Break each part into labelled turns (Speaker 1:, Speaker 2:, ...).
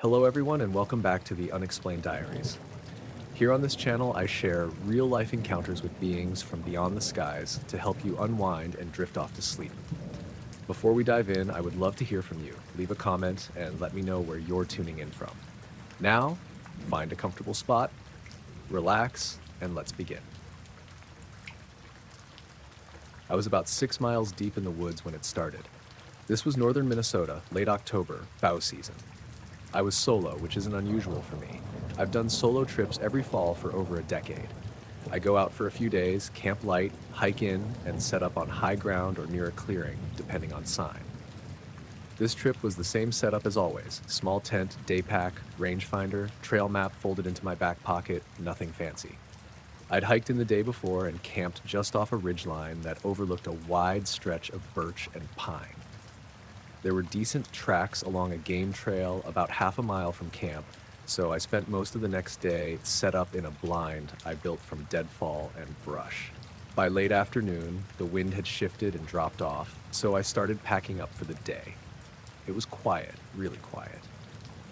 Speaker 1: Hello everyone and welcome back to the Unexplained Diaries. Here on this channel I share real-life encounters with beings from beyond the skies to help you unwind and drift off to sleep. Before we dive in, I would love to hear from you. Leave a comment and let me know where you're tuning in from. Now, find a comfortable spot, relax, and let's begin. I was about 6 miles deep in the woods when it started. This was northern Minnesota, late October, bow season. I was solo, which isn't unusual for me. I've done solo trips every fall for over a decade. I go out for a few days, camp light, hike in, and set up on high ground or near a clearing, depending on sign. This trip was the same setup as always. Small tent, day pack, rangefinder, trail map folded into my back pocket, nothing fancy. I'd hiked in the day before and camped just off a ridgeline that overlooked a wide stretch of birch and pine. There were decent tracks along a game trail about half a mile from camp, so I spent most of the next day set up in a blind I built from deadfall and brush. By late afternoon, the wind had shifted and dropped off, so I started packing up for the day. It was quiet, really quiet.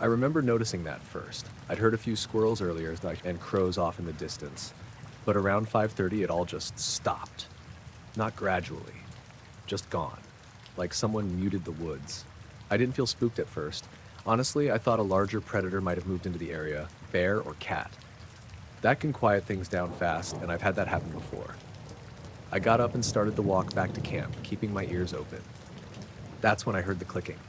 Speaker 1: I remember noticing that first. I'd heard a few squirrels earlier and crows off in the distance, but around 5:30 it all just stopped. Not gradually, just gone. Like someone muted the woods. I didn't feel spooked at first. Honestly, I thought a larger predator might have moved into the area, bear or cat. That can quiet things down fast, and I've had that happen before. I got up and started the walk back to camp, keeping my ears open. That's when I heard the clicking.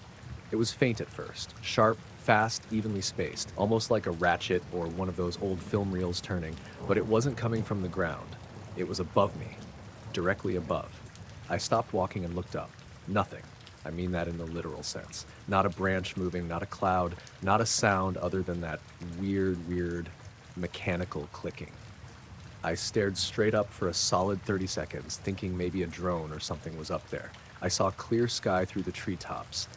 Speaker 1: It was faint at first, sharp, fast, evenly spaced, almost like a ratchet or one of those old film reels turning, but it wasn't coming from the ground. It was above me, directly above. I stopped walking and looked up. Nothing. I mean that in the literal sense. Not a branch moving, not a cloud, not a sound other than that weird, mechanical clicking. I stared straight up for a solid 30 seconds, thinking maybe a drone or something was up there. I saw clear sky through the treetops,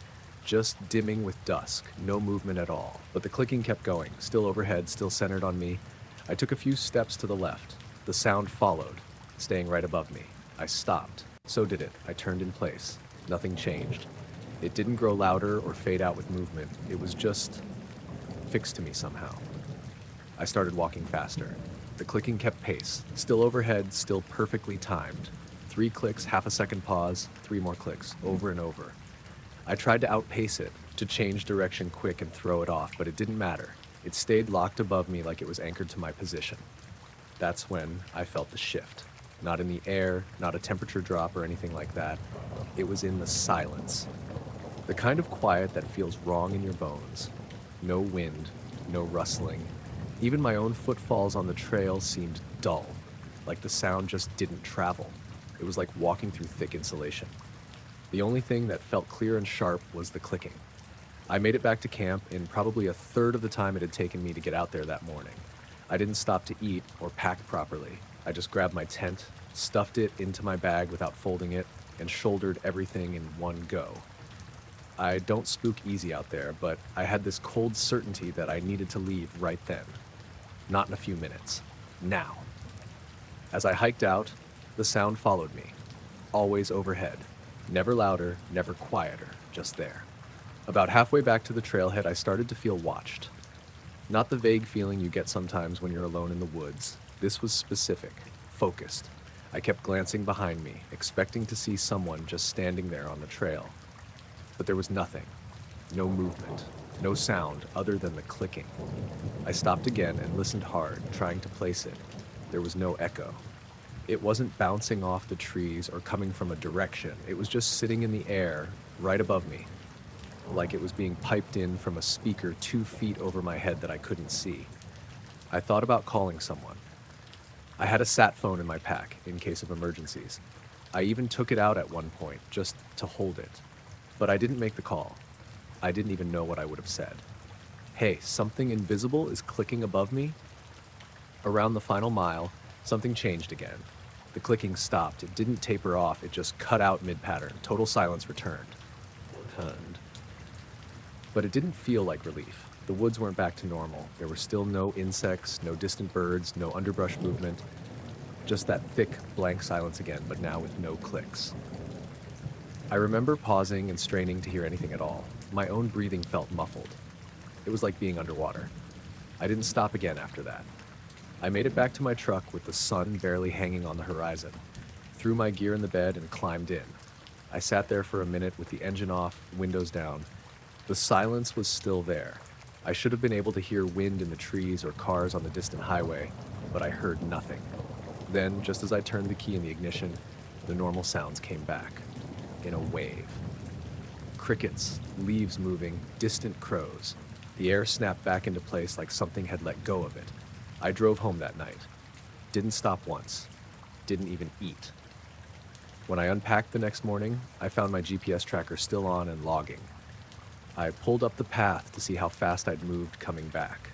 Speaker 1: just dimming with dusk, no movement at all. But the clicking kept going, still overhead, still centered on me. I took a few steps to the left. The sound followed, staying right above me. I stopped. So did it. I turned in place. Nothing changed. It didn't grow louder or fade out with movement. It was just fixed to me somehow. I started walking faster. The clicking kept pace. Still overhead, still perfectly timed. 3 clicks, half a second pause, 3 more clicks, over and over. I tried to outpace it, to change direction quick and throw it off, but it didn't matter. It stayed locked above me like it was anchored to my position. That's when I felt the shift. Not in the air, not a temperature drop or anything like that. It was in the silence. The kind of quiet that feels wrong in your bones. No wind, no rustling. Even my own footfalls on the trail seemed dull, like the sound just didn't travel. It was like walking through thick insulation. The only thing that felt clear and sharp was the clicking. I made it back to camp in probably a third of the time it had taken me to get out there that morning. I didn't stop to eat or pack properly. I just grabbed my tent, stuffed it into my bag without folding it, and shouldered everything in one go. I don't spook easy out there, but I had this cold certainty that I needed to leave right then. Not in a few minutes. Now. As I hiked out, the sound followed me. Always overhead. Never louder, never quieter, just there. About halfway back to the trailhead, I started to feel watched. Not the vague feeling you get sometimes when you're alone in the woods. This was specific, focused. I kept glancing behind me, expecting to see someone just standing there on the trail. But there was nothing. No movement. No sound other than the clicking. I stopped again and listened hard, trying to place it. There was no echo. It wasn't bouncing off the trees or coming from a direction. It was just sitting in the air, right above me, like it was being piped in from a speaker 2 feet over my head that I couldn't see. I thought about calling someone. I had a sat phone in my pack, in case of emergencies. I even took it out at one point, just to hold it. But I didn't make the call. I didn't even know what I would have said. Hey, something invisible is clicking above me? Around the final mile, something changed again. The clicking stopped. It didn't taper off, it just cut out mid-pattern. Total silence returned. But it didn't feel like relief. The woods weren't back to normal. There were still no insects, no distant birds, no underbrush movement. Just that thick, blank silence again, but now with no clicks. I remember pausing and straining to hear anything at all. My own breathing felt muffled. It was like being underwater. I didn't stop again after that. I made it back to my truck with the sun barely hanging on the horizon, threw my gear in the bed and climbed in. I sat there for a minute with the engine off, windows down. The silence was still there. I should have been able to hear wind in the trees or cars on the distant highway, but I heard nothing. Then, just as I turned the key in the ignition, the normal sounds came back, in a wave. Crickets, leaves moving, distant crows. The air snapped back into place like something had let go of it. I drove home that night. Didn't stop once. Didn't even eat. When I unpacked the next morning, I found my GPS tracker still on and logging. I pulled up the path to see how fast I'd moved coming back.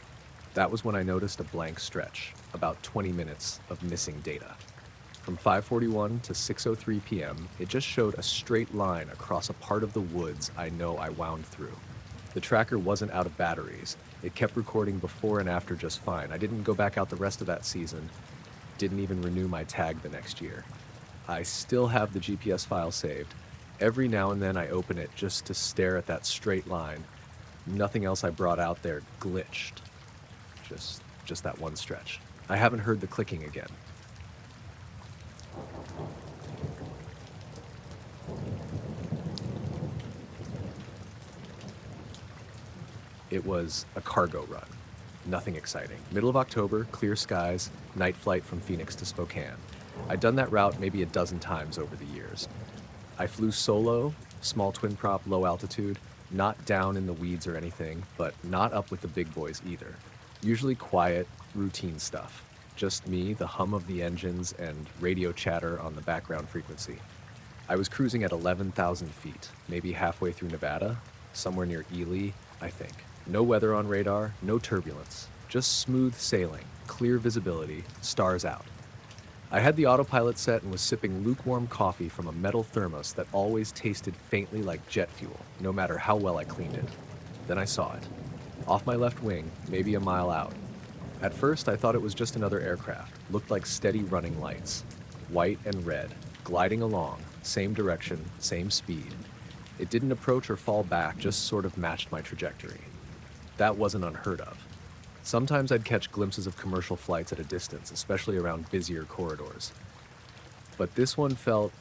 Speaker 1: That was when I noticed a blank stretch, about 20 minutes of missing data. From 5:41 to 6:03 p.m., it just showed a straight line across a part of the woods I know I wound through. The tracker wasn't out of batteries. It kept recording before and after just fine. I didn't go back out the rest of that season. Didn't even renew my tag the next year. I still have the GPS file saved. Every now and then I open it just to stare at that straight line. Nothing else I brought out there glitched. Just that one stretch. I haven't heard the clicking again. It was a cargo run. Nothing exciting. Middle of October, clear skies, night flight from Phoenix to Spokane. I'd done that route maybe a dozen times over the years. I flew solo, small twin prop, low altitude, not down in the weeds or anything, but not up with the big boys either. Usually quiet, routine stuff. Just me, the hum of the engines, and radio chatter on the background frequency. I was cruising at 11,000 feet, maybe halfway through Nevada, somewhere near Ely, I think. No weather on radar, no turbulence, just smooth sailing, clear visibility, stars out. I had the autopilot set and was sipping lukewarm coffee from a metal thermos that always tasted faintly like jet fuel, no matter how well I cleaned it. Then I saw it. Off my left wing, maybe a mile out. At first, I thought it was just another aircraft. Looked like steady running lights. White and red, gliding along, same direction, same speed. It didn't approach or fall back, just sort of matched my trajectory. That wasn't unheard of. Sometimes I'd catch glimpses of commercial flights at a distance, especially around busier corridors. But this one felt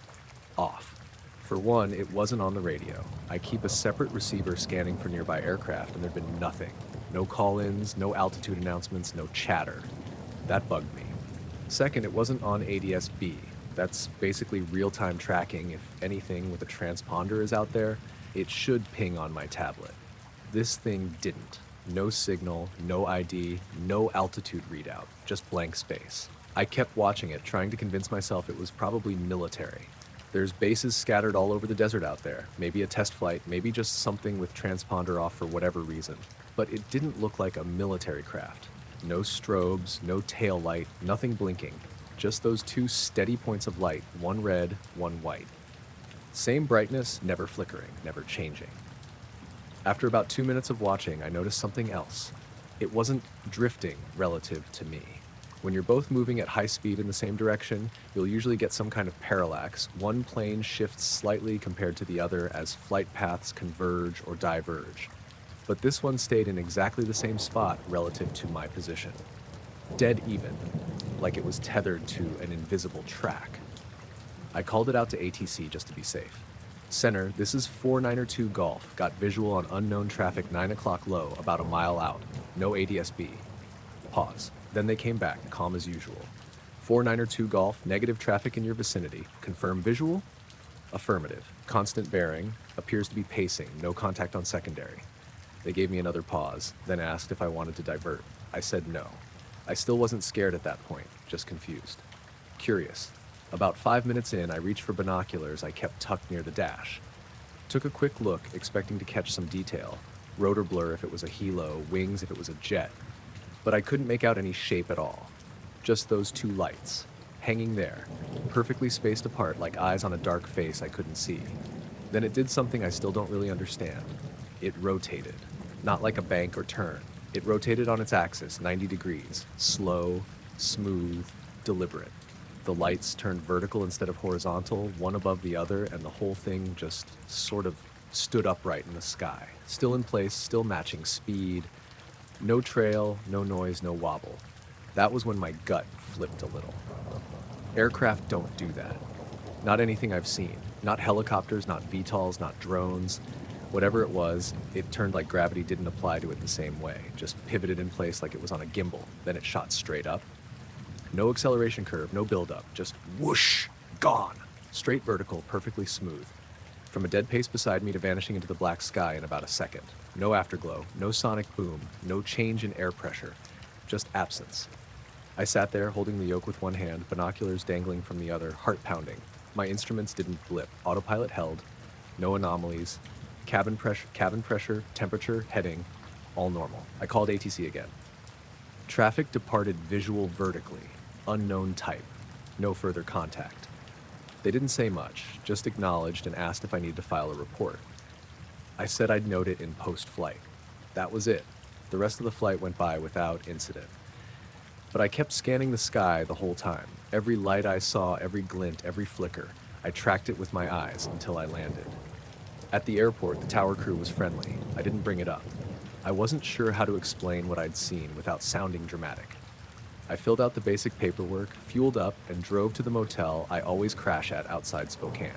Speaker 1: off. For one, it wasn't on the radio. I keep a separate receiver scanning for nearby aircraft, and there'd been nothing. No call-ins, no altitude announcements, no chatter. That bugged me. Second, it wasn't on ADS-B. That's basically real-time tracking. If anything with a transponder is out there, it should ping on my tablet. This thing didn't. No signal, no ID, no altitude readout, just blank space. I kept watching it, trying to convince myself it was probably military. There's bases scattered all over the desert out there, maybe a test flight, maybe just something with transponder off for whatever reason. But it didn't look like a military craft. No strobes, no tail light, nothing blinking. Just those two steady points of light, one red, one white. Same brightness, never flickering, never changing. After about 2 minutes of watching, I noticed something else. It wasn't drifting relative to me. When you're both moving at high speed in the same direction, you'll usually get some kind of parallax. One plane shifts slightly compared to the other as flight paths converge or diverge. But this one stayed in exactly the same spot relative to my position. Dead even, like it was tethered to an invisible track. I called it out to ATC just to be safe. Center, this is 4902 Golf. Got visual on unknown traffic 9 o'clock low, about a mile out. No ADS-B. Pause. Then they came back, calm as usual. 4902 Golf, negative traffic in your vicinity. Confirm visual? Affirmative. Constant bearing. Appears to be pacing. No contact on secondary. They gave me another pause, then asked if I wanted to divert. I said no. I still wasn't scared at that point, just confused. Curious. About 5 minutes in, I reached for binoculars I kept tucked near the dash. Took a quick look, expecting to catch some detail. Rotor blur if it was a helo, wings if it was a jet. But I couldn't make out any shape at all. Just those two lights, hanging there, perfectly spaced apart like eyes on a dark face I couldn't see. Then it did something I still don't really understand. It rotated. Not like a bank or turn. It rotated on its axis, 90 degrees. Slow, smooth, deliberate. The lights turned vertical instead of horizontal, one above the other, and the whole thing just sort of stood upright in the sky. Still in place, still matching speed, No trail, no noise, no wobble. That was when my gut flipped a little. Aircraft don't do that. Not anything I've seen. Not helicopters, not VTOLs, not drones. Whatever it was, it turned like gravity didn't apply to it the same way. Just pivoted in place like it was on a gimbal. Then it shot straight up. No acceleration curve, no buildup. Just whoosh, gone. Straight vertical, perfectly smooth. From a dead pace beside me to vanishing into the black sky in about a second. No afterglow, no sonic boom, no change in air pressure. Just absence. I sat there holding the yoke with one hand, binoculars dangling from the other, heart pounding. My instruments didn't blip. Autopilot held. No anomalies. Cabin pressure, temperature, heading, all normal. I called ATC again. Traffic departed visual vertically. Unknown type. No further contact. They didn't say much, just acknowledged and asked if I needed to file a report. I said I'd note it in post-flight. That was it. The rest of the flight went by without incident. But I kept scanning the sky the whole time. Every light I saw, every glint, every flicker, I tracked it with my eyes until I landed. At the airport, the tower crew was friendly. I didn't bring it up. I wasn't sure how to explain what I'd seen without sounding dramatic. I filled out the basic paperwork, fueled up, and drove to the motel I always crash at outside Spokane.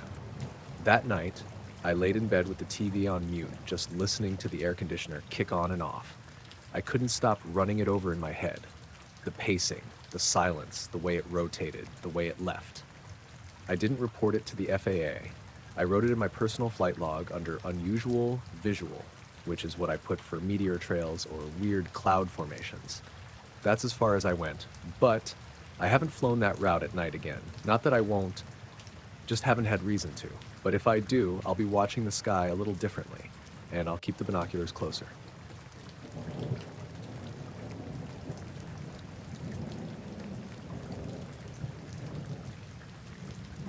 Speaker 1: That night, I laid in bed with the TV on mute, just listening to the air conditioner kick on and off. I couldn't stop running it over in my head. The pacing, the silence, the way it rotated, the way it left. I didn't report it to the FAA. I wrote it in my personal flight log under unusual visual, which is what I put for meteor trails or weird cloud formations. That's as far as I went, but I haven't flown that route at night again. Not that I won't, just haven't had reason to. But if I do, I'll be watching the sky a little differently, and I'll keep the binoculars closer.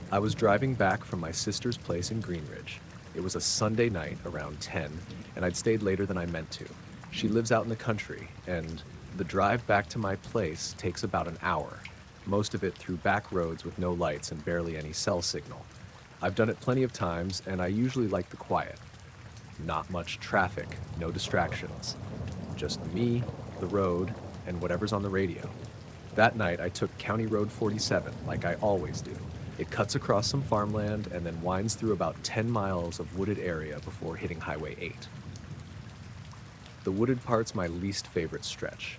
Speaker 1: I was driving back from my sister's place in Greenridge. It was a Sunday night around 10, and I'd stayed later than I meant to. She lives out in the country, and the drive back to my place takes about an hour, most of it through back roads with no lights and barely any cell signal. I've done it plenty of times, and I usually like the quiet. Not much traffic, no distractions. Just me, the road, and whatever's on the radio. That night, I took County Road 47, like I always do. It cuts across some farmland and then winds through about 10 miles of wooded area before hitting Highway 8. The wooded part's my least favorite stretch.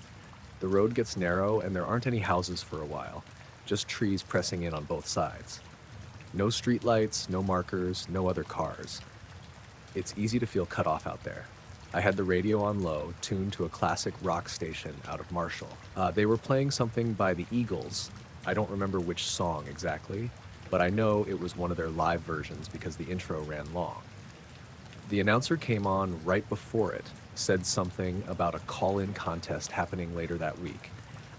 Speaker 1: The road gets narrow and there aren't any houses for a while, just trees pressing in on both sides. No streetlights, no markers, no other cars. It's easy to feel cut off out there. I had the radio on low, tuned to a classic rock station out of Marshall. They were playing something by the Eagles. I don't remember which song exactly, but I know it was one of their live versions because the intro ran long. The announcer came on right before it, said something about a call-in contest happening later that week.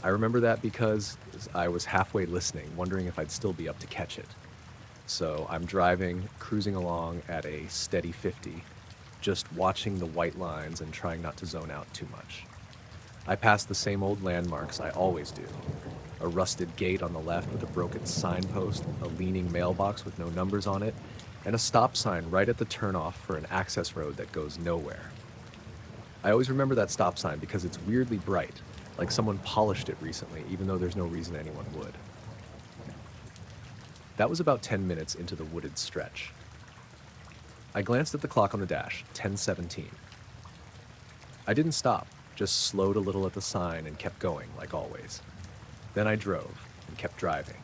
Speaker 1: I remember that because I was halfway listening, wondering if I'd still be up to catch it. So I'm driving, cruising along at a steady 50, just watching the white lines and trying not to zone out too much. I pass the same old landmarks I always do. A rusted gate on the left with a broken signpost, a leaning mailbox with no numbers on it, and a stop sign right at the turnoff for an access road that goes nowhere. I always remember that stop sign because it's weirdly bright, like someone polished it recently, even though there's no reason anyone would. That was about 10 minutes into the wooded stretch. I glanced at the clock on the dash, 10:17. I didn't stop, just slowed a little at the sign and kept going, like always. Then I drove and kept driving,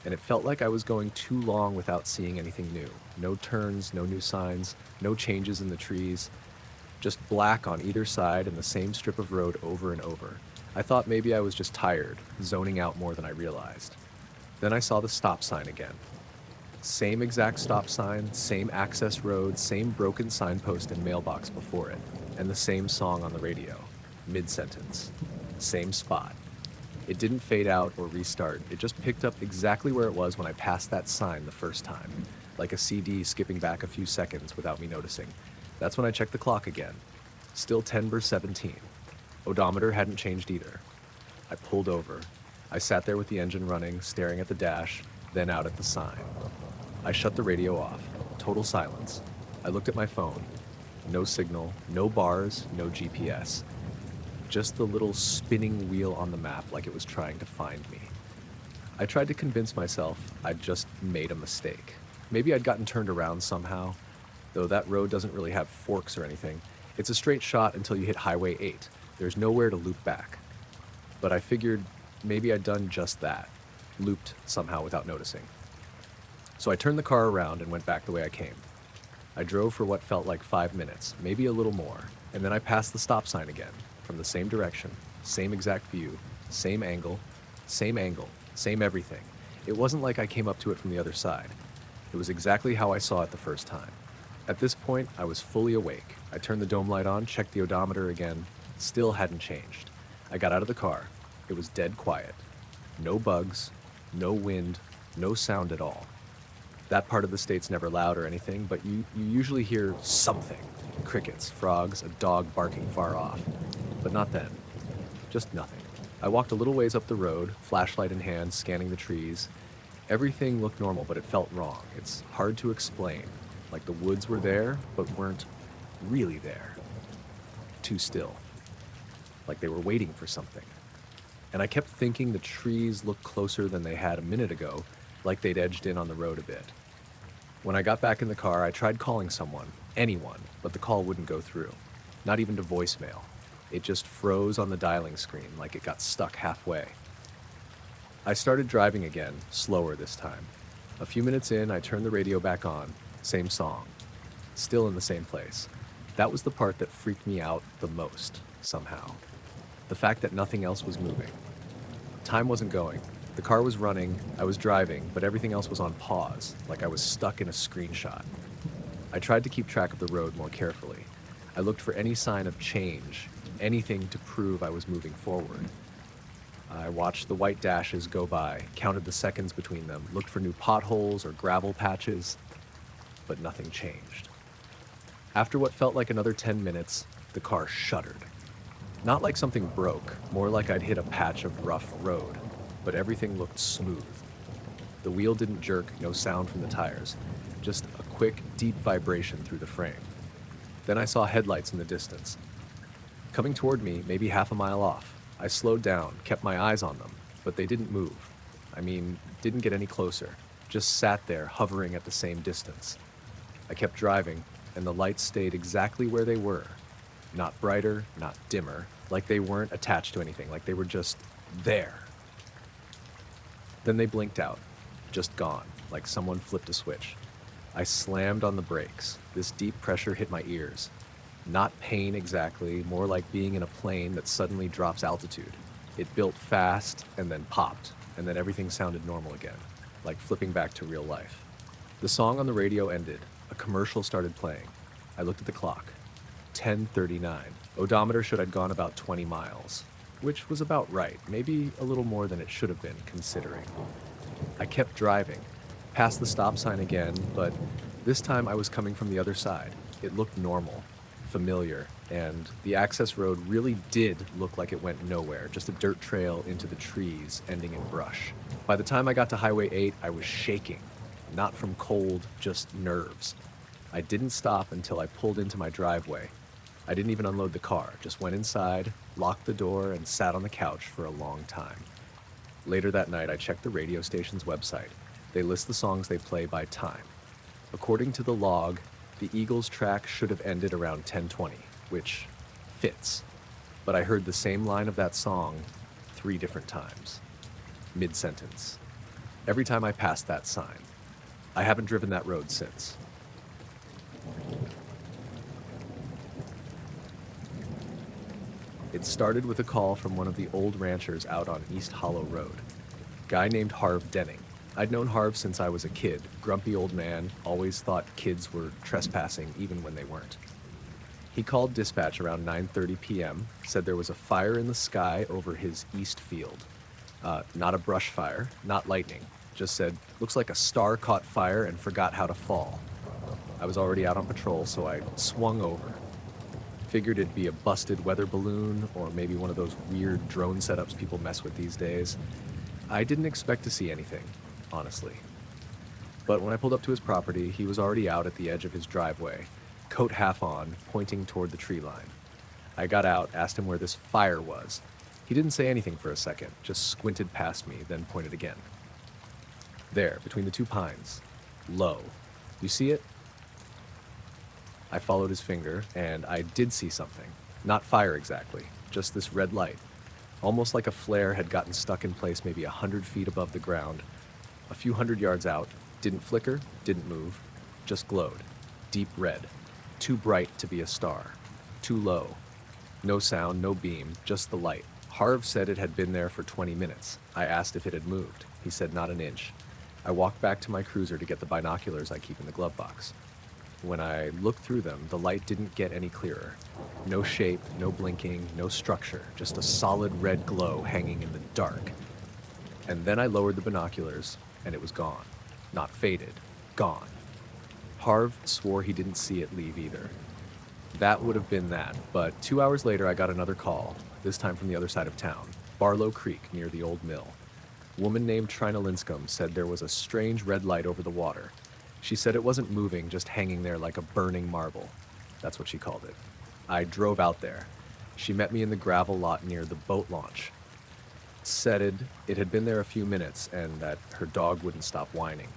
Speaker 1: and it felt like I was going too long without seeing anything new. No turns, no new signs, no changes in the trees, just black on either side and the same strip of road over and over. I thought maybe I was just tired, zoning out more than I realized. Then I saw the stop sign again. Same exact stop sign, same access road, same broken signpost and mailbox before it, and the same song on the radio, mid-sentence. Same spot. It didn't fade out or restart, it just picked up exactly where it was when I passed that sign the first time, like a CD skipping back a few seconds without me noticing. That's when I checked the clock again. Still 10:17. Odometer hadn't changed either. I pulled over. I sat there with the engine running, staring at the dash, then out at the sign. I shut the radio off. Total silence. I looked at my phone. No signal, no bars, no GPS. just the little spinning wheel on the map like it was trying to find me. I tried to convince myself I'd just made a mistake. Maybe I'd gotten turned around somehow, though that road doesn't really have forks or anything. It's a straight shot until you hit Highway 8. There's nowhere to loop back. But I figured maybe I'd done just that, looped somehow without noticing. So I turned the car around and went back the way I came. I drove for what felt like 5 minutes, maybe a little more, and then I passed the stop sign again, from the same direction, same exact view, same angle, same everything. It wasn't like I came up to it from the other side. It was exactly how I saw it the first time. At this point, I was fully awake. I turned the dome light on, checked the odometer again. Still hadn't changed. I got out of the car. It was dead quiet. No bugs, no wind, no sound at all. That part of the state's never loud or anything, but you usually hear something. Crickets, frogs, a dog barking far off. But not then. Just nothing. I walked a little ways up the road, flashlight in hand, scanning the trees. Everything looked normal, but it felt wrong. It's hard to explain. Like the woods were there, but weren't really there. Too still. Like they were waiting for something. And I kept thinking the trees looked closer than they had a minute ago, like they'd edged in on the road a bit. When I got back in the car, I tried calling someone, anyone, but the call wouldn't go through. Not even to voicemail. It just froze on the dialing screen like it got stuck halfway. I started driving again, slower this time. A few minutes in, I turned the radio back on. Same song. Still in the same place. That was the part that freaked me out the most, somehow. The fact that nothing else was moving. Time wasn't going. The car was running, I was driving, but everything else was on pause, like I was stuck in a screenshot. I tried to keep track of the road more carefully. I looked for any sign of change, anything to prove I was moving forward. I watched the white dashes go by, counted the seconds between them, looked for new potholes or gravel patches, but nothing changed. After what felt like another 10 minutes, the car shuddered. Not like something broke, more like I'd hit a patch of rough road, but everything looked smooth. The wheel didn't jerk, no sound from the tires, just a quick, deep vibration through the frame. Then I saw headlights in the distance. Coming toward me, maybe half a mile off. I slowed down, kept my eyes on them, but they didn't move. Didn't get any closer, just sat there hovering at the same distance. I kept driving, and the lights stayed exactly where they were. Not brighter, not dimmer, like they weren't attached to anything, like they were just there. Then they blinked out, just gone, like someone flipped a switch. I slammed on the brakes. This deep pressure hit my ears. Not pain exactly, more like being in a plane that suddenly drops altitude. It built fast and then popped, and then everything sounded normal again, like flipping back to real life. The song on the radio ended. A commercial started playing. I looked at the clock. 10:39. Odometer showed I'd gone about 20 miles, which was about right, maybe a little more than it should have been, considering. I kept driving, past the stop sign again, but this time I was coming from the other side. It looked normal, familiar, and the access road really did look like it went nowhere, just a dirt trail into the trees, ending in brush. By the time I got to Highway 8, I was shaking, not from cold, just nerves. I didn't stop until I pulled into my driveway. I didn't even unload the car, just went inside, locked the door, and sat on the couch for a long time. Later that night, I checked the radio station's website. They list the songs they play by time. According to the log, the Eagles track should have ended around 10:20, which fits. But I heard the same line of that song 3 different times, mid-sentence. Every time I passed that sign. I haven't driven that road since. It started with a call from one of the old ranchers out on East Hollow Road. Guy named Harv Denning. I'd known Harv since I was a kid. Grumpy old man, always thought kids were trespassing even when they weren't. He called dispatch around 9:30 p.m., said there was a fire in the sky over his east field. Not a brush fire, not lightning. Just said, looks like a star caught fire and forgot how to fall. I was already out on patrol, so I swung over. Figured it'd be a busted weather balloon or maybe one of those weird drone setups people mess with these days. I didn't expect to see anything, honestly. But when I pulled up to his property, he was already out at the edge of his driveway, coat half on, pointing toward the tree line. I got out, asked him where this fire was. He didn't say anything for a second, just squinted past me, then pointed again. There, between the two pines. Low. You see it? I followed his finger, and I did see something. Not fire exactly, just this red light. Almost like a flare had gotten stuck in place maybe 100 feet above the ground. A few hundred yards out, didn't flicker, didn't move, just glowed. Deep red. Too bright to be a star. Too low. No sound, no beam, just the light. Harv said it had been there for 20 minutes. I asked if it had moved. He said not an inch. I walked back to my cruiser to get the binoculars I keep in the glove box. When I looked through them, the light didn't get any clearer. No shape, no blinking, no structure, just a solid red glow hanging in the dark. And then I lowered the binoculars, and it was gone. Not faded, gone. Harv swore he didn't see it leave either. That would have been that, but 2 hours later I got another call, this time from the other side of town, Barlow Creek near the old mill. A woman named Trina Linscomb said there was a strange red light over the water. She said it wasn't moving, just hanging there like a burning marble. That's what she called it. I drove out there. She met me in the gravel lot near the boat launch. Said it had been there a few minutes and that her dog wouldn't stop whining.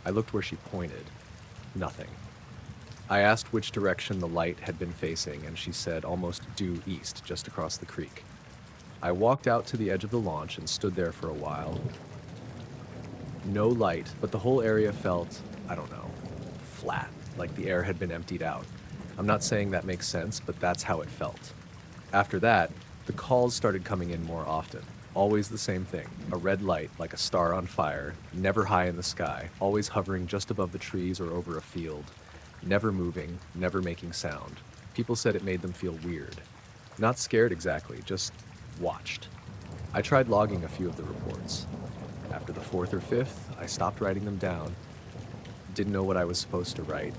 Speaker 1: I looked where she pointed. Nothing. I asked which direction the light had been facing, and she said almost due east, just across the creek. I walked out to the edge of the launch and stood there for a while. No light, but the whole area felt, I don't know, flat, like the air had been emptied out. I'm not saying that makes sense, but that's how it felt. After that, the calls started coming in more often. Always the same thing, a red light like a star on fire, never high in the sky, always hovering just above the trees or over a field. Never moving, never making sound. People said it made them feel weird. Not scared exactly, just watched. I tried logging a few of the reports. After the fourth or fifth, I stopped writing them down. Didn't know what I was supposed to write.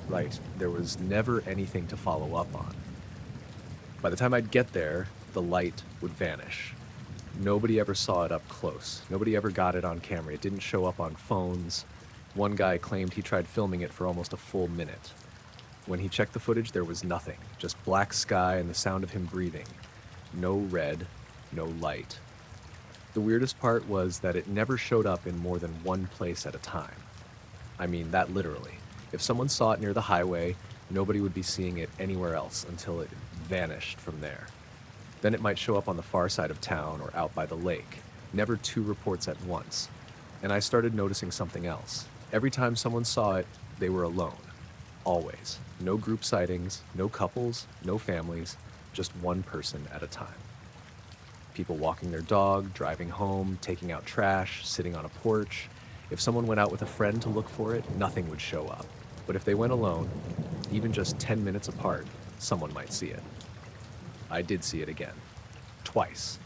Speaker 1: There was never anything to follow up on. By the time I'd get there, the light would vanish. Nobody ever saw it up close. Nobody ever got it on camera. It didn't show up on phones. One guy claimed he tried filming it for almost a full minute. When he checked the footage, there was nothing. Just black sky and the sound of him breathing. No red, no light. The weirdest part was that it never showed up in more than one place at a time. I mean, that literally. If someone saw it near the highway, nobody would be seeing it anywhere else until it vanished from there. Then it might show up on the far side of town or out by the lake. Never two reports at once. And I started noticing something else. Every time someone saw it, they were alone. Always. No group sightings, no couples, no families, just one person at a time. People walking their dog, driving home, taking out trash, sitting on a porch. If someone went out with a friend to look for it, nothing would show up. But if they went alone, even just 10 minutes apart, someone might see it. I did see it again. Twice.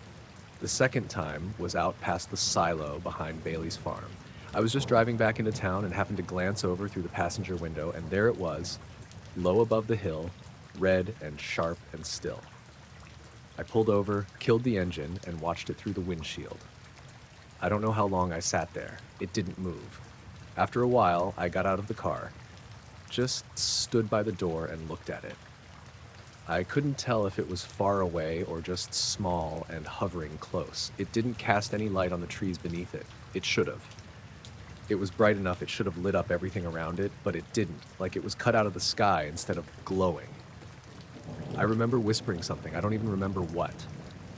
Speaker 1: The second time was out past the silo behind Bailey's farm. I was just driving back into town and happened to glance over through the passenger window, and there it was, low above the hill, red and sharp and still. I pulled over, killed the engine, and watched it through the windshield. I don't know how long I sat there. It didn't move. After a while, I got out of the car, just stood by the door and looked at it. I couldn't tell if it was far away or just small and hovering close. It didn't cast any light on the trees beneath it. It should have. It was bright enough it should have lit up everything around it, but it didn't, like it was cut out of the sky instead of glowing. I remember whispering something, I don't even remember what.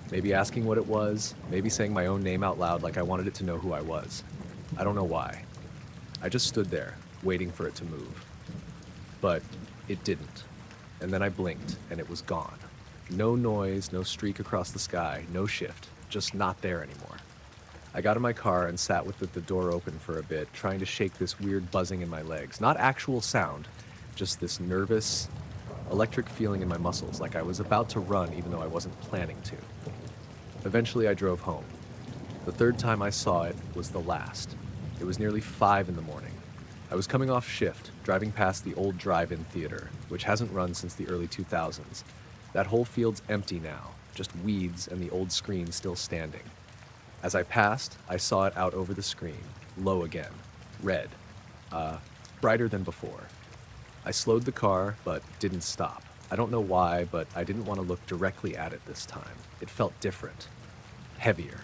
Speaker 1: Maybe asking what it was, maybe saying my own name out loud like I wanted it to know who I was. I don't know why. I just stood there, waiting for it to move. But it didn't. And then I blinked, and it was gone. No noise, no streak across the sky, no shift, just not there anymore. I got in my car and sat with the door open for a bit, trying to shake this weird buzzing in my legs. Not actual sound, just this nervous, electric feeling in my muscles, like I was about to run even though I wasn't planning to. Eventually I drove home. The third time I saw it was the last. It was nearly 5 in the morning. I was coming off shift, driving past the old drive-in theater, which hasn't run since the early 2000s. That whole field's empty now, just weeds and the old screen still standing. As I passed, I saw it out over the screen, low again, red, brighter than before. I slowed the car, but didn't stop. I don't know why, but I didn't want to look directly at it this time. It felt different, heavier.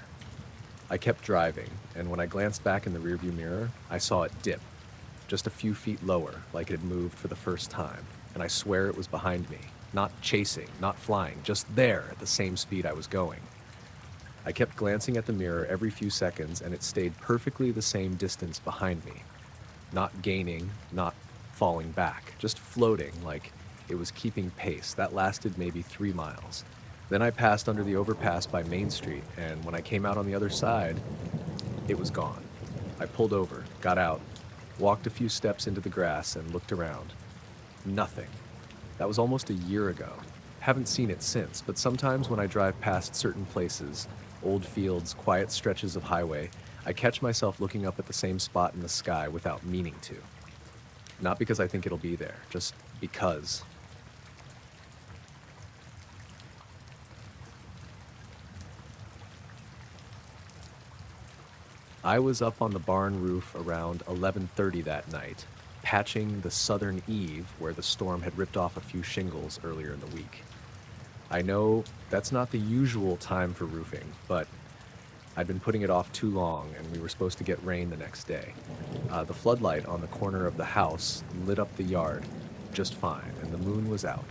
Speaker 1: I kept driving, and when I glanced back in the rearview mirror, I saw it dip, just a few feet lower, like it had moved for the first time, and I swear it was behind me, not chasing, not flying, just there at the same speed I was going. I kept glancing at the mirror every few seconds, and it stayed perfectly the same distance behind me, not gaining, not falling back, just floating like it was keeping pace. That lasted maybe 3 miles. Then I passed under the overpass by Main Street, and when I came out on the other side, it was gone. I pulled over, got out, walked a few steps into the grass, and looked around. Nothing. That was almost a year ago. Haven't seen it since, but sometimes when I drive past certain places, old fields, quiet stretches of highway, I catch myself looking up at the same spot in the sky without meaning to. Not because I think it'll be there, just because. I was up on the barn roof around 11:30 that night, patching the southern eave where the storm had ripped off a few shingles earlier in the week. I know that's not the usual time for roofing, but I'd been putting it off too long, and we were supposed to get rain the next day. The floodlight on the corner of the house lit up the yard just fine, and the moon was out,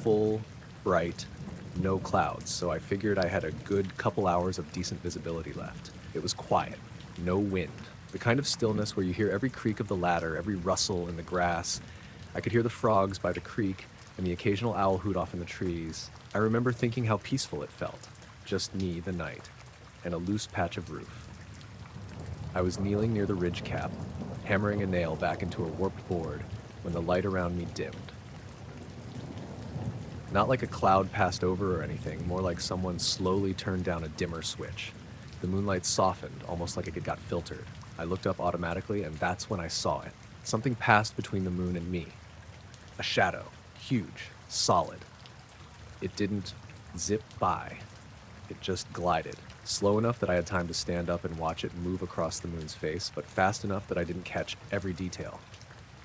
Speaker 1: full, bright, no clouds, so I figured I had a good couple hours of decent visibility left. It was quiet, no wind, the kind of stillness where you hear every creak of the ladder, every rustle in the grass. I could hear the frogs by the creek and the occasional owl hoot off in the trees. I remember thinking how peaceful it felt, just me, the night, and a loose patch of roof. I was kneeling near the ridge cap, hammering a nail back into a warped board when the light around me dimmed. Not like a cloud passed over or anything, more like someone slowly turned down a dimmer switch. The moonlight softened, almost like it got filtered. I looked up automatically, and that's when I saw it. Something passed between the moon and me. A shadow, huge, solid. It didn't zip by. It just glided, slow enough that I had time to stand up and watch it move across the moon's face, but fast enough that I didn't catch every detail.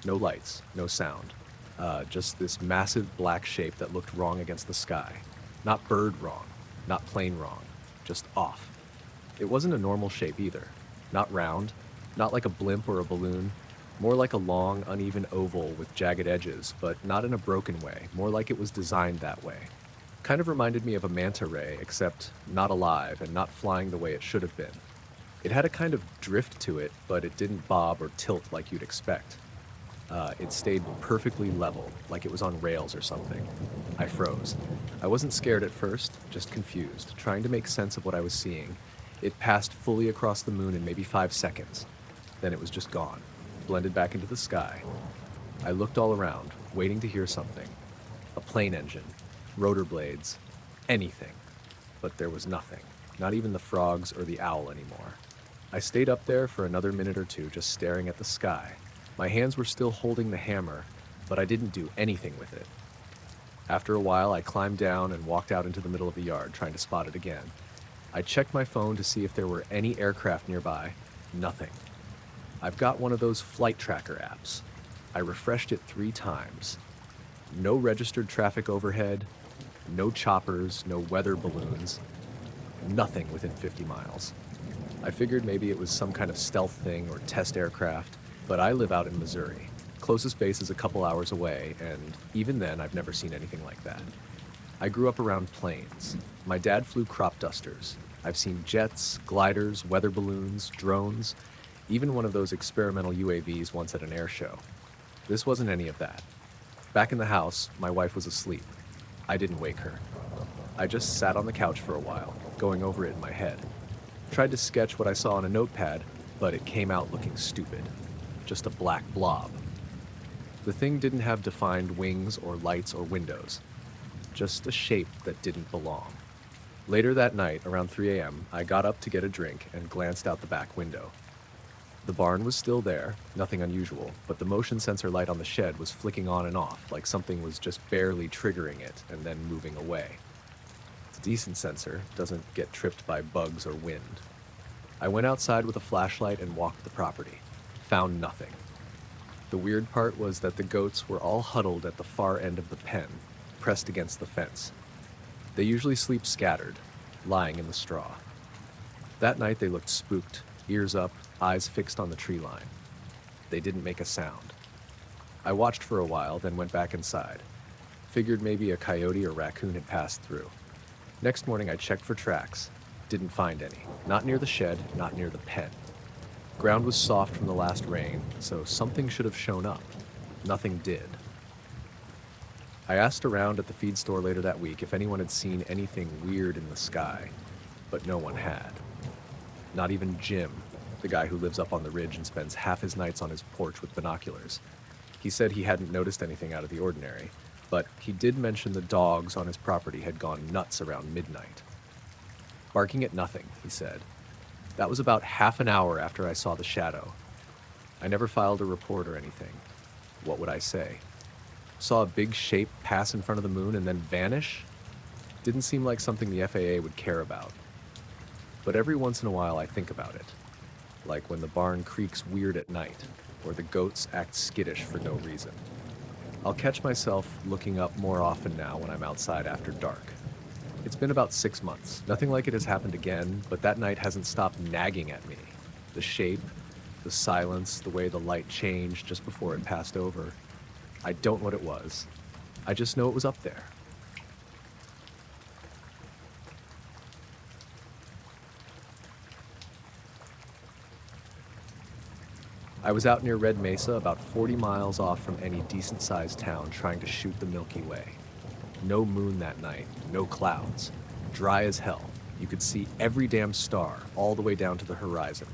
Speaker 1: No lights, no sound. Just this massive black shape that looked wrong against the sky. Not bird wrong, not plane wrong, just off. It wasn't a normal shape either. Not round, not like a blimp or a balloon, more like a long, uneven oval with jagged edges, but not in a broken way, more like it was designed that way. Kind of reminded me of a manta ray, except not alive and not flying the way it should have been. It had a kind of drift to it, but it didn't bob or tilt like you'd expect. It stayed perfectly level, like it was on rails or something. I froze. I wasn't scared at first, just confused, trying to make sense of what I was seeing. It passed fully across the moon in maybe 5 seconds. Then it was just gone, blended back into the sky. I looked all around, waiting to hear something. A plane engine, rotor blades, anything. But there was nothing, not even the frogs or the owl anymore. I stayed up there for another minute or two, just staring at the sky. My hands were still holding the hammer, but I didn't do anything with it. After a while, I climbed down and walked out into the middle of the yard, trying to spot it again. I checked my phone to see if there were any aircraft nearby. Nothing. I've got one of those flight tracker apps. I refreshed it 3 times. No registered traffic overhead, no choppers, no weather balloons, nothing within 50 miles. I figured maybe it was some kind of stealth thing or test aircraft, but I live out in Missouri. Closest base is a couple hours away, and even then I've never seen anything like that. I grew up around planes. My dad flew crop dusters. I've seen jets, gliders, weather balloons, drones, even one of those experimental UAVs once at an air show. This wasn't any of that. Back in the house, my wife was asleep. I didn't wake her. I just sat on the couch for a while, going over it in my head. Tried to sketch what I saw on a notepad, but it came out looking stupid. Just a black blob. The thing didn't have defined wings or lights or windows. Just a shape that didn't belong. Later that night, around 3 a.m., I got up to get a drink and glanced out the back window. The barn was still there, nothing unusual, but the motion sensor light on the shed was flicking on and off, like something was just barely triggering it and then moving away. It's a decent sensor, doesn't get tripped by bugs or wind. I went outside with a flashlight and walked the property. Found nothing. The weird part was that the goats were all huddled at the far end of the pen, pressed against the fence. They usually sleep scattered, lying in the straw. That night they looked spooked, ears up, eyes fixed on the tree line. They didn't make a sound. I watched for a while, then went back inside. Figured maybe a coyote or raccoon had passed through. Next morning I checked for tracks. Didn't find any. Not near the shed, not near the pen. Ground was soft from the last rain, so something should have shown up. Nothing did. I asked around at the feed store later that week if anyone had seen anything weird in the sky, but no one had. Not even Jim, the guy who lives up on the ridge and spends half his nights on his porch with binoculars. He said he hadn't noticed anything out of the ordinary, but he did mention the dogs on his property had gone nuts around midnight. Barking at nothing, he said. That was about half an hour after I saw the shadow. I never filed a report or anything. What would I say? Saw a big shape pass in front of the moon and then vanish? Didn't seem like something the FAA would care about. But every once in a while I think about it. Like when the barn creaks weird at night, or the goats act skittish for no reason. I'll catch myself looking up more often now when I'm outside after dark. It's been about 6 months. Nothing like it has happened again, but that night hasn't stopped nagging at me. The shape, the silence, the way the light changed just before it passed over. I don't know what it was. I just know it was up there. I was out near Red Mesa, about 40 miles off from any decent-sized town, trying to shoot the Milky Way. No moon that night, no clouds. Dry as hell. You could see every damn star, all the way down to the horizon.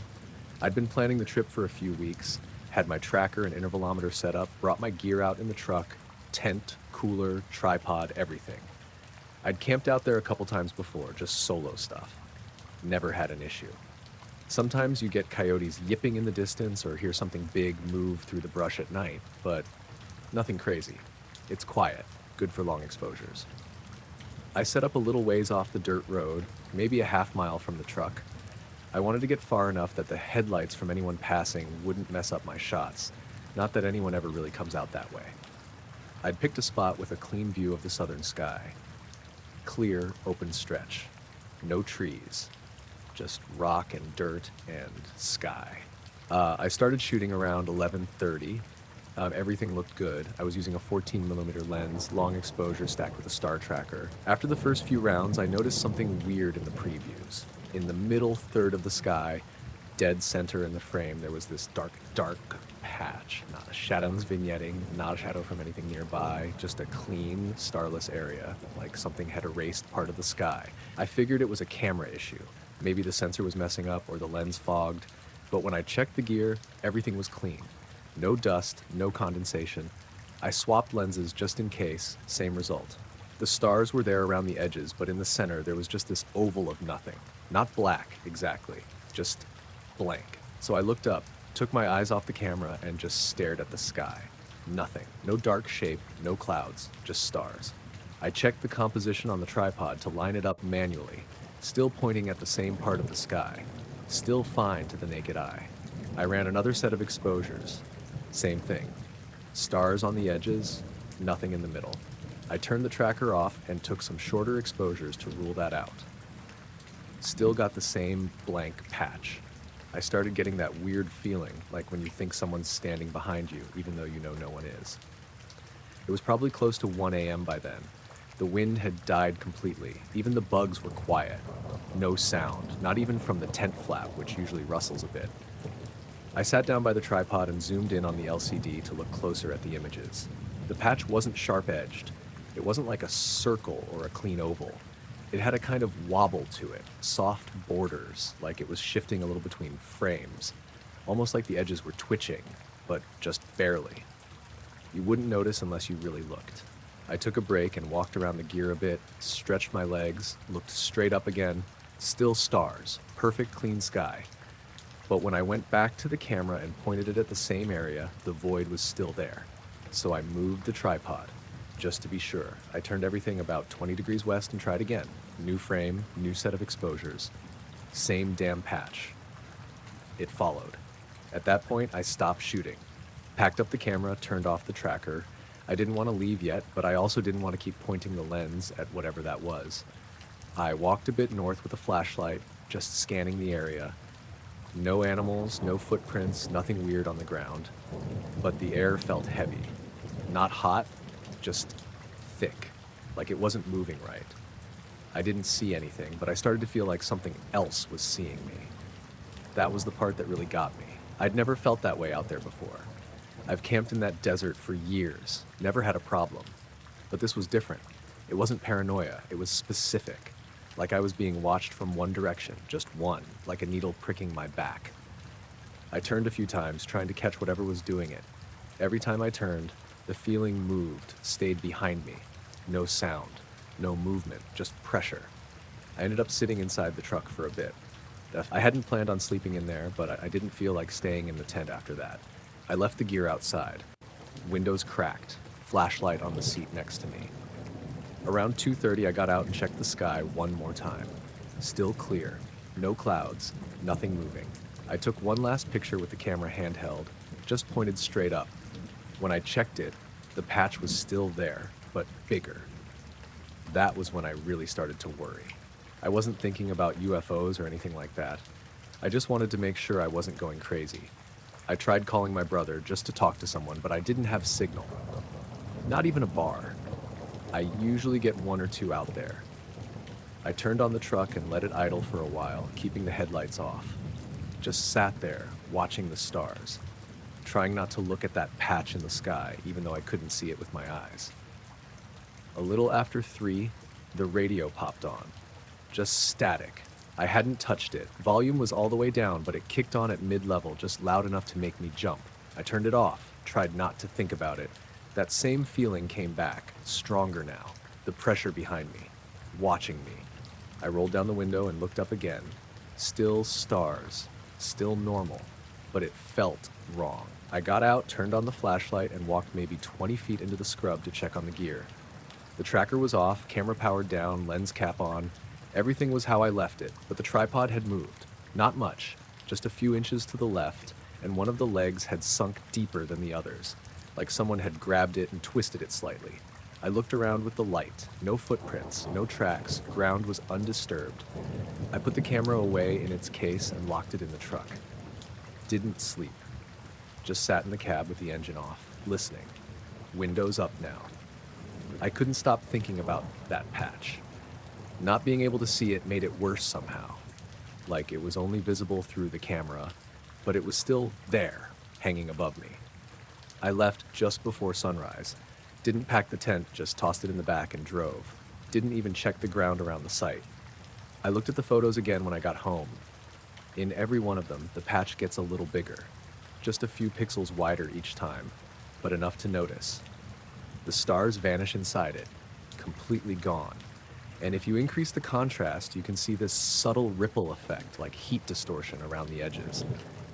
Speaker 1: I'd been planning the trip for a few weeks, had my tracker and intervalometer set up, brought my gear out in the truck, tent, cooler, tripod, everything. I'd camped out there a couple times before, just solo stuff. Never had an issue. Sometimes you get coyotes yipping in the distance or hear something big move through the brush at night, but nothing crazy. It's quiet, good for long exposures. I set up a little ways off the dirt road, maybe a half mile from the truck. I wanted to get far enough that the headlights from anyone passing wouldn't mess up my shots, not that anyone ever really comes out that way. I'd picked a spot with a clean view of the southern sky. Clear, open stretch. No trees. Just rock and dirt and sky. I started shooting around 11:30. Everything looked good. I was using a 14mm lens, long exposure stacked with a star tracker. After the first few rounds, I noticed something weird in the previews. In the middle third of the sky, dead center in the frame, there was this dark patch. Not a shadow's vignetting, not a shadow from anything nearby, just a clean, starless area, like something had erased part of the sky. I figured it was a camera issue. Maybe the sensor was messing up or the lens fogged, but when I checked the gear, everything was clean. No dust, no condensation. I swapped lenses just in case, same result. The stars were there around the edges, but in the center there was just this oval of nothing. Not black, exactly, just blank. So I looked up, took my eyes off the camera, and just stared at the sky. Nothing. No dark shape, no clouds, just stars. I checked the composition on the tripod to line it up manually, still pointing at the same part of the sky. Still fine to the naked eye. I ran another set of exposures. Same thing. Stars on the edges, nothing in the middle. I turned the tracker off and took some shorter exposures to rule that out. Still got the same blank patch. I started getting that weird feeling, like when you think someone's standing behind you, even though you know no one is. It was probably close to 1 a.m. by then. The wind had died completely. Even the bugs were quiet. No sound, not even from the tent flap, which usually rustles a bit. I sat down by the tripod and zoomed in on the LCD to look closer at the images. The patch wasn't sharp-edged. It wasn't like a circle or a clean oval. It had a kind of wobble to it, soft borders, like it was shifting a little between frames, almost like the edges were twitching, but just barely. You wouldn't notice unless you really looked. I took a break and walked around the gear a bit, stretched my legs, looked straight up again, still stars, perfect clean sky. But when I went back to the camera and pointed it at the same area, the void was still there. So I moved the tripod. Just to be sure, I turned everything about 20 degrees west and tried again. New frame, new set of exposures. Same damn patch. It followed. At that point, I stopped shooting. Packed up the camera, turned off the tracker. I didn't want to leave yet, but I also didn't want to keep pointing the lens at whatever that was. I walked a bit north with a flashlight, just scanning the area. No animals, no footprints, nothing weird on the ground. But the air felt heavy. Not hot, just thick, like it wasn't moving right. I didn't see anything, but I started to feel like something else was seeing me. That was the part that really got me. I'd never felt that way out there before. I've camped in that desert for years, never had a problem. But this was different. It wasn't paranoia, it was specific. Like I was being watched from one direction, just one, like a needle pricking my back. I turned a few times, trying to catch whatever was doing it. Every time I turned, the feeling moved, stayed behind me. No sound, no movement, just pressure. I ended up sitting inside the truck for a bit. I hadn't planned on sleeping in there, but I didn't feel like staying in the tent after that. I left the gear outside. Windows cracked, flashlight on the seat next to me. Around 2:30, I got out and checked the sky one more time. Still clear, no clouds, nothing moving. I took one last picture with the camera handheld, just pointed straight up. When I checked it, the patch was still there, but bigger. That was when I really started to worry. I wasn't thinking about UFOs or anything like that. I just wanted to make sure I wasn't going crazy. I tried calling my brother just to talk to someone, but I didn't have signal. Not even a bar. I usually get one or two out there. I turned on the truck and let it idle for a while, keeping the headlights off. Just sat there, watching the stars, trying not to look at that patch in the sky, even though I couldn't see it with my eyes. A little after 3, the radio popped on. Just static. I hadn't touched it. Volume was all the way down, but it kicked on at mid-level, just loud enough to make me jump. I turned it off, tried not to think about it. That same feeling came back, stronger now. The pressure behind me, watching me. I rolled down the window and looked up again. Still stars, still normal, but it felt wrong. I got out, turned on the flashlight, and walked maybe 20 feet into the scrub to check on the gear. The tracker was off, camera powered down, lens cap on. Everything was how I left it, but the tripod had moved. Not much, just a few inches to the left, and one of the legs had sunk deeper than the others, like someone had grabbed it and twisted it slightly. I looked around with the light. No footprints, no tracks, ground was undisturbed. I put the camera away in its case and locked it in the truck. Didn't sleep. Just sat in the cab with the engine off, listening. Windows up now. I couldn't stop thinking about that patch. Not being able to see it made it worse somehow. Like it was only visible through the camera, but it was still there, hanging above me. I left just before sunrise. Didn't pack the tent, just tossed it in the back and drove. Didn't even check the ground around the site. I looked at the photos again when I got home. In every one of them, the patch gets a little bigger. Just a few pixels wider each time, but enough to notice. The stars vanish inside it, completely gone. And if you increase the contrast, you can see this subtle ripple effect, like heat distortion around the edges.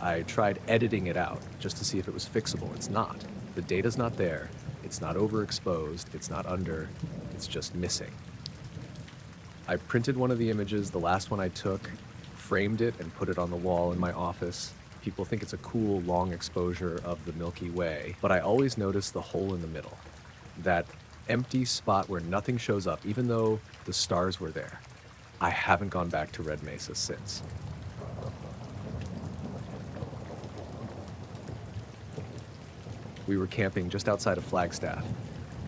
Speaker 1: I tried editing it out just to see if it was fixable. It's not. The data's not there. It's not overexposed. It's not under. It's just missing. I printed one of the images, the last one I took, framed it and put it on the wall in my office. People think it's a cool, long exposure of the Milky Way, but I always notice the hole in the middle. That empty spot where nothing shows up, even though the stars were there. I haven't gone back to Red Mesa since. We were camping just outside of Flagstaff.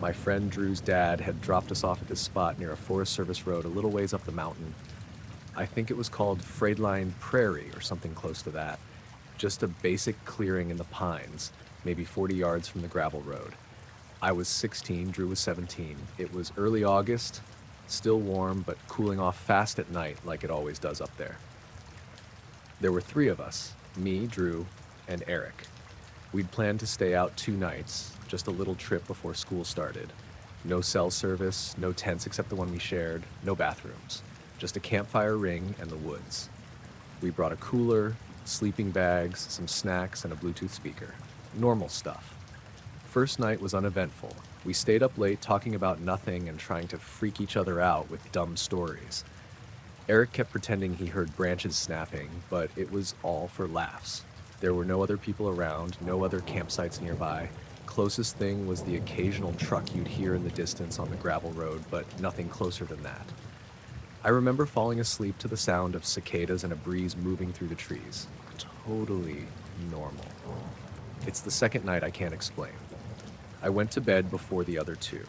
Speaker 1: My friend Drew's dad had dropped us off at this spot near a Forest Service road a little ways up the mountain. I think it was called Freidline Prairie or something close to that. Just a basic clearing in the pines, maybe 40 yards from the gravel road. I was 16, Drew was 17. It was early August, still warm, but cooling off fast at night like it always does up there. There were 3 of us, me, Drew, and Eric. We'd planned to stay out 2 nights, just a little trip before school started. No cell service, no tents except the one we shared, no bathrooms. Just a campfire ring and the woods. We brought a cooler, sleeping bags, some snacks, and a Bluetooth speaker. Normal stuff. First night was uneventful. We stayed up late talking about nothing and trying to freak each other out with dumb stories. Eric kept pretending he heard branches snapping, but it was all for laughs. There were no other people around, no other campsites nearby. Closest thing was the occasional truck you'd hear in the distance on the gravel road, but nothing closer than that. I remember falling asleep to the sound of cicadas and a breeze moving through the trees. Totally normal. It's the second night I can't explain. I went to bed before the other two.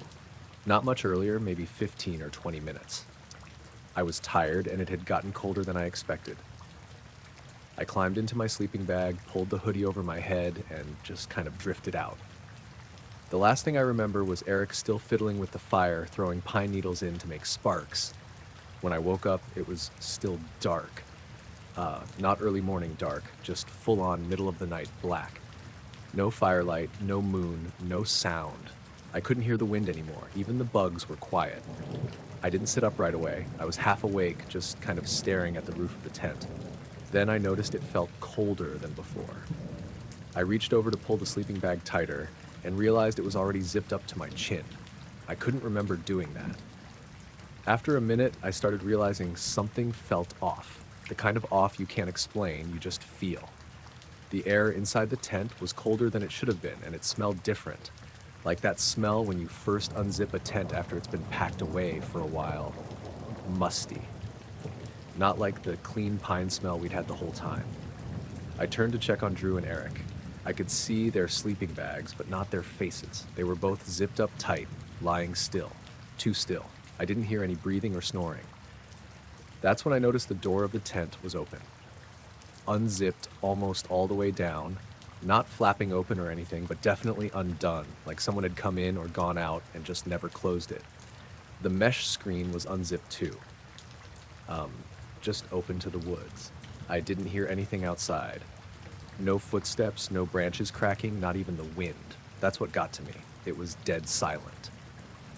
Speaker 1: Not much earlier, maybe 15 or 20 minutes. I was tired and it had gotten colder than I expected. I climbed into my sleeping bag, pulled the hoodie over my head, and just kind of drifted out. The last thing I remember was Eric still fiddling with the fire, throwing pine needles in to make sparks. When I woke up, it was still dark. Not early morning dark, just full-on middle of the night black. No firelight, no moon, no sound. I couldn't hear the wind anymore. Even the bugs were quiet. I didn't sit up right away. I was half awake, just kind of staring at the roof of the tent. Then I noticed it felt colder than before. I reached over to pull the sleeping bag tighter and realized it was already zipped up to my chin. I couldn't remember doing that. After a minute, I started realizing something felt off. The kind of off you can't explain, you just feel. The air inside the tent was colder than it should have been, and it smelled different. Like that smell when you first unzip a tent after it's been packed away for a while. Musty. Not like the clean pine smell we'd had the whole time. I turned to check on Drew and Eric. I could see their sleeping bags, but not their faces. They were both zipped up tight, lying still. Too still. I didn't hear any breathing or snoring. That's when I noticed the door of the tent was open. Unzipped almost all the way down, not flapping open or anything, but definitely undone, like someone had come in or gone out and just never closed it. The mesh screen was unzipped too. Just open to the woods. I didn't hear anything outside. No footsteps, no branches cracking, not even the wind. That's what got to me. It was dead silent.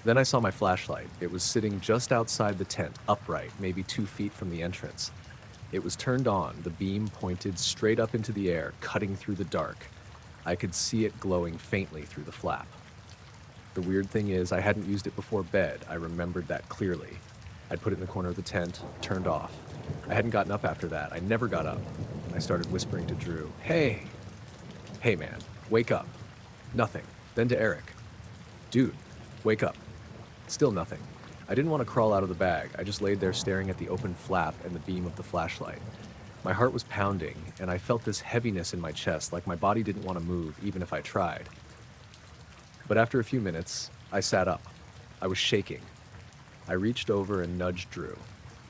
Speaker 1: Then I saw my flashlight. It was sitting just outside the tent, upright, maybe 2 feet from the entrance. It was turned on, the beam pointed straight up into the air, cutting through the dark. I could see it glowing faintly through the flap. The weird thing is, I hadn't used it before bed. I remembered that clearly. I'd put it in the corner of the tent, turned off. I hadn't gotten up after that. I never got up. I started whispering to Drew, "Hey! Hey, man, wake up." Nothing. Then to Eric, "Dude, wake up." Still nothing. I didn't want to crawl out of the bag. I just laid there staring at the open flap and the beam of the flashlight. My heart was pounding, and I felt this heaviness in my chest, like my body didn't want to move, even if I tried. But after a few minutes, I sat up. I was shaking. I reached over and nudged Drew.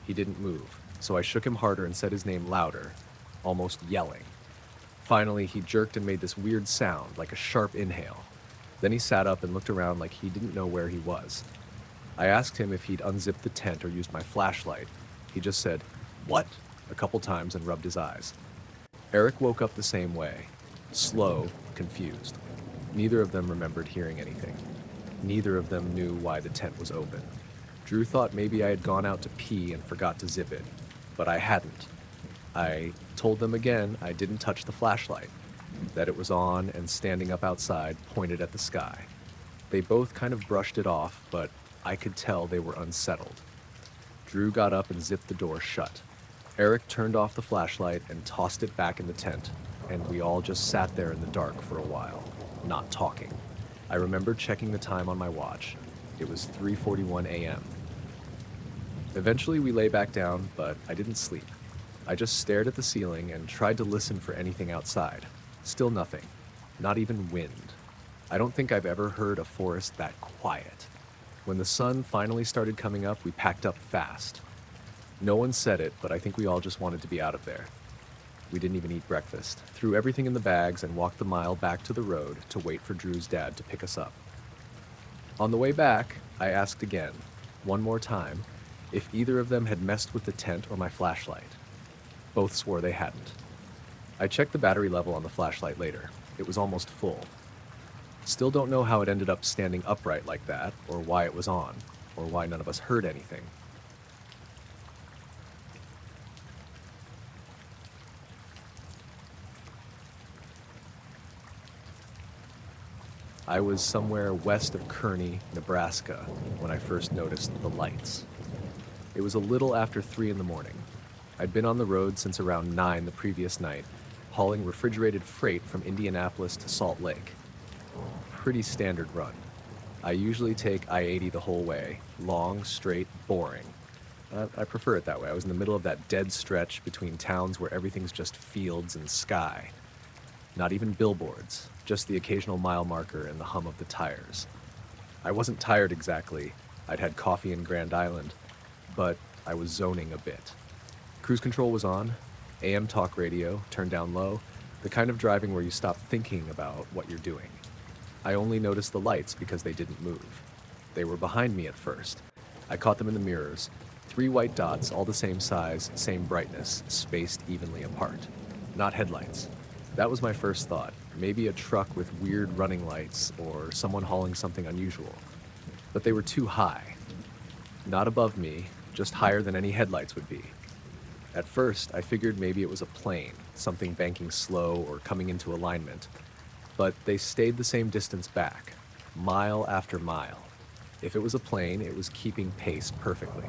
Speaker 1: He didn't move, so I shook him harder and said his name louder, almost yelling. Finally, he jerked and made this weird sound, like a sharp inhale. Then he sat up and looked around like he didn't know where he was. I asked him if he'd unzipped the tent or used my flashlight. He just said, "What?" a couple times and rubbed his eyes. Eric woke up the same way, slow, confused. Neither of them remembered hearing anything. Neither of them knew why the tent was open. Drew thought maybe I had gone out to pee and forgot to zip it, but I hadn't. I told them again I didn't touch the flashlight, that it was on and standing up outside, pointed at the sky. They both kind of brushed it off, but I could tell they were unsettled. Drew got up and zipped the door shut. Eric turned off the flashlight and tossed it back in the tent, and we all just sat there in the dark for a while, not talking. I remember checking the time on my watch. It was 3:41 a.m. Eventually we lay back down, but I didn't sleep. I just stared at the ceiling and tried to listen for anything outside. Still nothing. Not even wind. I don't think I've ever heard a forest that quiet. When the sun finally started coming up, we packed up fast. No one said it, but I think we all just wanted to be out of there. We didn't even eat breakfast, threw everything in the bags and walked the mile back to the road to wait for Drew's dad to pick us up. On the way back, I asked again, one more time, if either of them had messed with the tent or my flashlight. Both swore they hadn't. I checked the battery level on the flashlight later. It was almost full. Still don't know how it ended up standing upright like that, or why it was on, or why none of us heard anything. I was somewhere west of Kearney, Nebraska, when I first noticed the lights. It was a little after 3 in the morning. I'd been on the road since around 9 the previous night, hauling refrigerated freight from Indianapolis to Salt Lake. pretty standard run. I usually take I-80 the whole way, long, straight, boring. I prefer it that way. I was in the middle of that dead stretch between towns where everything's just fields and sky. Not even billboards, just the occasional mile marker and the hum of the tires. I wasn't tired exactly. I'd had coffee in Grand Island, but I was zoning a bit. Cruise control was on, AM talk radio, turned down low, the kind of driving where you stop thinking about what you're doing. I only noticed the lights because they didn't move. They were behind me at first. I caught them in the mirrors. 3 white dots, all the same size, same brightness, spaced evenly apart. Not headlights. That was my first thought. Maybe a truck with weird running lights or someone hauling something unusual. But they were too high. Not above me, just higher than any headlights would be. At first, I figured maybe it was a plane, something banking slow or coming into alignment. But they stayed the same distance back, mile after mile. If it was a plane, it was keeping pace perfectly.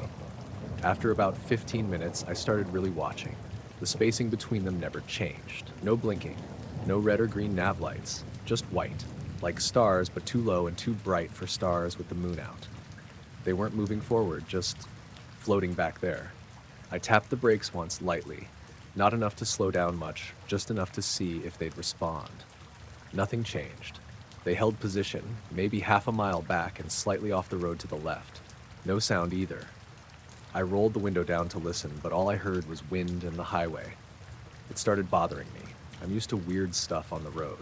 Speaker 1: After about 15 minutes, I started really watching. The spacing between them never changed. No blinking, no red or green nav lights, just white, like stars but too low and too bright for stars with the moon out. They weren't moving forward, just floating back there. I tapped the brakes once lightly, not enough to slow down much, just enough to see if they'd respond. Nothing changed. They held position, maybe half a mile back and slightly off the road to the left. No sound either. I rolled the window down to listen, but all I heard was wind and the highway. It started bothering me. I'm used to weird stuff on the road.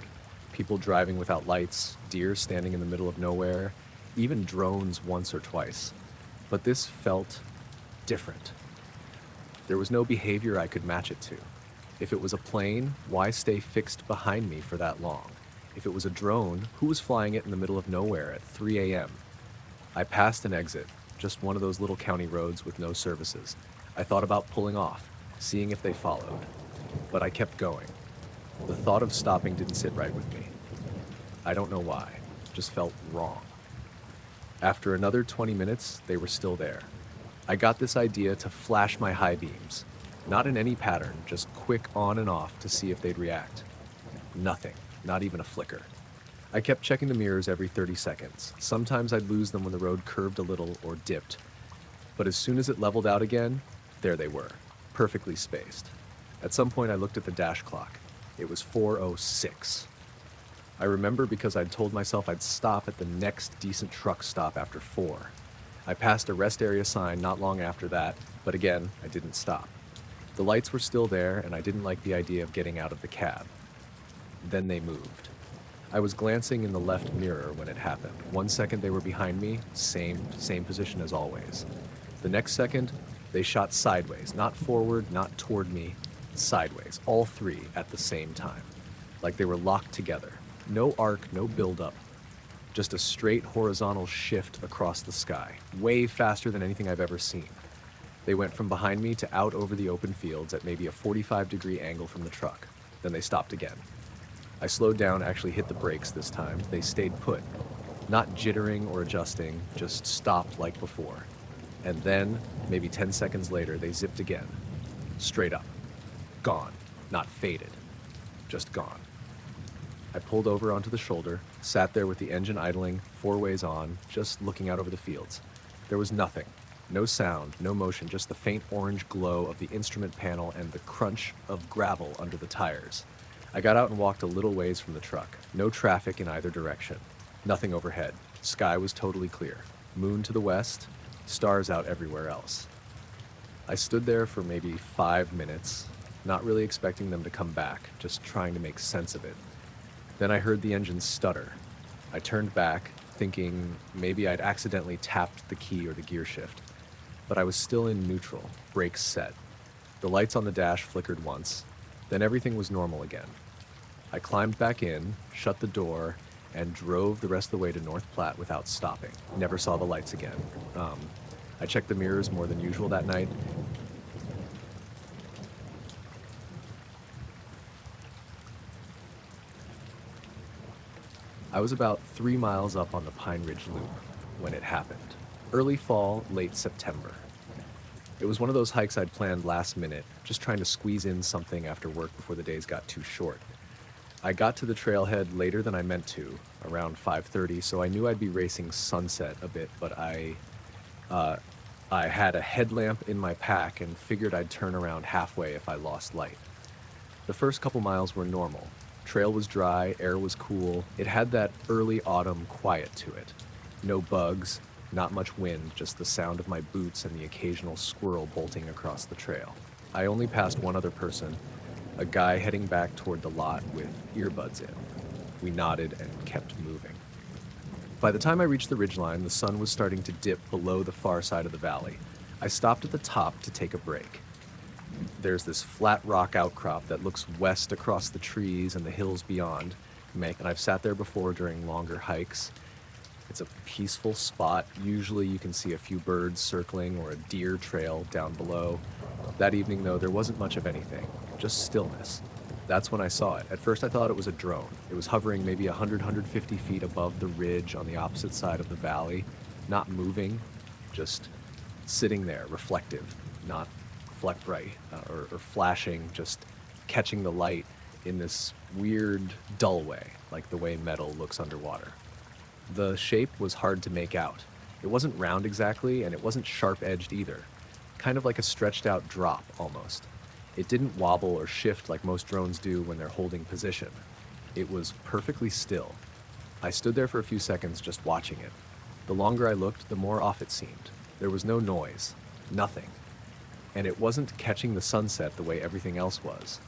Speaker 1: People driving without lights, deer standing in the middle of nowhere, even drones once or twice. But this felt different. There was no behavior I could match it to. If it was a plane, why stay fixed behind me for that long? If it was a drone, who was flying it in the middle of nowhere at 3 a.m.? I passed an exit, just one of those little county roads with no services. I thought about pulling off, seeing if they followed. But I kept going. The thought of stopping didn't sit right with me. I don't know why, just felt wrong. After another 20 minutes, they were still there. I got this idea to flash my high beams. Not in any pattern, just quick on and off to see if they'd react. Nothing, not even a flicker. I kept checking the mirrors every 30 seconds. Sometimes I'd lose them when the road curved a little or dipped. But as soon as it leveled out again, there they were, perfectly spaced. At some point I looked at the dash clock. It was 4:06. I remember because I'd told myself I'd stop at the next decent truck stop after 4. I passed a rest area sign not long after that, but again, I didn't stop. The lights were still there, and I didn't like the idea of getting out of the cab. Then they moved. I was glancing in the left mirror when it happened. 1 second they were behind me, same position as always. The next second, they shot sideways, not forward, not toward me, sideways, all 3 at the same time, like they were locked together. No arc, no buildup, just a straight horizontal shift across the sky, way faster than anything I've ever seen. They went from behind me to out over the open fields at maybe a 45-degree angle from the truck. Then they stopped again. I slowed down, actually hit the brakes this time. They stayed put, not jittering or adjusting, just stopped like before. And then, maybe 10 seconds later, they zipped again. Straight up. Gone. Not faded. Just gone. I pulled over onto the shoulder, sat there with the engine idling, 4 ways on, just looking out over the fields. There was nothing. No sound, no motion, just the faint orange glow of the instrument panel and the crunch of gravel under the tires. I got out and walked a little ways from the truck. No traffic in either direction. Nothing overhead. Sky was totally clear. Moon to the west, stars out everywhere else. I stood there for maybe 5 minutes, not really expecting them to come back, just trying to make sense of it. Then I heard the engine stutter. I turned back, thinking maybe I'd accidentally tapped the key or the gear shift. But I was still in neutral, brakes set. The lights on the dash flickered once, then everything was normal again. I climbed back in, shut the door, and drove the rest of the way to North Platte without stopping. Never saw the lights again. I checked the mirrors more than usual that night. I was about 3 miles up on the Pine Ridge Loop when it happened. Early fall, late September. It was one of those hikes I'd planned last minute, just trying to squeeze in something after work before the days got too short. I got to the trailhead later than I meant to, around 5:30, so I knew I'd be racing sunset a bit, but uh, I had a headlamp in my pack and figured I'd turn around halfway if I lost light. The first couple miles were normal. Trail was dry, air was cool. It had that early autumn quiet to it. No bugs, not much wind, just the sound of my boots and the occasional squirrel bolting across the trail. I only passed one other person, a guy heading back toward the lot with earbuds in. We nodded and kept moving. By the time I reached the ridgeline, the sun was starting to dip below the far side of the valley. I stopped at the top to take a break. There's this flat rock outcrop that looks west across the trees and the hills beyond, and I've sat there before during longer hikes. It's a peaceful spot. Usually you can see a few birds circling or a deer trail down below. That evening, though, there wasn't much of anything, just stillness. That's when I saw it. At first I thought it was a drone. It was hovering maybe 150 feet above the ridge on the opposite side of the valley, not moving, just sitting there, reflective, not fleck bright or flashing, just catching the light in this weird, dull way, like the way metal looks underwater. The shape was hard to make out. It wasn't round exactly, and it wasn't sharp-edged either. Kind of like a stretched-out drop, almost. It didn't wobble or shift like most drones do when they're holding position. It was perfectly still. I stood there for a few seconds just watching it. The longer I looked, the more off it seemed. There was no noise. Nothing. And it wasn't catching the sunset the way everything else was.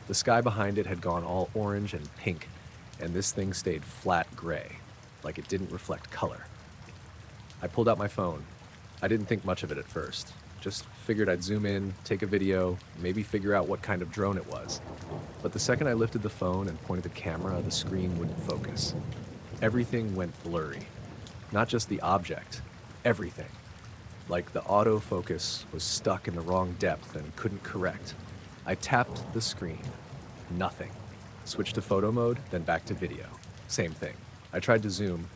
Speaker 1: The sky behind it had gone all orange and pink, and this thing stayed flat gray, like it didn't reflect color. I pulled out my phone. I didn't think much of it at first. Just figured I'd zoom in, take a video, maybe figure out what kind of drone it was. But the second I lifted the phone and pointed the camera, the screen wouldn't focus. Everything went blurry. Not just the object, everything. Like the autofocus was stuck in the wrong depth and couldn't correct. I tapped the screen. Nothing. Switched to photo mode, then back to video. Same thing. I tried to zoom.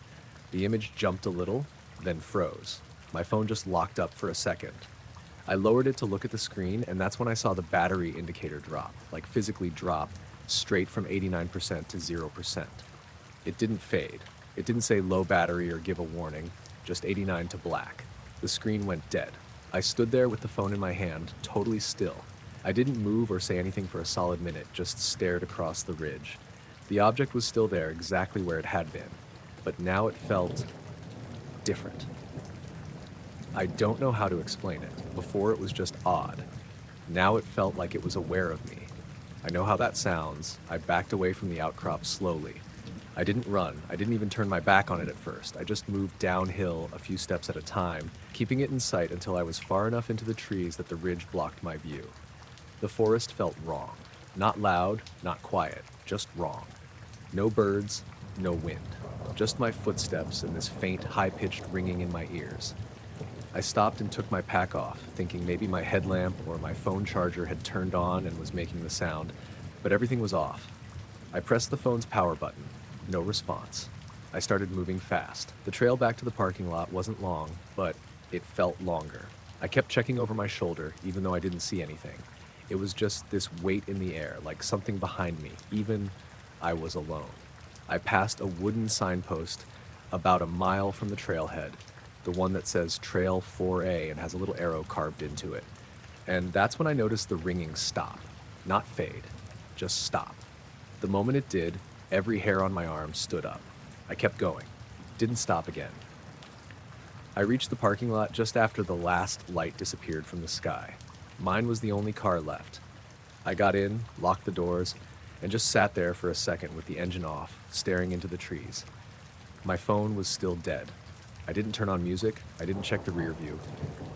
Speaker 1: The image jumped a little, then froze. My phone just locked up for a second. I lowered it to look at the screen, and that's when I saw the battery indicator drop, like physically drop, straight from 89% to 0%. It didn't fade. It didn't say low battery or give a warning, just 89 to black. The screen went dead. I stood there with the phone in my hand, totally still. I didn't move or say anything for a solid minute, just stared across the ridge. The object was still there, exactly where it had been, but now it felt different. I don't know how to explain it. Before it was just odd. Now it felt like it was aware of me. I know how that sounds. I backed away from the outcrop slowly. I didn't run. I didn't even turn my back on it at first. I just moved downhill a few steps at a time, keeping it in sight until I was far enough into the trees that the ridge blocked my view. The forest felt wrong. Not loud, not quiet, just wrong. No birds, no wind. Just my footsteps and this faint, high-pitched ringing in my ears. I stopped and took my pack off, thinking maybe my headlamp or my phone charger had turned on and was making the sound, but everything was off. I pressed the phone's power button. No response. I started moving fast. The trail back to the parking lot wasn't long, but it felt longer. I kept checking over my shoulder, even though I didn't see anything. It was just this weight in the air, like something behind me, even I was alone. I passed a wooden signpost about a mile from the trailhead, the one that says Trail 4A and has a little arrow carved into it. And that's when I noticed the ringing stop. Not fade, just stop. The moment it did, every hair on my arm stood up. I kept going. Didn't stop again. I reached the parking lot just after the last light disappeared from the sky. Mine was the only car left. I got in, locked the doors, and just sat there for a second with the engine off, staring into the trees. My phone was still dead. I didn't turn on music. I didn't check the rear view.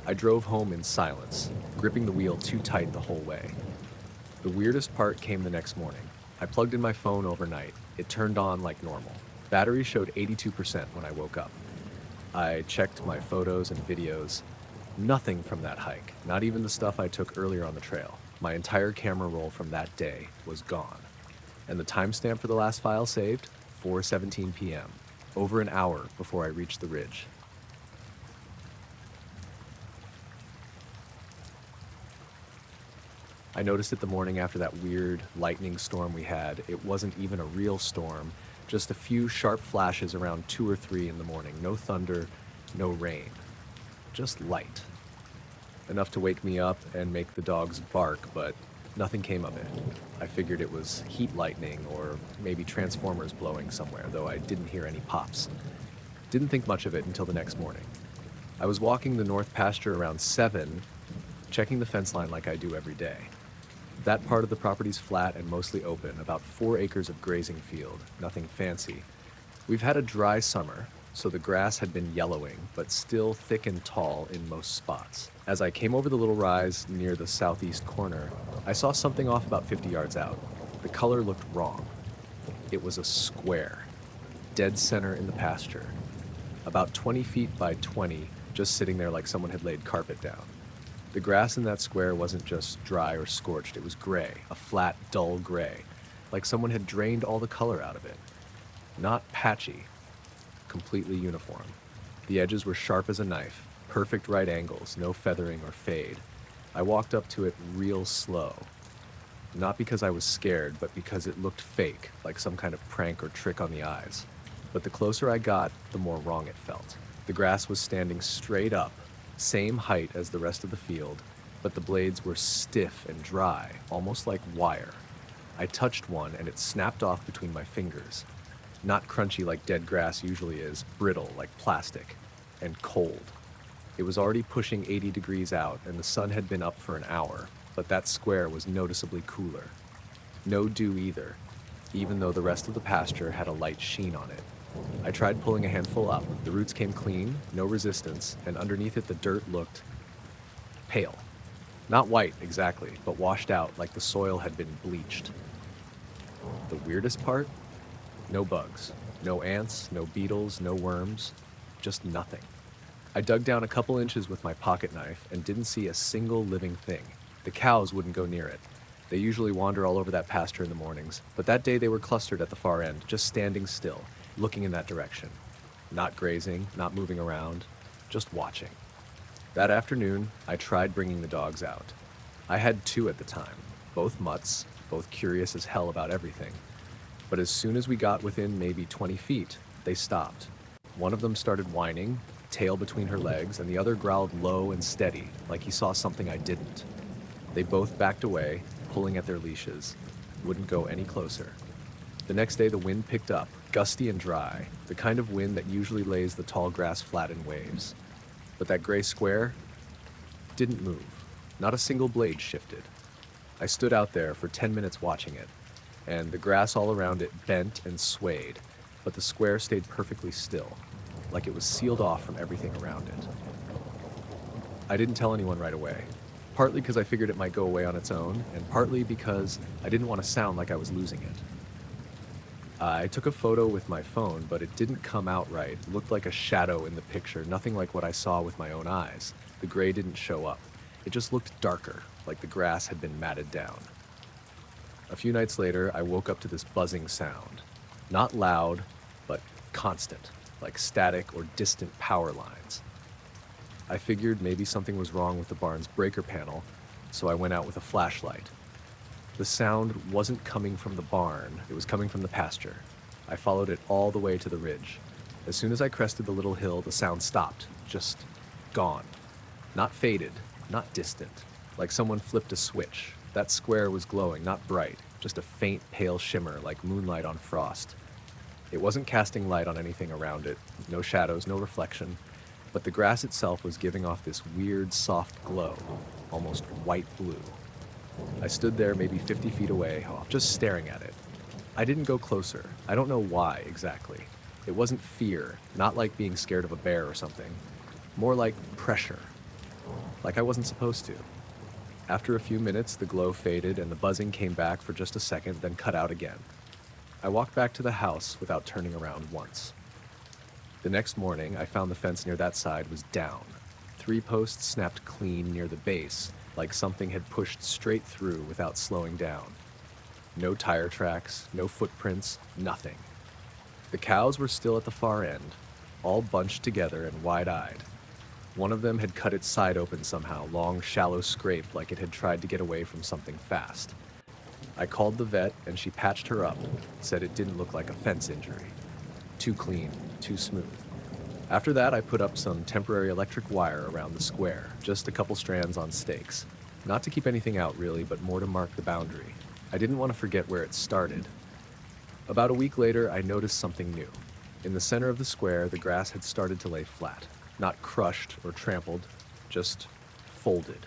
Speaker 1: I drove home in silence, gripping the wheel too tight the whole way. The weirdest part came the next morning. I plugged in my phone overnight. It turned on like normal. Battery showed 82% when I woke up. I checked my photos and videos. Nothing from that hike, not even the stuff I took earlier on the trail. My entire camera roll from that day was gone. And the timestamp for the last file saved? 4:17 p.m., over an hour before I reached the ridge. I noticed it the morning after that weird lightning storm we had. It wasn't even a real storm, just a few sharp flashes around 2 or 3 in the morning. No thunder, no rain, just light. Enough to wake me up and make the dogs bark, but nothing came of it. I figured it was heat lightning or maybe transformers blowing somewhere, though I didn't hear any pops. Didn't think much of it until the next morning. I was walking the north pasture around 7, checking the fence line like I do every day. That part of the property's flat and mostly open, about 4 acres of grazing field, nothing fancy. We've had a dry summer, so the grass had been yellowing, but still thick and tall in most spots. As I came over the little rise near the southeast corner, I saw something off about 50 yards out. The color looked wrong. It was a square, dead center in the pasture, about 20 feet by 20, just sitting there like someone had laid carpet down. The grass in that square wasn't just dry or scorched, it was gray, a flat, dull gray, like someone had drained all the color out of it. Not patchy, completely uniform. The edges were sharp as a knife, perfect right angles, no feathering or fade. I walked up to it real slow. Not because I was scared, but because it looked fake, like some kind of prank or trick on the eyes. But the closer I got, the more wrong it felt. The grass was standing straight up, same height as the rest of the field, but the blades were stiff and dry, almost like wire. I touched one and it snapped off between my fingers. Not crunchy like dead grass usually is, brittle like plastic, and cold. It was already pushing 80 degrees out and the sun had been up for an hour, but that square was noticeably cooler. No dew either, even though the rest of the pasture had a light sheen on it. I tried pulling a handful up. The roots came clean, no resistance, and underneath it the dirt looked pale. Not white exactly, but washed out like the soil had been bleached. The weirdest part? No bugs, no ants, no beetles, no worms, just nothing. I dug down a couple inches with my pocket knife and didn't see a single living thing. The cows wouldn't go near it. They usually wander all over that pasture in the mornings, but that day they were clustered at the far end, just standing still, looking in that direction. Not grazing, not moving around, just watching. That afternoon, I tried bringing the dogs out. I had 2 at the time, both mutts, both curious as hell about everything. But as soon as we got within maybe 20 feet, they stopped. One of them started whining, tail between her legs, and the other growled low and steady, like he saw something I didn't. They both backed away, pulling at their leashes, wouldn't go any closer. The next day the wind picked up, gusty and dry, the kind of wind that usually lays the tall grass flat in waves. But that gray square didn't move. Not a single blade shifted. I stood out there for 10 minutes watching it, and the grass all around it bent and swayed, but the square stayed perfectly still, like it was sealed off from everything around it. I didn't tell anyone right away, partly because I figured it might go away on its own, and partly because I didn't want to sound like I was losing it. I took a photo with my phone, but it didn't come out right. It looked like a shadow in the picture, nothing like what I saw with my own eyes. The gray didn't show up. It just looked darker, like the grass had been matted down. A few nights later, I woke up to this buzzing sound. Not loud, but constant, like static or distant power lines. I figured maybe something was wrong with the barn's breaker panel, so I went out with a flashlight. The sound wasn't coming from the barn, it was coming from the pasture. I followed it all the way to the ridge. As soon as I crested the little hill, the sound stopped, just gone. Not faded, not distant, like someone flipped a switch. That square was glowing, not bright, just a faint pale shimmer like moonlight on frost. It wasn't casting light on anything around it, no shadows, no reflection, but the grass itself was giving off this weird soft glow, almost white blue. I stood there maybe 50 feet away, just staring at it. I didn't go closer. I don't know why exactly. It wasn't fear, not like being scared of a bear or something. More like pressure. Like I wasn't supposed to. After a few minutes, the glow faded and the buzzing came back for just a second, then cut out again. I walked back to the house without turning around once. The next morning, I found the fence near that side was down. 3 posts snapped clean near the base, like something had pushed straight through without slowing down. No tire tracks, no footprints, nothing. The cows were still at the far end, all bunched together and wide-eyed. One of them had cut its side open somehow, long, shallow scrape like it had tried to get away from something fast. I called the vet and she patched her up, said it didn't look like a fence injury. Too clean, too smooth. After that, I put up some temporary electric wire around the square, just a couple strands on stakes. Not to keep anything out really, but more to mark the boundary. I didn't want to forget where it started. About a week later, I noticed something new. In the center of the square, the grass had started to lay flat. Not crushed or trampled, just folded.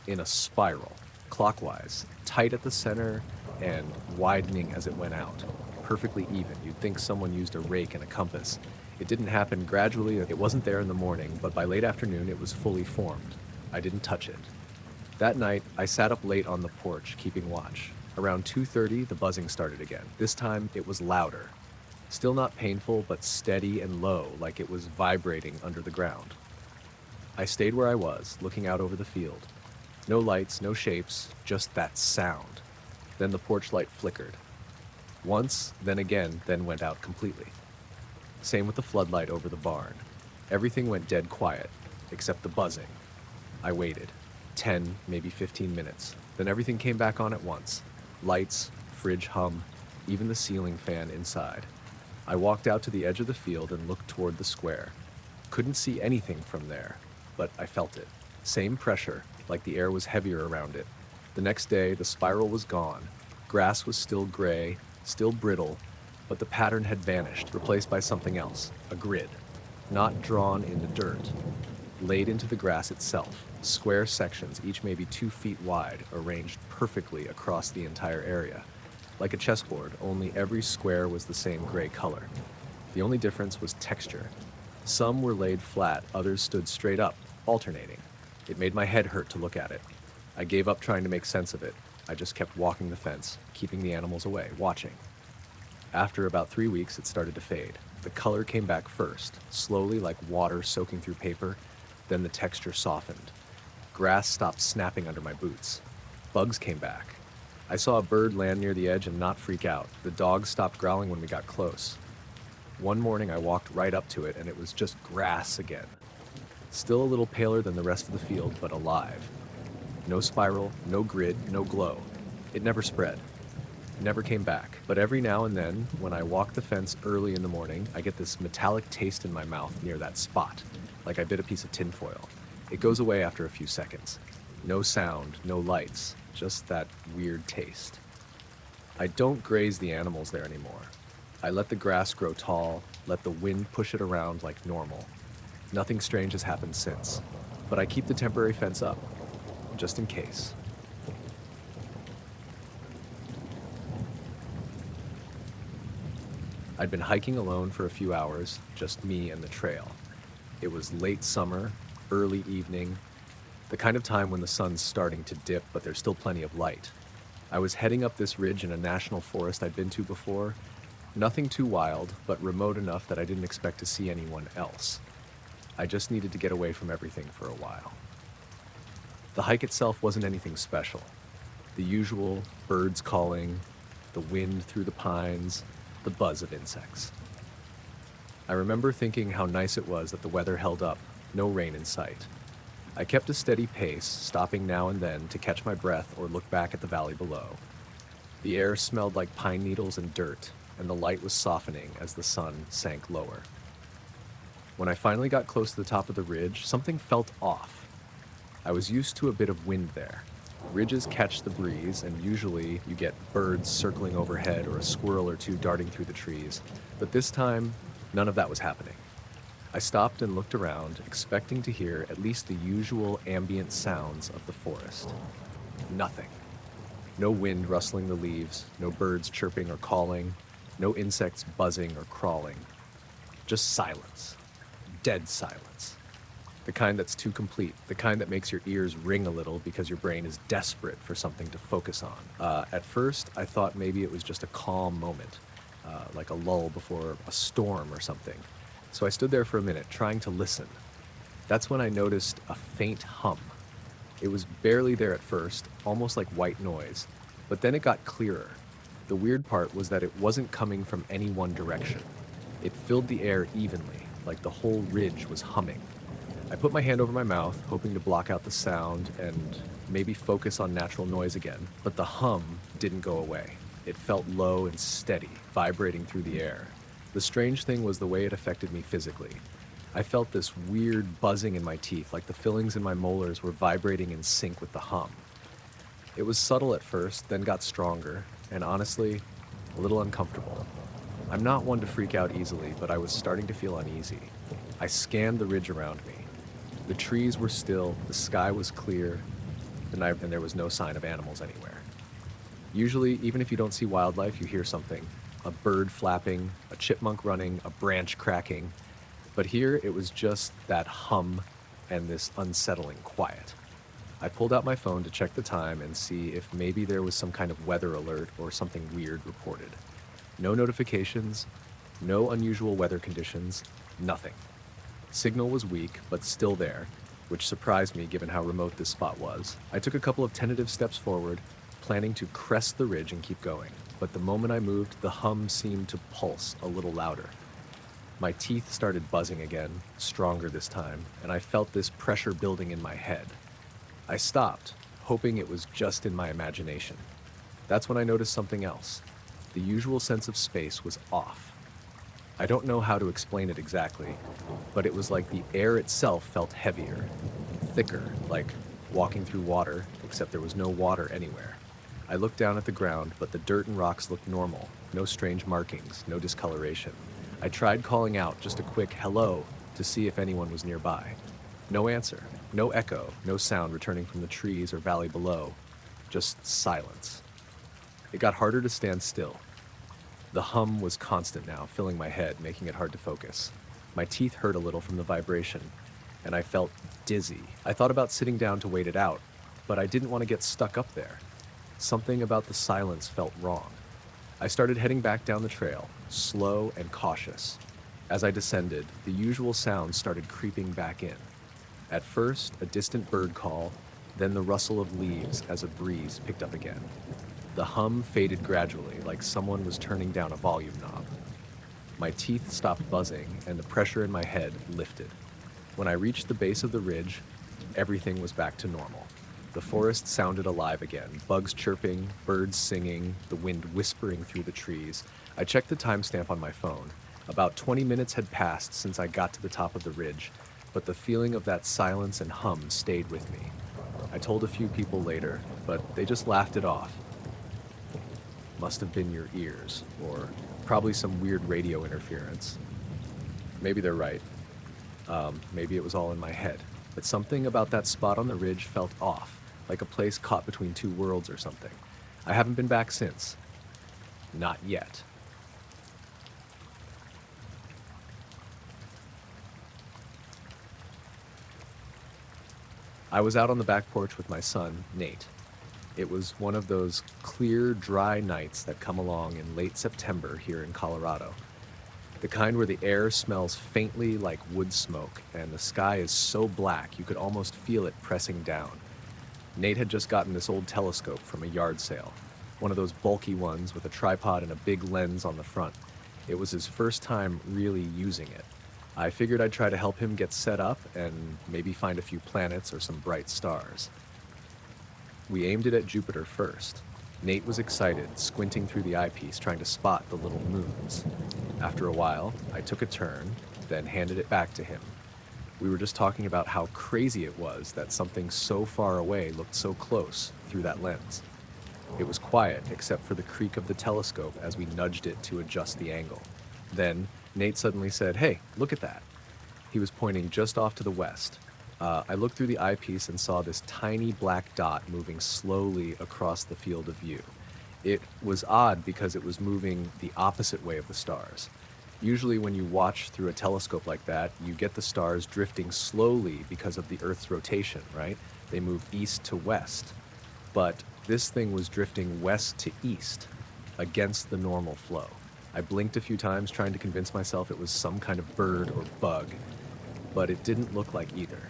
Speaker 1: In a spiral, clockwise, tight at the center and widening as it went out. Perfectly even. You'd think someone used a rake and a compass. It didn't happen gradually. It wasn't there in the morning, but by late afternoon, it was fully formed. I didn't touch it. That night, I sat up late on the porch, keeping watch. Around 2:30, the buzzing started again. This time, it was louder. Still not painful, but steady and low, like it was vibrating under the ground. I stayed where I was, looking out over the field. No lights, no shapes, just that sound. Then the porch light flickered. Once, then again, then went out completely. Same with the floodlight over the barn. Everything went dead quiet, except the buzzing. I waited. 10, maybe 15 minutes. Then everything came back on at once. Lights, fridge hum, even the ceiling fan inside. I walked out to the edge of the field and looked toward the square. Couldn't see anything from there, but I felt it. Same pressure, like the air was heavier around it. The next day, the spiral was gone. Grass was still gray, still brittle, but the pattern had vanished, replaced by something else, a grid. Not drawn in the dirt, laid into the grass itself. Square sections, each maybe 2 feet wide, arranged perfectly across the entire area. Like a chessboard, only every square was the same gray color. The only difference was texture. Some were laid flat, others stood straight up, alternating. It made my head hurt to look at it. I gave up trying to make sense of it. I just kept walking the fence, keeping the animals away, watching. After about 3 weeks, it started to fade. The color came back first, slowly like water soaking through paper, then the texture softened. Grass stopped snapping under my boots. Bugs came back. I saw a bird land near the edge and not freak out. The dogs stopped growling when we got close. One morning I walked right up to it and it was just grass again. Still a little paler than the rest of the field, but alive. No spiral, no grid, no glow. It never spread. Never came back. But every now and then, when I walk the fence early in the morning, I get this metallic taste in my mouth near that spot, like I bit a piece of tinfoil. It goes away after a few seconds. No sound, no lights, just that weird taste. I don't graze the animals there anymore. I let the grass grow tall, let the wind push it around like normal. Nothing strange has happened since, but I keep the temporary fence up, just in case. I'd been hiking alone for a few hours, just me and the trail. It was late summer, early evening, the kind of time when the sun's starting to dip, but there's still plenty of light. I was heading up this ridge in a national forest I'd been to before. Nothing too wild, but remote enough that I didn't expect to see anyone else. I just needed to get away from everything for a while. The hike itself wasn't anything special. The usual birds calling, the wind through the pines, the buzz of insects. I remember thinking how nice it was that the weather held up, no rain in sight. I kept a steady pace, stopping now and then to catch my breath or look back at the valley below. The air smelled like pine needles and dirt, and the light was softening as the sun sank lower. When I finally got close to the top of the ridge, something felt off. I was used to a bit of wind there. Ridges catch the breeze, and usually you get birds circling overhead or a squirrel or two darting through the trees. But this time, none of that was happening. I stopped and looked around, expecting to hear at least the usual ambient sounds of the forest. Nothing. No wind rustling the leaves, no birds chirping or calling, no insects buzzing or crawling. Just silence. Dead silence. The kind that's too complete, the kind that makes your ears ring a little because your brain is desperate for something to focus on. At first, I thought maybe it was just a calm moment, like a lull before a storm or something. So I stood there for a minute, trying to listen. That's when I noticed a faint hum. It was barely there at first, almost like white noise, but then it got clearer. The weird part was that it wasn't coming from any one direction. It filled the air evenly, like the whole ridge was humming. I put my hand over my mouth, hoping to block out the sound and maybe focus on natural noise again, but the hum didn't go away. It felt low and steady, vibrating through the air. The strange thing was the way it affected me physically. I felt this weird buzzing in my teeth, like the fillings in my molars were vibrating in sync with the hum. It was subtle at first, then got stronger, and honestly, a little uncomfortable. I'm not one to freak out easily, but I was starting to feel uneasy. I scanned the ridge around me. The trees were still, the sky was clear, and there was no sign of animals anywhere. Usually, even if you don't see wildlife, you hear something. A bird flapping, a chipmunk running, a branch cracking. But here, it was just that hum and this unsettling quiet. I pulled out my phone to check the time and see if maybe there was some kind of weather alert or something weird reported. No notifications, no unusual weather conditions, nothing. Signal was weak, but still there, which surprised me given how remote this spot was. I took a couple of tentative steps forward, planning to crest the ridge and keep going, but the moment I moved, the hum seemed to pulse a little louder. My teeth started buzzing again, stronger this time, and I felt this pressure building in my head. I stopped, hoping it was just in my imagination. That's when I noticed something else. The usual sense of space was off. I don't know how to explain it exactly, but it was like the air itself felt heavier, thicker, like walking through water, except there was no water anywhere. I looked down at the ground, but the dirt and rocks looked normal, no strange markings, no discoloration. I tried calling out just a quick hello to see if anyone was nearby. No answer, no echo, no sound returning from the trees or valley below, just silence. It got harder to stand still. The hum was constant now, filling my head, making it hard to focus. My teeth hurt a little from the vibration, and I felt dizzy. I thought about sitting down to wait it out, but I didn't want to get stuck up there. Something about the silence felt wrong. I started heading back down the trail, slow and cautious. As I descended, the usual sounds started creeping back in. At first, a distant bird call, then the rustle of leaves as a breeze picked up again. The hum faded gradually, like someone was turning down a volume knob. My teeth stopped buzzing, and the pressure in my head lifted. When I reached the base of the ridge, everything was back to normal. The forest sounded alive again, bugs chirping, birds singing, the wind whispering through the trees. I checked the timestamp on my phone. About 20 minutes had passed since I got to the top of the ridge, but the feeling of that silence and hum stayed with me. I told a few people later, but they just laughed it off. Must have been your ears, or probably some weird radio interference. Maybe they're right. Maybe it was all in my head. But something about that spot on the ridge felt off, like a place caught between two worlds or something. I haven't been back since. Not yet. I was out on the back porch with my son, Nate. It was one of those clear, dry nights that come along in late September here in Colorado. The kind where the air smells faintly like wood smoke and the sky is so black you could almost feel it pressing down. Nate had just gotten this old telescope from a yard sale, one of those bulky ones with a tripod and a big lens on the front. It was his first time really using it. I figured I'd try to help him get set up and maybe find a few planets or some bright stars. We aimed it at Jupiter first. Nate was excited, squinting through the eyepiece, trying to spot the little moons. After a while, I took a turn, then handed it back to him. We were just talking about how crazy it was that something so far away looked so close through that lens. It was quiet, except for the creak of the telescope as we nudged it to adjust the angle. Then, Nate suddenly said, "Hey, look at that." He was pointing just off to the west. I looked through the eyepiece and saw this tiny black dot moving slowly across the field of view. It was odd because it was moving the opposite way of the stars. Usually when you watch through a telescope like that, you get the stars drifting slowly because of the Earth's rotation, right? They move east to west. But this thing was drifting west to east, against the normal flow. I blinked a few times trying to convince myself it was some kind of bird or bug, but it didn't look like either.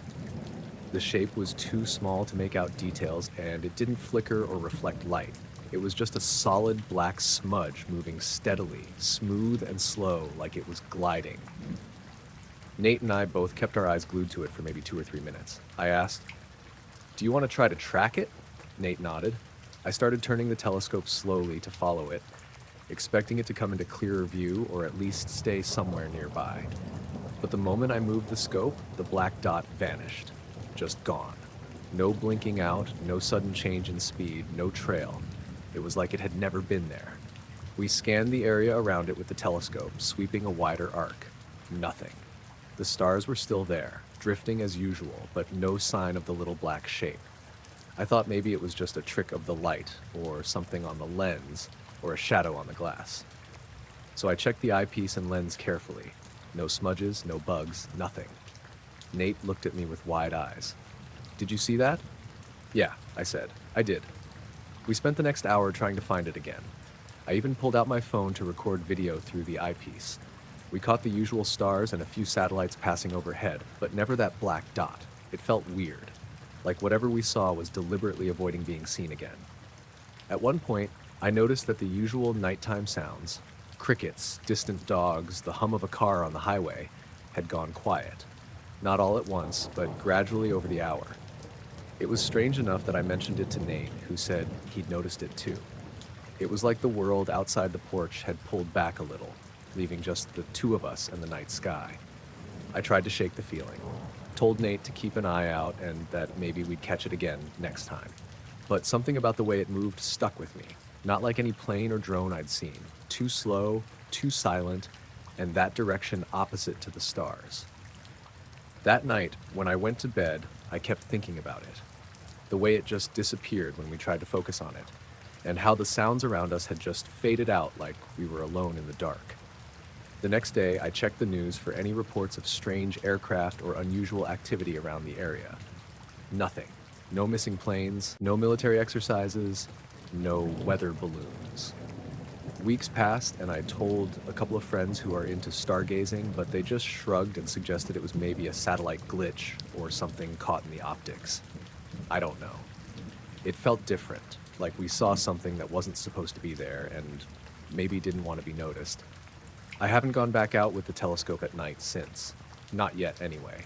Speaker 1: The shape was too small to make out details, and it didn't flicker or reflect light. It was just a solid black smudge moving steadily, smooth and slow, like it was gliding. Nate and I both kept our eyes glued to it for maybe 2 or 3 minutes. I asked, "Do you want to try to track it?" Nate nodded. I started turning the telescope slowly to follow it, expecting it to come into clearer view or at least stay somewhere nearby. But the moment I moved the scope, the black dot vanished. Just gone. No blinking out, no sudden change in speed, no trail. It was like it had never been there. We scanned the area around it with the telescope, sweeping a wider arc. Nothing. The stars were still there, drifting as usual, but no sign of the little black shape. I thought maybe it was just a trick of the light, or something on the lens, or a shadow on the glass. So I checked the eyepiece and lens carefully. No smudges, no bugs, nothing. Nate looked at me with wide eyes. "Did you see that?" "Yeah," I said. "I did." We spent the next hour trying to find it again. I even pulled out my phone to record video through the eyepiece. We caught the usual stars and a few satellites passing overhead, but never that black dot. It felt weird, like whatever we saw was deliberately avoiding being seen again. At one point, I noticed that the usual nighttime sounds, crickets, distant dogs, the hum of a car on the highway, had gone quiet. Not all at once, but gradually over the hour. It was strange enough that I mentioned it to Nate, who said he'd noticed it too. It was like the world outside the porch had pulled back a little, leaving just the two of us and the night sky. I tried to shake the feeling, told Nate to keep an eye out and that maybe we'd catch it again next time. But something about the way it moved stuck with me, not like any plane or drone I'd seen. Too slow, too silent, and that direction opposite to the stars. That night, when I went to bed, I kept thinking about it. The way it just disappeared when we tried to focus on it, and how the sounds around us had just faded out like we were alone in the dark. The next day, I checked the news for any reports of strange aircraft or unusual activity around the area. Nothing. No missing planes, no military exercises, no weather balloons. Weeks passed, and I told a couple of friends who are into stargazing, but they just shrugged and suggested it was maybe a satellite glitch or something caught in the optics. I don't know. It felt different, like we saw something that wasn't supposed to be there and maybe didn't want to be noticed. I haven't gone back out with the telescope at night since. Not yet, anyway.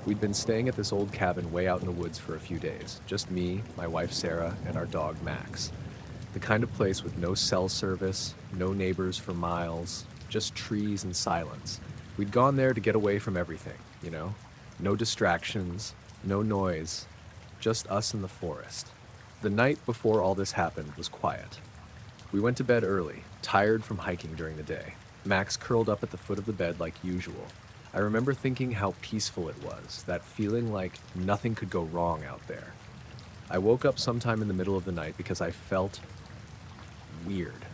Speaker 1: We'd been staying at this old cabin way out in the woods for a few days. Just me, my wife Sarah, and our dog Max. The kind of place with no cell service, no neighbors for miles, just trees and silence. We'd gone there to get away from everything, you know? No distractions, no noise, just us in the forest. The night before all this happened was quiet. We went to bed early, tired from hiking during the day. Max curled up at the foot of the bed like usual. I remember thinking how peaceful it was, that feeling like nothing could go wrong out there. I woke up sometime in the middle of the night because I felt weird.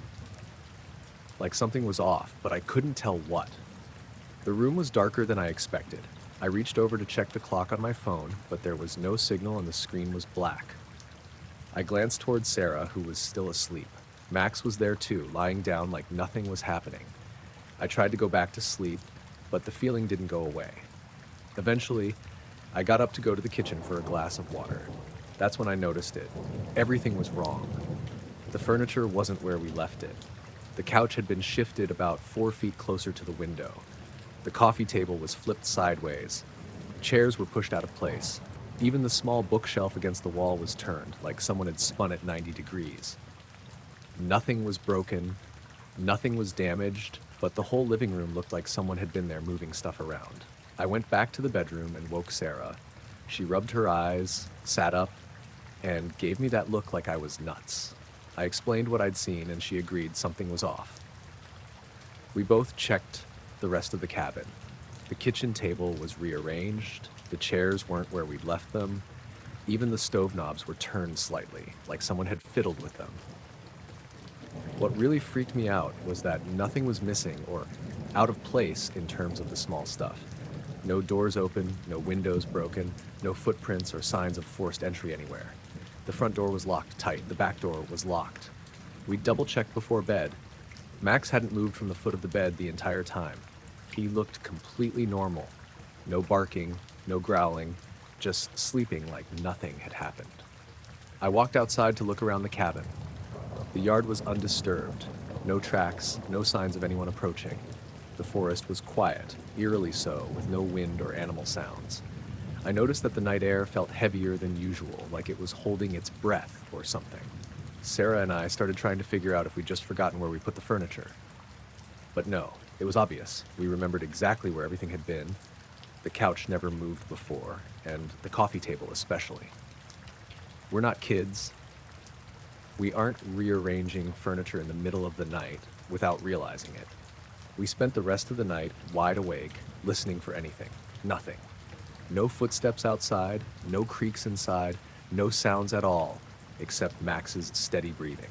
Speaker 1: Like something was off, but I couldn't tell what. The room was darker than I expected. I reached over to check the clock on my phone, but there was no signal and the screen was black. I glanced towards Sarah, who was still asleep. Max was there too, lying down like nothing was happening. I tried to go back to sleep, but the feeling didn't go away. Eventually, I got up to go to the kitchen for a glass of water. That's when I noticed it. Everything was wrong. The furniture wasn't where we left it. The couch had been shifted about 4 feet closer to the window. The coffee table was flipped sideways. Chairs were pushed out of place. Even the small bookshelf against the wall was turned, like someone had spun it 90 degrees. Nothing was broken, nothing was damaged, but the whole living room looked like someone had been there moving stuff around. I went back to the bedroom and woke Sarah. She rubbed her eyes, sat up, and gave me that look like I was nuts. I explained what I'd seen, and she agreed something was off. We both checked the rest of the cabin. The kitchen table was rearranged, the chairs weren't where we'd left them, even the stove knobs were turned slightly, like someone had fiddled with them. What really freaked me out was that nothing was missing or out of place in terms of the small stuff. No doors open, no windows broken, no footprints or signs of forced entry anywhere. The front door was locked tight, the back door was locked. We double-checked before bed. Max hadn't moved from the foot of the bed the entire time. He looked completely normal. No barking, no growling, just sleeping like nothing had happened. I walked outside to look around the cabin. The yard was undisturbed. No tracks, no signs of anyone approaching. The forest was quiet, eerily so, with no wind or animal sounds. I noticed that the night air felt heavier than usual, like it was holding its breath or something. Sarah and I started trying to figure out if we'd just forgotten where we put the furniture. But no, it was obvious. We remembered exactly where everything had been. The couch never moved before, and the coffee table especially. We're not kids. We aren't rearranging furniture in the middle of the night without realizing it. We spent the rest of the night wide awake, listening for anything. Nothing. No footsteps outside, no creaks inside, no sounds at all, except Max's steady breathing.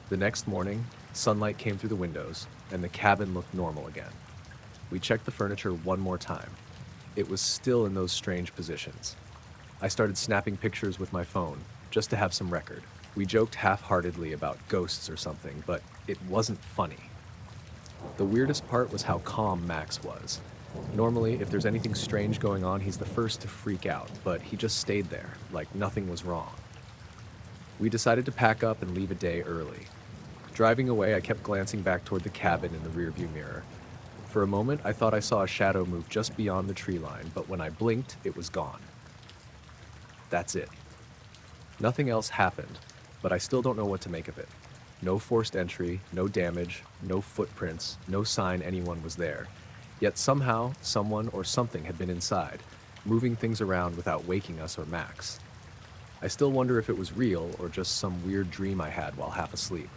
Speaker 1: The next morning, sunlight came through the windows, and the cabin looked normal again. We checked the furniture one more time. It was still in those strange positions. I started snapping pictures with my phone, just to have some record. We joked half-heartedly about ghosts or something, but it wasn't funny. The weirdest part was how calm Max was. Normally, if there's anything strange going on, he's the first to freak out, but he just stayed there, like nothing was wrong. We decided to pack up and leave a day early. Driving away, I kept glancing back toward the cabin in the rearview mirror. For a moment, I thought I saw a shadow move just beyond the tree line, but when I blinked, it was gone. That's it. Nothing else happened, but I still don't know what to make of it. No forced entry, no damage, no footprints, no sign anyone was there. Yet somehow, someone or something had been inside, moving things around without waking us or Max. I still wonder if it was real or just some weird dream I had while half asleep.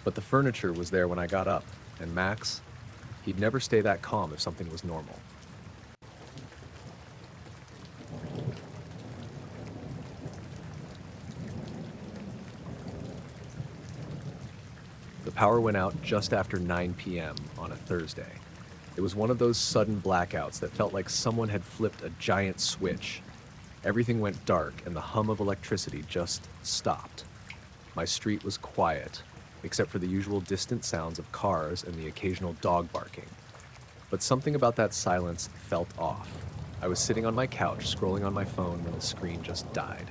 Speaker 1: But the furniture was there when I got up, and Max, he'd never stay that calm if something was normal. The power went out just after 9 p.m. on a Thursday. It was one of those sudden blackouts that felt like someone had flipped a giant switch. Everything went dark and the hum of electricity just stopped. My street was quiet, except for the usual distant sounds of cars and the occasional dog barking. But something about that silence felt off. I was sitting on my couch, scrolling on my phone when the screen just died.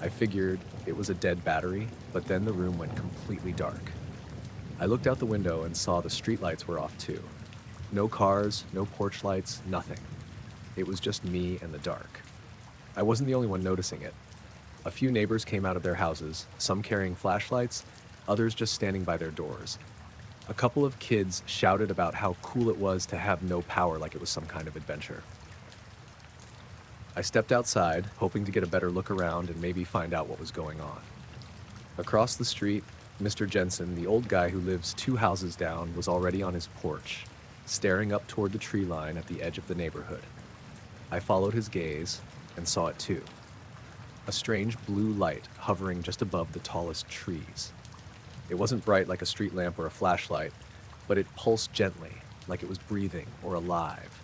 Speaker 1: I figured it was a dead battery, but then the room went completely dark. I looked out the window and saw the streetlights were off too. No cars, no porch lights, nothing. It was just me and the dark. I wasn't the only one noticing it. A few neighbors came out of their houses, some carrying flashlights, others just standing by their doors. A couple of kids shouted about how cool it was to have no power, like it was some kind of adventure. I stepped outside, hoping to get a better look around and maybe find out what was going on. Across the street, Mr. Jensen, the old guy who lives 2 houses down, was already on his porch, staring up toward the tree line at the edge of the neighborhood. I followed his gaze and saw it too. A strange blue light hovering just above the tallest trees. It wasn't bright like a street lamp or a flashlight, but it pulsed gently, like it was breathing or alive.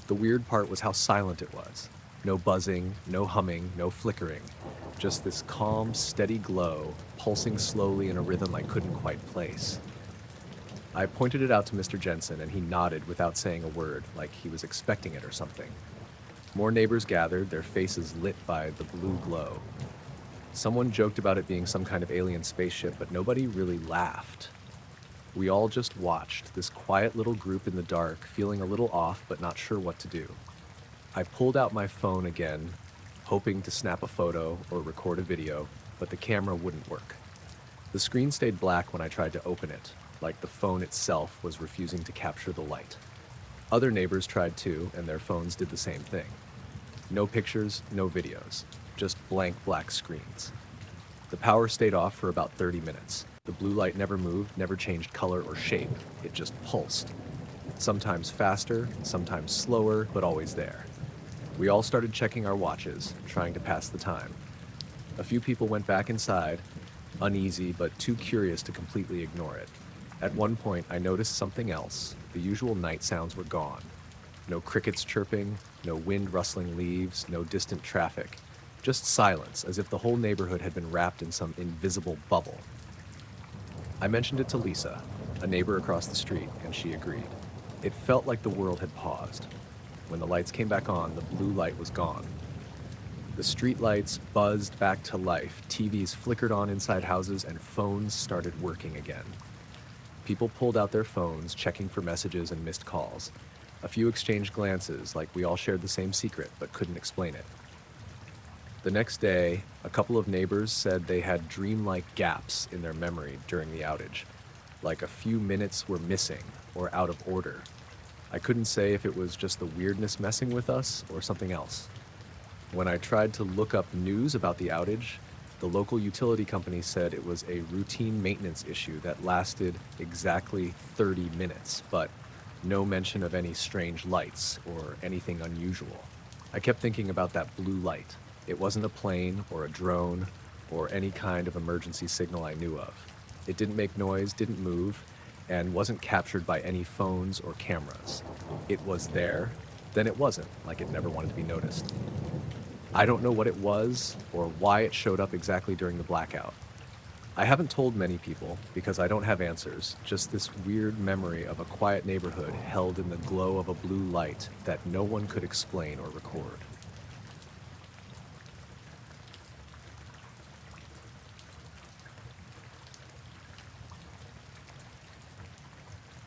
Speaker 1: The weird part was how silent it was. No buzzing, no humming, no flickering. Just this calm, steady glow, pulsing slowly in a rhythm I couldn't quite place. I pointed it out to Mr. Jensen, and he nodded without saying a word, like he was expecting it or something. More neighbors gathered, their faces lit by the blue glow. Someone joked about it being some kind of alien spaceship, but nobody really laughed. We all just watched, this quiet little group in the dark, feeling a little off but not sure what to do. I pulled out my phone again, hoping to snap a photo or record a video, but the camera wouldn't work. The screen stayed black when I tried to open it, like the phone itself was refusing to capture the light. Other neighbors tried too, and their phones did the same thing. No pictures, no videos, just blank black screens. The power stayed off for about 30 minutes. The blue light never moved, never changed color or shape. It just pulsed. Sometimes faster, sometimes slower, but always there. We all started checking our watches, trying to pass the time. A few people went back inside, uneasy but too curious to completely ignore it. At one point, I noticed something else. The usual night sounds were gone. No crickets chirping, no wind rustling leaves, no distant traffic. Just silence, as if the whole neighborhood had been wrapped in some invisible bubble. I mentioned it to Lisa, a neighbor across the street, and she agreed. It felt like the world had paused. When the lights came back on, the blue light was gone. The streetlights buzzed back to life, TVs flickered on inside houses, and phones started working again. People pulled out their phones, checking for messages and missed calls. A few exchanged glances, like we all shared the same secret but couldn't explain it. The next day, a couple of neighbors said they had dreamlike gaps in their memory during the outage, like a few minutes were missing or out of order. I couldn't say if it was just the weirdness messing with us or something else. When I tried to look up news about the outage, the local utility company said it was a routine maintenance issue that lasted exactly 30 minutes, but no mention of any strange lights or anything unusual. I kept thinking about that blue light. It wasn't a plane or a drone or any kind of emergency signal I knew of. It didn't make noise, didn't move, and wasn't captured by any phones or cameras. It was there, then it wasn't, like it never wanted to be noticed. I don't know what it was or why it showed up exactly during the blackout. I haven't told many people because I don't have answers, just this weird memory of a quiet neighborhood held in the glow of a blue light that no one could explain or record.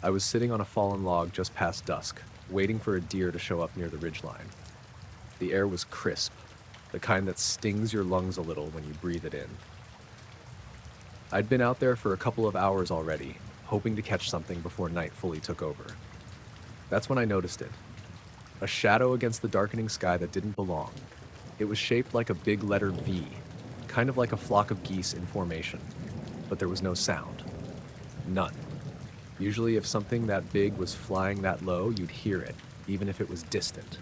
Speaker 1: I was sitting on a fallen log just past dusk, waiting for a deer to show up near the ridgeline. The air was crisp, the kind that stings your lungs a little when you breathe it in. I'd been out there for a couple of hours already, hoping to catch something before night fully took over. That's when I noticed it. A shadow against the darkening sky that didn't belong. It was shaped like a big letter V, kind of like a flock of geese in formation, but there was no sound. None. Usually if something that big was flying that low, you'd hear it, even if it was distant.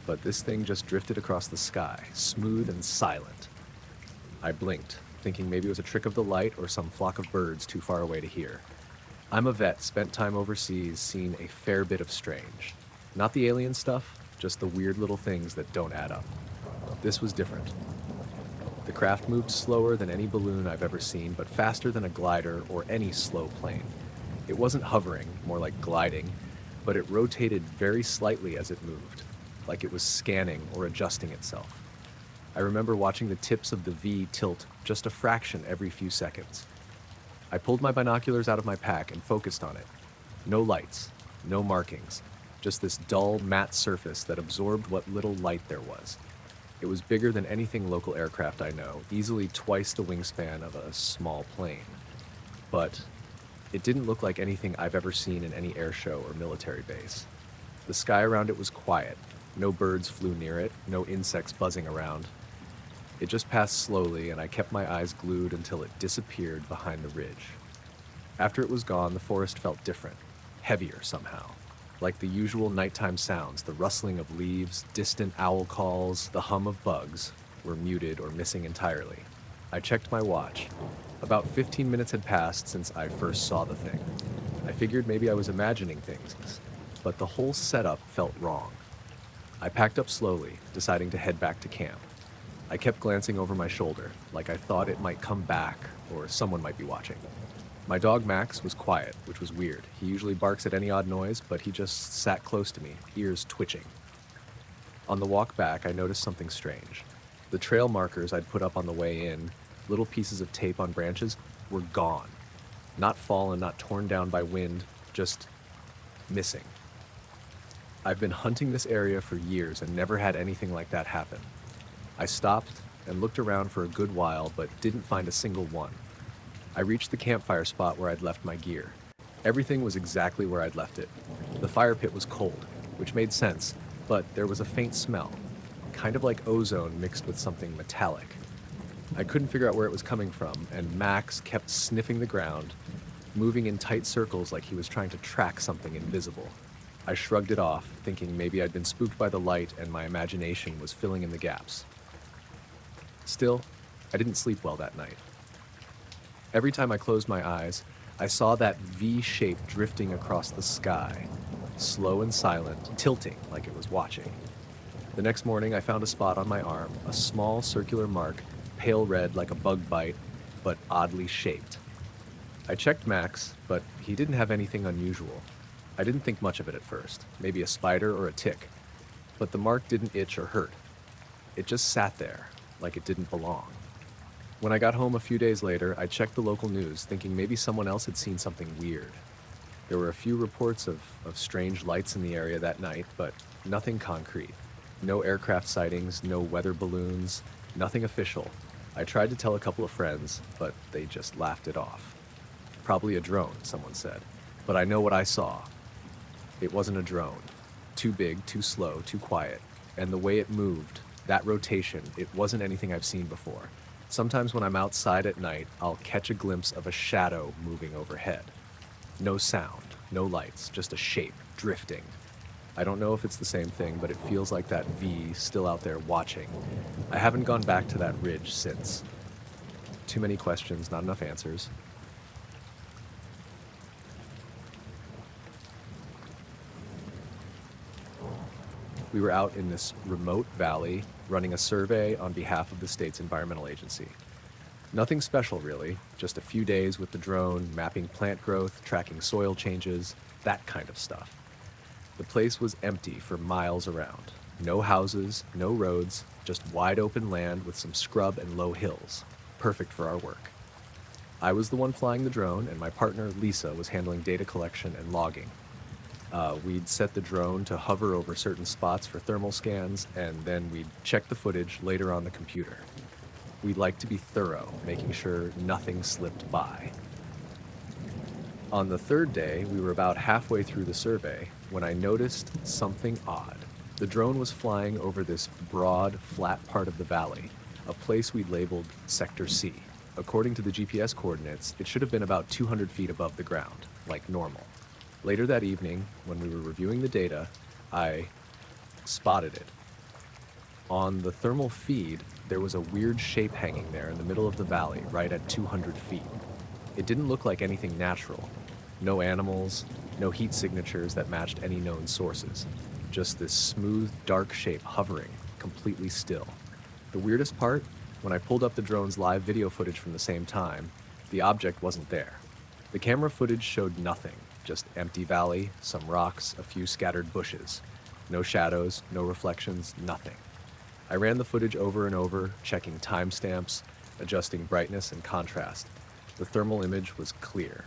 Speaker 1: But this thing just drifted across the sky, smooth and silent. I blinked, thinking maybe it was a trick of the light or some flock of birds too far away to hear. I'm a vet, spent time overseas, seen a fair bit of strange. Not the alien stuff, just the weird little things that don't add up. This was different. The craft moved slower than any balloon I've ever seen, but faster than a glider or any slow plane. It wasn't hovering, more like gliding, but it rotated very slightly as it moved, like it was scanning or adjusting itself. I remember watching the tips of the V tilt just a fraction every few seconds. I pulled my binoculars out of my pack and focused on it. No lights, no markings, just this dull, matte surface that absorbed what little light there was. It was bigger than anything local aircraft I know, easily twice the wingspan of a small plane. But it didn't look like anything I've ever seen in any air show or military base. The sky around it was quiet. No birds flew near it, no insects buzzing around. It just passed slowly, and I kept my eyes glued until it disappeared behind the ridge. After it was gone, the forest felt different, heavier somehow. Like the usual nighttime sounds, the rustling of leaves, distant owl calls, the hum of bugs, were muted or missing entirely. I checked my watch. About 15 minutes had passed since I first saw the thing. I figured maybe I was imagining things, but the whole setup felt wrong. I packed up slowly, deciding to head back to camp. I kept glancing over my shoulder, like I thought it might come back, or someone might be watching. My dog Max was quiet, which was weird. He usually barks at any odd noise, but he just sat close to me, ears twitching. On the walk back, I noticed something strange. The trail markers I'd put up on the way in, little pieces of tape on branches, were gone. Not fallen, not torn down by wind, just missing. I've been hunting this area for years and never had anything like that happen. I stopped and looked around for a good while, but didn't find a single one. I reached the campfire spot where I'd left my gear. Everything was exactly where I'd left it. The fire pit was cold, which made sense, but there was a faint smell, kind of like ozone mixed with something metallic. I couldn't figure out where it was coming from, and Max kept sniffing the ground, moving in tight circles like he was trying to track something invisible. I shrugged it off, thinking maybe I'd been spooked by the light and my imagination was filling in the gaps. Still, I didn't sleep well that night. Every time I closed my eyes, I saw that V shape drifting across the sky, slow and silent, tilting like it was watching. The next morning, I found a spot on my arm, a small circular mark, pale red like a bug bite, but oddly shaped. I checked Max, but he didn't have anything unusual. I didn't think much of it at first, maybe a spider or a tick, but the mark didn't itch or hurt. It just sat there, like it didn't belong. When I got home a few days later, I checked the local news, thinking maybe someone else had seen something weird. There were a few reports of strange lights in the area that night, but nothing concrete. No aircraft sightings, no weather balloons, nothing official. I tried to tell a couple of friends, but they just laughed it off. Probably a drone, someone said. But I know what I saw. It wasn't a drone. Too big, too slow, too quiet. And the way it moved, that rotation, it wasn't anything I've seen before. Sometimes when I'm outside at night, I'll catch a glimpse of a shadow moving overhead. No sound, no lights, just a shape, drifting. I don't know if it's the same thing, but it feels like that V still out there watching. I haven't gone back to that ridge since. Too many questions, not enough answers. We were out in this remote valley running a survey on behalf of the state's environmental agency. Nothing special, really, just a few days with the drone, mapping plant growth, tracking soil changes, that kind of stuff. The place was empty for miles around. No houses, no roads, just wide open land with some scrub and low hills. Perfect for our work. I was the one flying the drone, and my partner, Lisa, was handling data collection and logging. We'd set the drone to hover over certain spots for thermal scans, and then we'd check the footage later on the computer. We like to be thorough, making sure nothing slipped by. On the third day, we were about halfway through the survey when I noticed something odd. The drone was flying over this broad, flat part of the valley, a place we'd labeled Sector C. According to the GPS coordinates, it should have been about 200 feet above the ground, like normal. Later that evening, when we were reviewing the data, I spotted it. On the thermal feed, there was a weird shape hanging there in the middle of the valley, right at 200 feet. It didn't look like anything natural. No animals, no heat signatures that matched any known sources. Just this smooth, dark shape hovering, completely still. The weirdest part, when I pulled up the drone's live video footage from the same time, the object wasn't there. The camera footage showed nothing, just empty valley, some rocks, a few scattered bushes. No shadows, no reflections, nothing. I ran the footage over and over, checking timestamps, adjusting brightness and contrast. The thermal image was clear.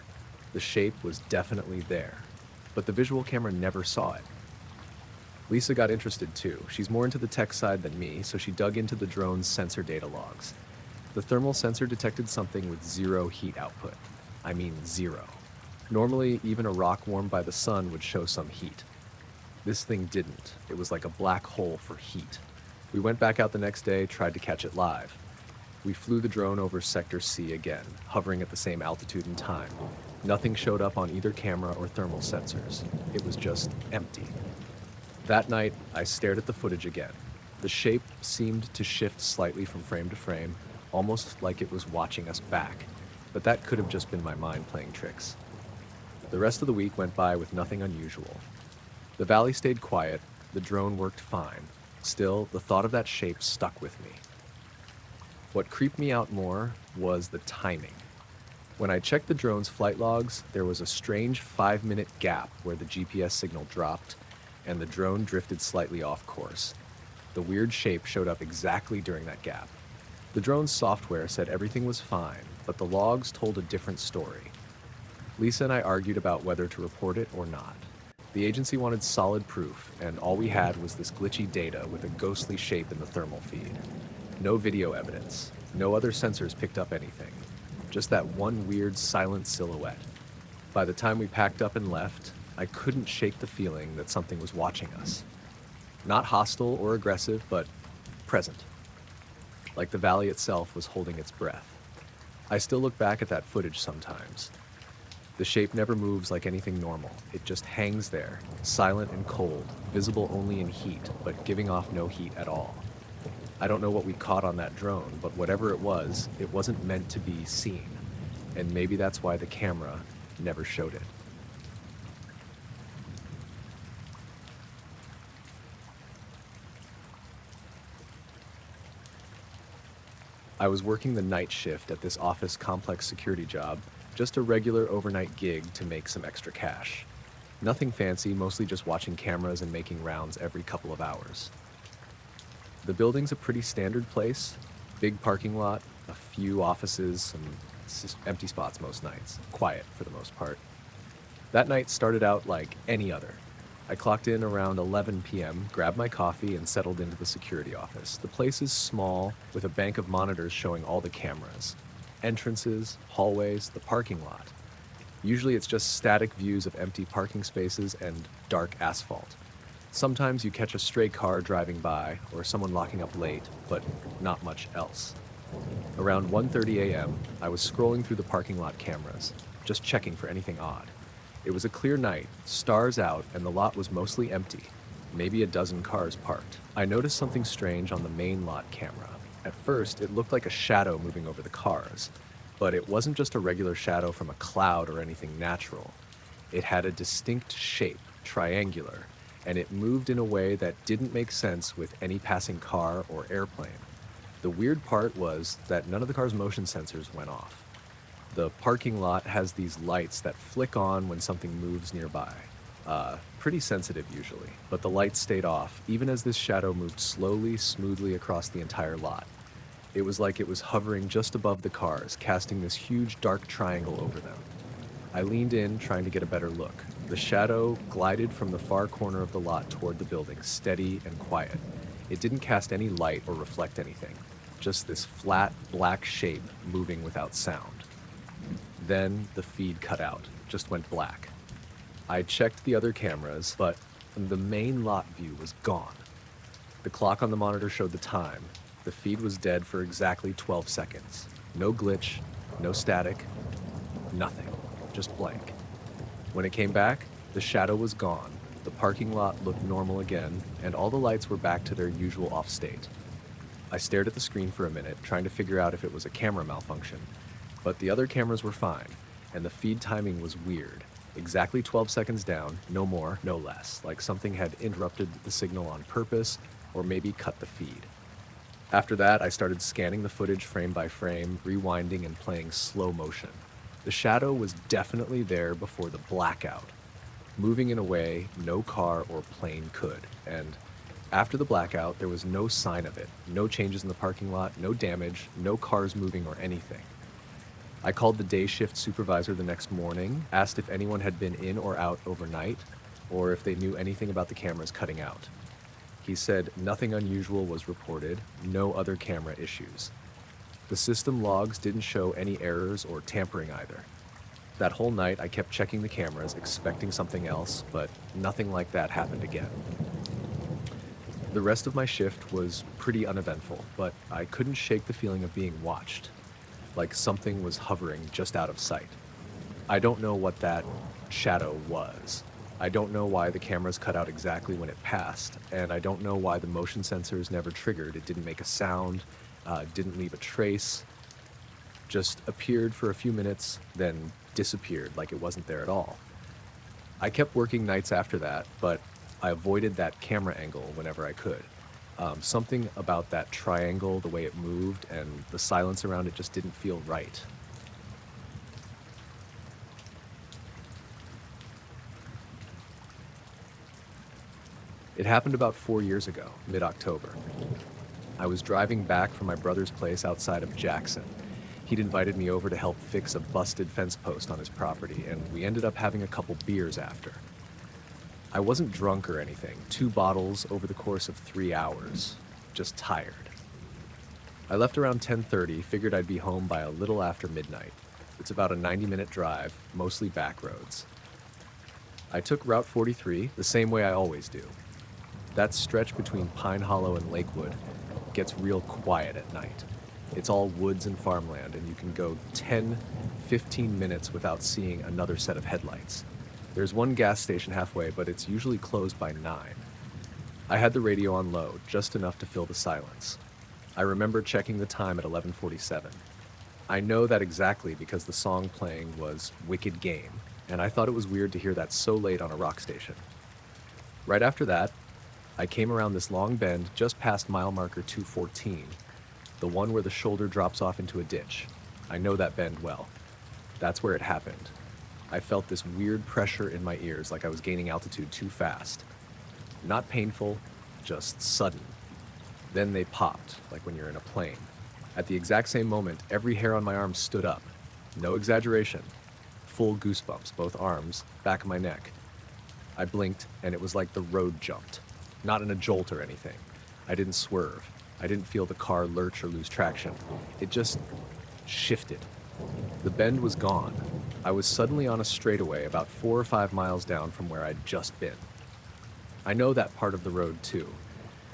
Speaker 1: The shape was definitely there, but the visual camera never saw it. Lisa got interested too. She's more into the tech side than me, so she dug into the drone's sensor data logs. The thermal sensor detected something with zero heat output. I mean zero. Normally, even a rock warmed by the sun would show some heat. This thing didn't. It was like a black hole for heat. We went back out the next day, tried to catch it live. We flew the drone over Sector C again, hovering at the same altitude and time. Nothing showed up on either camera or thermal sensors. It was just empty. That night, I stared at the footage again. The shape seemed to shift slightly from frame to frame, almost like it was watching us back. But that could have just been my mind playing tricks. The rest of the week went by with nothing unusual. The valley stayed quiet, the drone worked fine. Still, the thought of that shape stuck with me. What creeped me out more was the timing. When I checked the drone's flight logs, there was a strange 5-minute gap where the GPS signal dropped, and the drone drifted slightly off course. The weird shape showed up exactly during that gap. The drone's software said everything was fine, but the logs told a different story. Lisa and I argued about whether to report it or not. The agency wanted solid proof, and all we had was this glitchy data with a ghostly shape in the thermal feed. No video evidence. No other sensors picked up anything. Just that one weird, silent silhouette. By the time we packed up and left, I couldn't shake the feeling that something was watching us. Not hostile or aggressive, but present. Like the valley itself was holding its breath. I still look back at that footage sometimes. The shape never moves like anything normal. It just hangs there, silent and cold, visible only in heat, but giving off no heat at all. I don't know what we caught on that drone, but whatever it wasn't meant to be seen. And maybe that's why the camera never showed it. I was working the night shift at this office complex security job, just a regular overnight gig to make some extra cash. Nothing fancy, mostly just watching cameras and making rounds every couple of hours. The building's a pretty standard place. Big parking lot, a few offices, some empty spots most nights. Quiet for the most part. That night started out like any other. I clocked in around 11 p.m., grabbed my coffee, and settled into the security office. The place is small, with a bank of monitors showing all the cameras. Entrances, hallways, the parking lot. Usually it's just static views of empty parking spaces and dark asphalt. Sometimes you catch a stray car driving by or someone locking up late, but not much else. Around 1:30 a.m., I was scrolling through the parking lot cameras, just checking for anything odd. It was a clear night, stars out, and the lot was mostly empty, maybe a dozen cars parked. I noticed something strange on the main lot camera. At first, it looked like a shadow moving over the cars, but it wasn't just a regular shadow from a cloud or anything natural. It had a distinct shape, triangular, and it moved in a way that didn't make sense with any passing car or airplane. The weird part was that none of the car's motion sensors went off. The parking lot has these lights that flick on when something moves nearby. Pretty sensitive usually, but the lights stayed off, even as this shadow moved slowly, smoothly across the entire lot. It was like it was hovering just above the cars, casting this huge dark triangle over them. I leaned in, trying to get a better look. The shadow glided from the far corner of the lot toward the building, steady and quiet. It didn't cast any light or reflect anything, just this flat, black shape moving without sound. Then the feed cut out, just went black. I checked the other cameras, but the main lot view was gone. The clock on the monitor showed the time. The feed was dead for exactly 12 seconds. No glitch, no static, nothing, just blank. When it came back, the shadow was gone, the parking lot looked normal again, and all the lights were back to their usual off state. I stared at the screen for a minute, trying to figure out if it was a camera malfunction. But the other cameras were fine, and the feed timing was weird. Exactly 12 seconds down, no more, no less, like something had interrupted the signal on purpose, or maybe cut the feed. After that, I started scanning the footage frame by frame, rewinding and playing slow motion. The shadow was definitely there before the blackout, moving in a way no car or plane could, and after the blackout, there was no sign of it, no changes in the parking lot, no damage, no cars moving or anything. I called the day shift supervisor the next morning, asked if anyone had been in or out overnight, or if they knew anything about the cameras cutting out. He said nothing unusual was reported, no other camera issues. The system logs didn't show any errors or tampering either. That whole night I kept checking the cameras, expecting something else, but nothing like that happened again. The rest of my shift was pretty uneventful, but I couldn't shake the feeling of being watched, like something was hovering just out of sight. I don't know what that shadow was. I don't know why the cameras cut out exactly when it passed, and I don't know why the motion sensors never triggered. It didn't make a sound, didn't leave a trace, just appeared for a few minutes, then disappeared like it wasn't there at all. I kept working nights after that, but I avoided that camera angle whenever I could. Something about that triangle, the way it moved, and the silence around it just didn't feel right. It happened about 4 years ago, mid-October. I was driving back from my brother's place outside of Jackson. He'd invited me over to help fix a busted fence post on his property, and we ended up having a couple beers after. I wasn't drunk or anything, 2 bottles over the course of 3 hours, just tired. I left around 10:30, figured I'd be home by a little after midnight. It's about a 90-minute drive, mostly back roads. I took Route 43, the same way I always do. That stretch between Pine Hollow and Lakewood gets real quiet at night. It's all woods and farmland, and you can go 10, 15 minutes without seeing another set of headlights. There's one gas station halfway, but it's usually closed by 9. I had the radio on low, just enough to fill the silence. I remember checking the time at 11:47. I know that exactly because the song playing was Wicked Game, and I thought it was weird to hear that so late on a rock station. Right after that, I came around this long bend just past mile marker 214, the one where the shoulder drops off into a ditch. I know that bend well. That's where it happened. I felt this weird pressure in my ears, like I was gaining altitude too fast. Not painful, just sudden. Then they popped, like when you're in a plane. At the exact same moment, every hair on my arm stood up. No exaggeration. Full goosebumps, both arms, back of my neck. I blinked, and it was like the road jumped. Not in a jolt or anything. I didn't swerve. I didn't feel the car lurch or lose traction. It just shifted. The bend was gone. I was suddenly on a straightaway about 4 or 5 miles down from where I'd just been. I know that part of the road, too.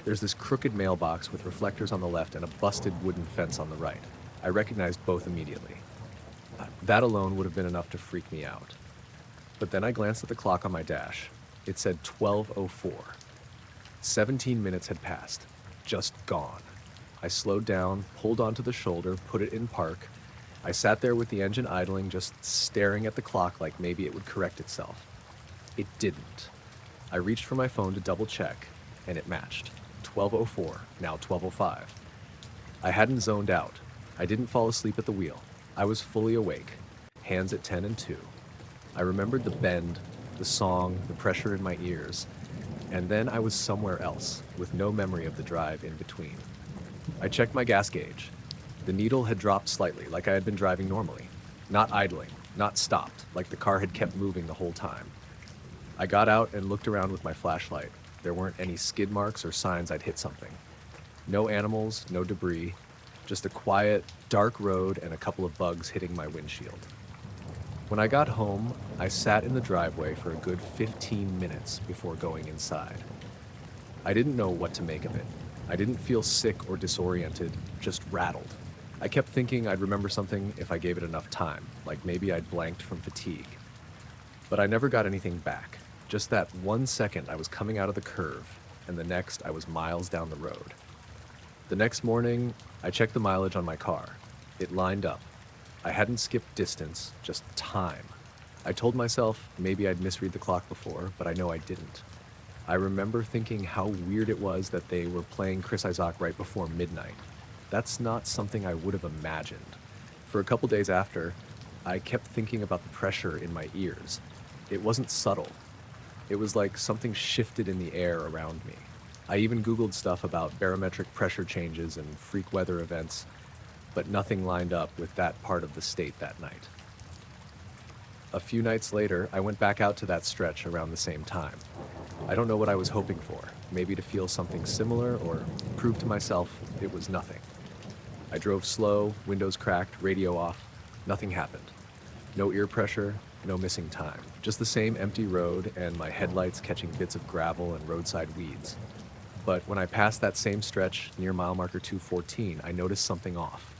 Speaker 1: There's this crooked mailbox with reflectors on the left and a busted wooden fence on the right. I recognized both immediately. That alone would have been enough to freak me out. But then I glanced at the clock on my dash. It said 12:04. 17 minutes had passed. Just gone. I slowed down, pulled onto the shoulder, put it in park. I sat there with the engine idling, just staring at the clock like maybe it would correct itself. It didn't. I reached for my phone to double check, and it matched. 12:04, now 12:05. I hadn't zoned out. I didn't fall asleep at the wheel. I was fully awake, hands at 10 and 2. I remembered the bend, the song, the pressure in my ears, and then I was somewhere else, with no memory of the drive in between. I checked my gas gauge. The needle had dropped slightly, like I had been driving normally. Not idling, not stopped, like the car had kept moving the whole time. I got out and looked around with my flashlight. There weren't any skid marks or signs I'd hit something. No animals, no debris, just a quiet, dark road and a couple of bugs hitting my windshield. When I got home, I sat in the driveway for a good 15 minutes before going inside. I didn't know what to make of it. I didn't feel sick or disoriented, just rattled. I kept thinking I'd remember something if I gave it enough time, like maybe I'd blanked from fatigue. But I never got anything back. Just that 1 second I was coming out of the curve, and the next I was miles down the road. The next morning, I checked the mileage on my car. It lined up. I hadn't skipped distance, just time. I told myself maybe I'd misread the clock before, but I know I didn't. I remember thinking how weird it was that they were playing Chris Isaak right before midnight. That's not something I would have imagined. For a couple days after, I kept thinking about the pressure in my ears. It wasn't subtle. It was like something shifted in the air around me. I even Googled stuff about barometric pressure changes and freak weather events, but nothing lined up with that part of the state that night. A few nights later, I went back out to that stretch around the same time. I don't know what I was hoping for, maybe to feel something similar or prove to myself it was nothing. I drove slow, windows cracked, radio off. Nothing happened. No ear pressure, no missing time. Just the same empty road and my headlights catching bits of gravel and roadside weeds. But when I passed that same stretch near mile marker 214, I noticed something off.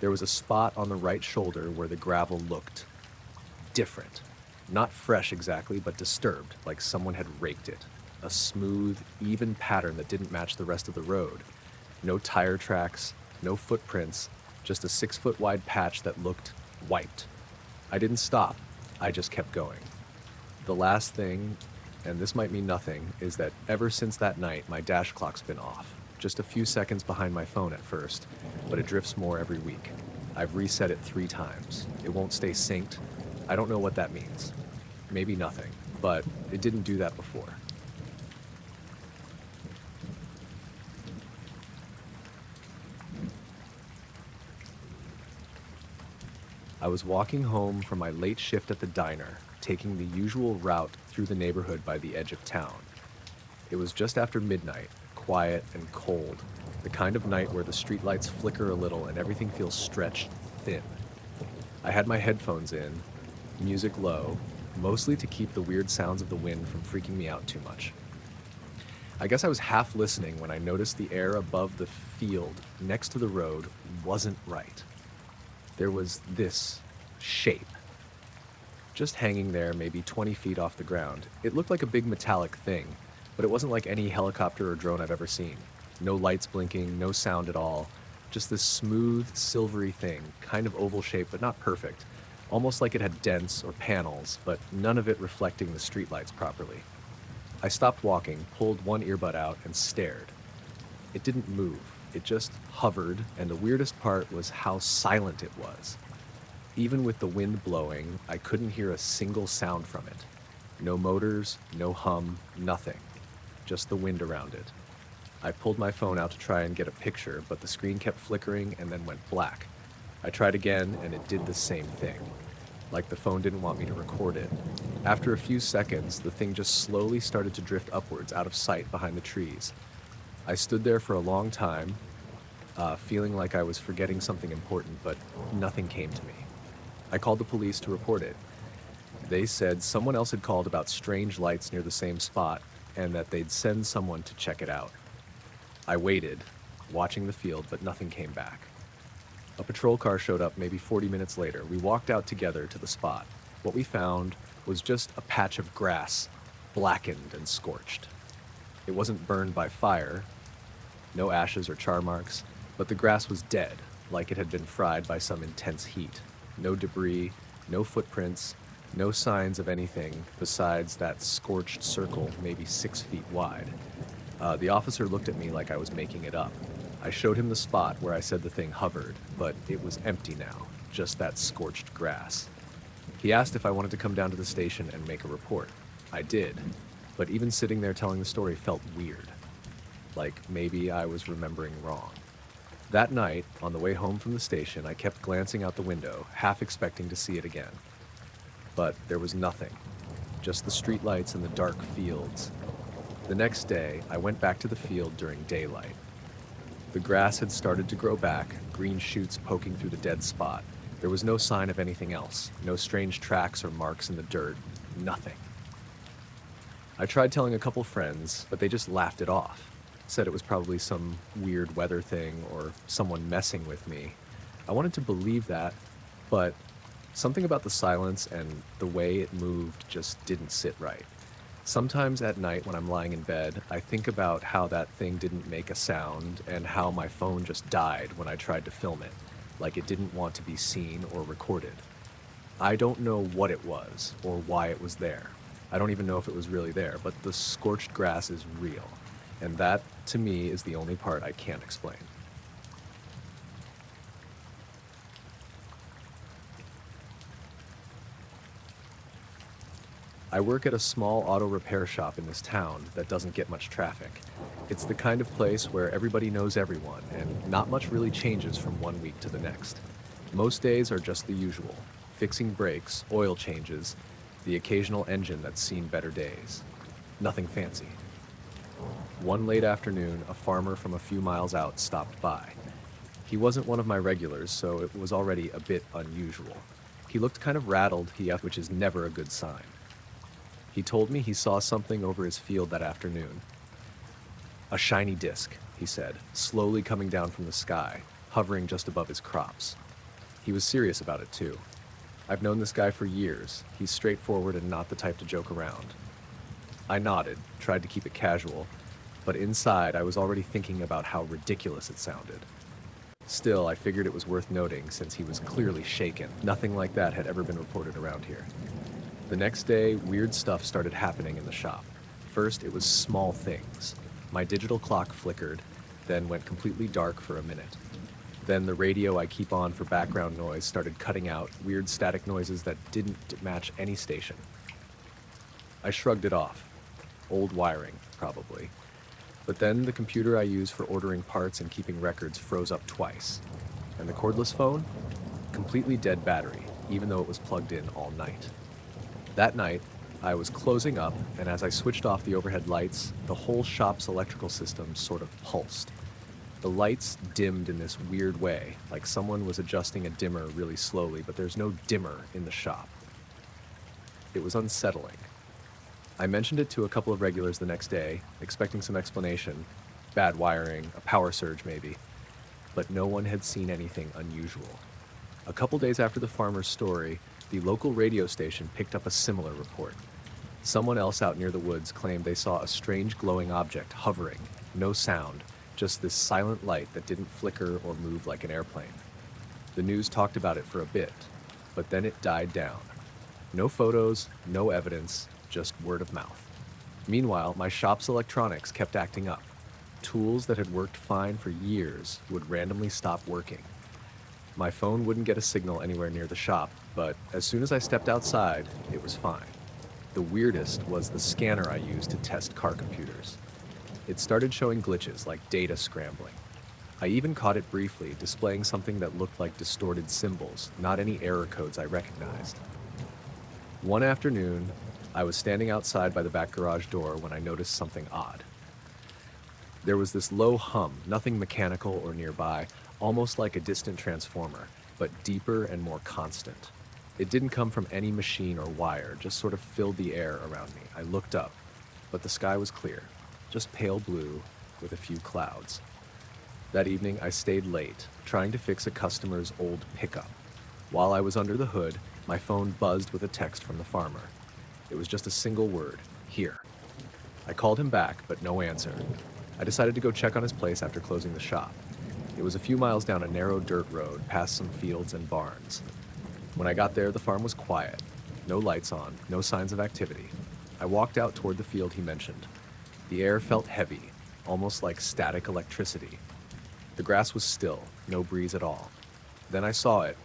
Speaker 1: There was a spot on the right shoulder where the gravel looked different. Not fresh exactly, but disturbed, like someone had raked it. A smooth, even pattern that didn't match the rest of the road. No tire tracks, no footprints, just a 6-foot wide patch that looked wiped. I didn't stop, I just kept going. The last thing, and this might mean nothing, is that ever since that night, my dash clock's been off. Just a few seconds behind my phone at first, but it drifts more every week. I've reset it 3 times. It won't stay synced. I don't know what that means. Maybe nothing, but it didn't do that before. I was walking home from my late shift at the diner, taking the usual route through the neighborhood by the edge of town. It was just after midnight, quiet and cold, the kind of night where the streetlights flicker a little and everything feels stretched thin. I had my headphones in, music low, mostly to keep the weird sounds of the wind from freaking me out too much. I guess I was half listening when I noticed the air above the field next to the road wasn't right. There was this shape, just hanging there maybe 20 feet off the ground. It looked like a big metallic thing, but it wasn't like any helicopter or drone I've ever seen. No lights blinking, no sound at all. Just this smooth, silvery thing, kind of oval shaped, but not perfect. Almost like it had dents or panels, but none of it reflecting the streetlights properly. I stopped walking, pulled one earbud out, and stared. It didn't move. It just hovered, and the weirdest part was how silent it was. Even with the wind blowing, I couldn't hear a single sound from it. No motors, no hum, nothing. Just the wind around it. I pulled my phone out to try and get a picture, but the screen kept flickering and then went black. I tried again, and it did the same thing, like the phone didn't want me to record it. After a few seconds, the thing just slowly started to drift upwards out of sight behind the trees. I stood there for a long time, feeling like I was forgetting something important, but nothing came to me. I called the police to report it. They said someone else had called about strange lights near the same spot and that they'd send someone to check it out. I waited, watching the field, but nothing came back. A patrol car showed up maybe 40 minutes later. We walked out together to the spot. What we found was just a patch of grass, blackened and scorched. It wasn't burned by fire, no ashes or char marks, but the grass was dead, like it had been fried by some intense heat. No debris, no footprints, no signs of anything besides that scorched circle maybe 6 feet wide. The officer looked at me like I was making it up. I showed him the spot where I said the thing hovered, but it was empty now, just that scorched grass. He asked if I wanted to come down to the station and make a report. I did, but even sitting there telling the story felt weird, like maybe I was remembering wrong. That night, on the way home from the station, I kept glancing out the window, half expecting to see it again. But there was nothing, just the streetlights and the dark fields. The next day, I went back to the field during daylight. The grass had started to grow back, green shoots poking through the dead spot. There was no sign of anything else, no strange tracks or marks in the dirt, nothing. I tried telling a couple friends, but they just laughed it off, said it was probably some weird weather thing or someone messing with me. I wanted to believe that, but something about the silence and the way it moved just didn't sit right. Sometimes at night when I'm lying in bed, I think about how that thing didn't make a sound and how my phone just died when I tried to film it, like it didn't want to be seen or recorded. I don't know what it was or why it was there. I don't even know if it was really there, but the scorched grass is real, and that, to me, is the only part I can't explain. I work at a small auto repair shop in this town that doesn't get much traffic. It's the kind of place where everybody knows everyone, and not much really changes from one week to the next. Most days are just the usual: fixing brakes, oil changes, the occasional engine that's seen better days. Nothing fancy. One late afternoon, a farmer from a few miles out stopped by. He wasn't one of my regulars, so it was already a bit unusual. He looked kind of rattled, which is never a good sign. He told me he saw something over his field that afternoon. A shiny disc, he said, slowly coming down from the sky, hovering just above his crops. He was serious about it, too. I've known this guy for years. He's straightforward and not the type to joke around. I nodded, tried to keep it casual, but inside I was already thinking about how ridiculous it sounded. Still, I figured it was worth noting since he was clearly shaken. Nothing like that had ever been reported around here. The next day, weird stuff started happening in the shop. First, it was small things. My digital clock flickered, then went completely dark for a minute. Then the radio I keep on for background noise started cutting out weird static noises that didn't match any station. I shrugged it off. Old wiring, probably. But then the computer I use for ordering parts and keeping records froze up twice. And the cordless phone? Completely dead battery, even though it was plugged in all night. That night, I was closing up, and as I switched off the overhead lights, the whole shop's electrical system sort of pulsed. The lights dimmed in this weird way, like someone was adjusting a dimmer really slowly, but there's no dimmer in the shop. It was unsettling. I mentioned it to a couple of regulars the next day, expecting some explanation, bad wiring, a power surge maybe, but no one had seen anything unusual. A couple days after the farmer's story, the local radio station picked up a similar report. Someone else out near the woods claimed they saw a strange glowing object hovering, no sound, just this silent light that didn't flicker or move like an airplane. The news talked about it for a bit, but then it died down. No photos, no evidence, just word of mouth. Meanwhile, my shop's electronics kept acting up. Tools that had worked fine for years would randomly stop working. My phone wouldn't get a signal anywhere near the shop, but as soon as I stepped outside, it was fine. The weirdest was the scanner I used to test car computers. It started showing glitches like data scrambling. I even caught it briefly, displaying something that looked like distorted symbols, not any error codes I recognized. One afternoon, I was standing outside by the back garage door when I noticed something odd. There was this low hum, nothing mechanical or nearby, almost like a distant transformer, but deeper and more constant. It didn't come from any machine or wire, just sort of filled the air around me. I looked up, but the sky was clear, just pale blue with a few clouds. That evening, I stayed late, trying to fix a customer's old pickup. While I was under the hood, my phone buzzed with a text from the farmer. It was just a single word, "Here." I called him back, but no answer. I decided to go check on his place after closing the shop. It was a few miles down a narrow dirt road, past some fields and barns. When I got there, the farm was quiet. No lights on, no signs of activity. I walked out toward the field he mentioned. The air felt heavy, almost like static electricity. The grass was still, no breeze at all. Then I saw it,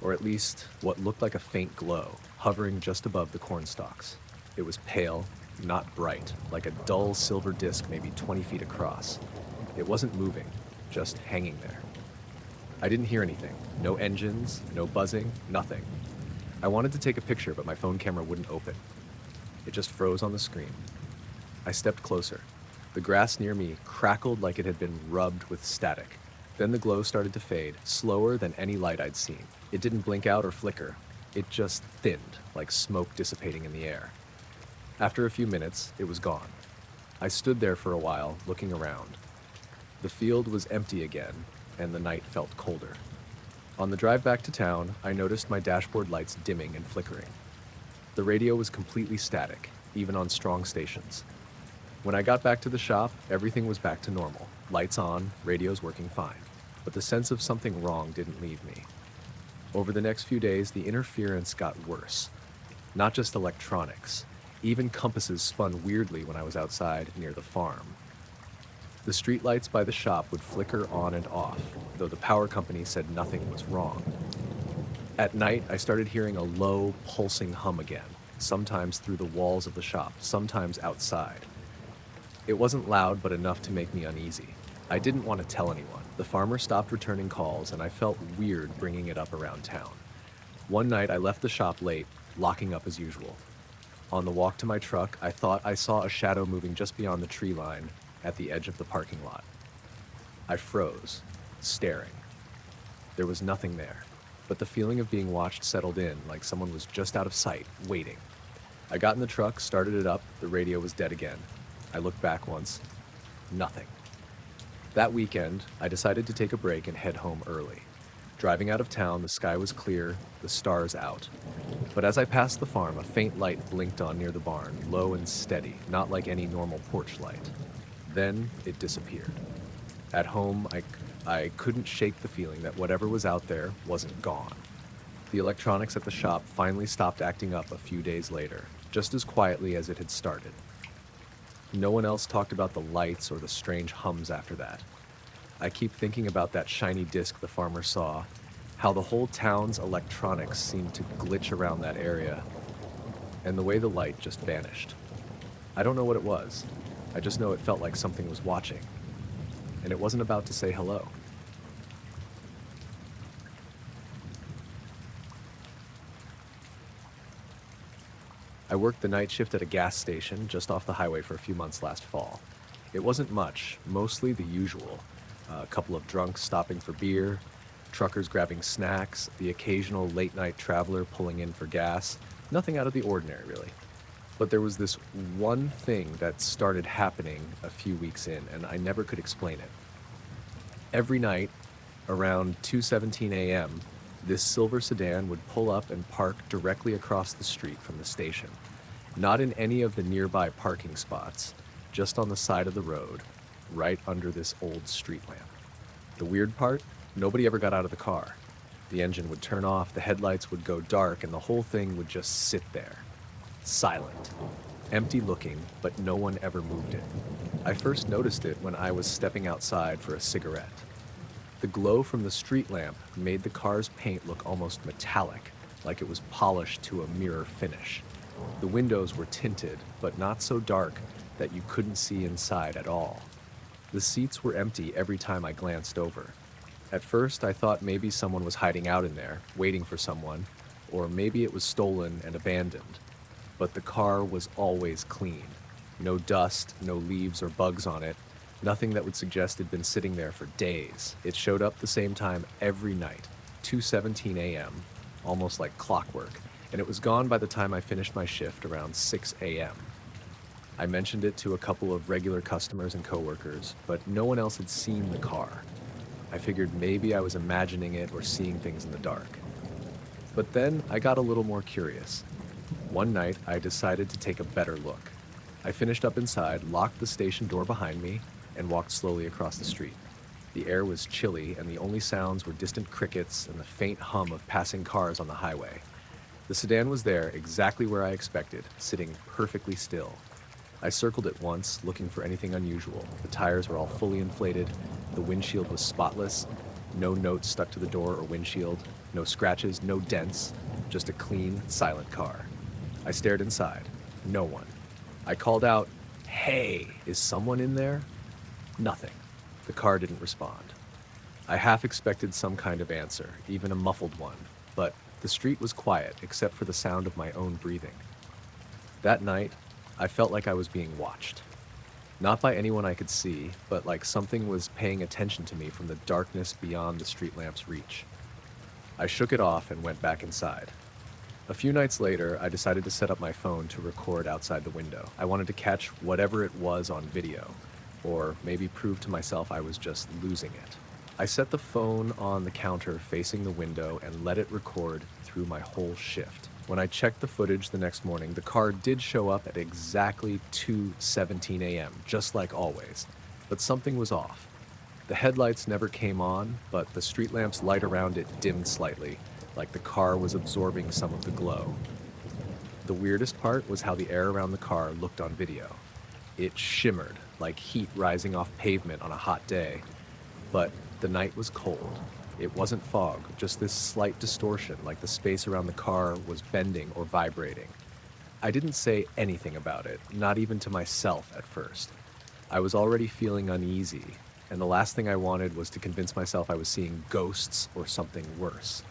Speaker 1: or at least what looked like a faint glow, hovering just above the corn stalks. It was pale, not bright, like a dull silver disc maybe 20 feet across. It wasn't moving, just hanging there. I didn't hear anything. No engines, no buzzing, nothing. I wanted to take a picture, but my phone camera wouldn't open. It just froze on the screen. I stepped closer. The grass near me crackled like it had been rubbed with static. Then the glow started to fade, slower than any light I'd seen. It didn't blink out or flicker. It just thinned, like smoke dissipating in the air. After a few minutes, it was gone. I stood there for a while, looking around. The field was empty again, and the night felt colder. On the drive back to town, I noticed my dashboard lights dimming and flickering. The radio was completely static, even on strong stations. When I got back to the shop, everything was back to normal. Lights on, radios working fine. But the sense of something wrong didn't leave me. Over the next few days, the interference got worse. Not just electronics. Even compasses spun weirdly when I was outside near the farm. The streetlights by the shop would flicker on and off, though the power company said nothing was wrong. At night, I started hearing a low, pulsing hum again, sometimes through the walls of the shop, sometimes outside. It wasn't loud, but enough to make me uneasy. I didn't want to tell anyone. The farmer stopped returning calls, and I felt weird bringing it up around town. One night, I left the shop late, locking up as usual. On the walk to my truck, I thought I saw a shadow moving just beyond the tree line at the edge of the parking lot. I froze, staring. There was nothing there, but the feeling of being watched settled in, like someone was just out of sight, waiting. I got in the truck, started it up, the radio was dead again. I looked back once. Nothing. That weekend, I decided to take a break and head home early. Driving out of town, the sky was clear, the stars out. But as I passed the farm, a faint light blinked on near the barn, low and steady, not like any normal porch light. Then it disappeared. At home, I couldn't shake the feeling that whatever was out there wasn't gone. The electronics at the shop finally stopped acting up a few days later, just as quietly as it had started. No one else talked about the lights or the strange hums after that. I keep thinking about that shiny disc the farmer saw, how the whole town's electronics seemed to glitch around that area, and the way the light just vanished. I don't know what it was. I just know it felt like something was watching, and it wasn't about to say hello. I worked the night shift at a gas station just off the highway for a few months last fall. It wasn't much, mostly the usual. A couple of drunks stopping for beer, truckers grabbing snacks, the occasional late-night traveler pulling in for gas. Nothing out of the ordinary, really. But there was this one thing that started happening a few weeks in, and I never could explain it. Every night, around 2:17 a.m., this silver sedan would pull up and park directly across the street from the station. Not in any of the nearby parking spots, just on the side of the road, right under this old street lamp. The weird part? Nobody ever got out of the car. The engine would turn off, the headlights would go dark, and the whole thing would just sit there. Silent. Empty looking, but no one ever moved it. I first noticed it when I was stepping outside for a cigarette. The glow from the street lamp made the car's paint look almost metallic, like it was polished to a mirror finish. The windows were tinted, but not so dark that you couldn't see inside at all. The seats were empty every time I glanced over. At first, I thought maybe someone was hiding out in there, waiting for someone, or maybe it was stolen and abandoned. But the car was always clean. No dust, no leaves or bugs on it, nothing that would suggest it'd been sitting there for days. It showed up the same time every night, 2:17 a.m., almost like clockwork, and it was gone by the time I finished my shift around 6 a.m. I mentioned it to a couple of regular customers and coworkers, but no one else had seen the car. I figured maybe I was imagining it or seeing things in the dark. But then I got a little more curious. One night, I decided to take a better look. I finished up inside, locked the station door behind me, and walked slowly across the street. The air was chilly, and the only sounds were distant crickets and the faint hum of passing cars on the highway. The sedan was there, exactly where I expected, sitting perfectly still. I circled it once, looking for anything unusual. The tires were all fully inflated, the windshield was spotless, no notes stuck to the door or windshield, no scratches, no dents, just a clean, silent car. I stared inside. No one. I called out, "Hey, is someone in there?" Nothing. The car didn't respond. I half expected some kind of answer, even a muffled one, but the street was quiet except for the sound of my own breathing. That night, I felt like I was being watched. Not by anyone I could see, but like something was paying attention to me from the darkness beyond the street lamp's reach. I shook it off and went back inside. A few nights later, I decided to set up my phone to record outside the window. I wanted to catch whatever it was on video, or maybe prove to myself I was just losing it. I set the phone on the counter facing the window and let it record through my whole shift. When I checked the footage the next morning, the car did show up at exactly 2:17 a.m., just like always, but something was off. The headlights never came on, but the street lamp's light around it dimmed slightly, like the car was absorbing some of the glow. The weirdest part was how the air around the car looked on video. It shimmered, like heat rising off pavement on a hot day, but the night was cold. It wasn't fog, just this slight distortion, like the space around the car was bending or vibrating. I didn't say anything about it, not even to myself at first. I was already feeling uneasy, and the last thing I wanted was to convince myself I was seeing ghosts or something worse.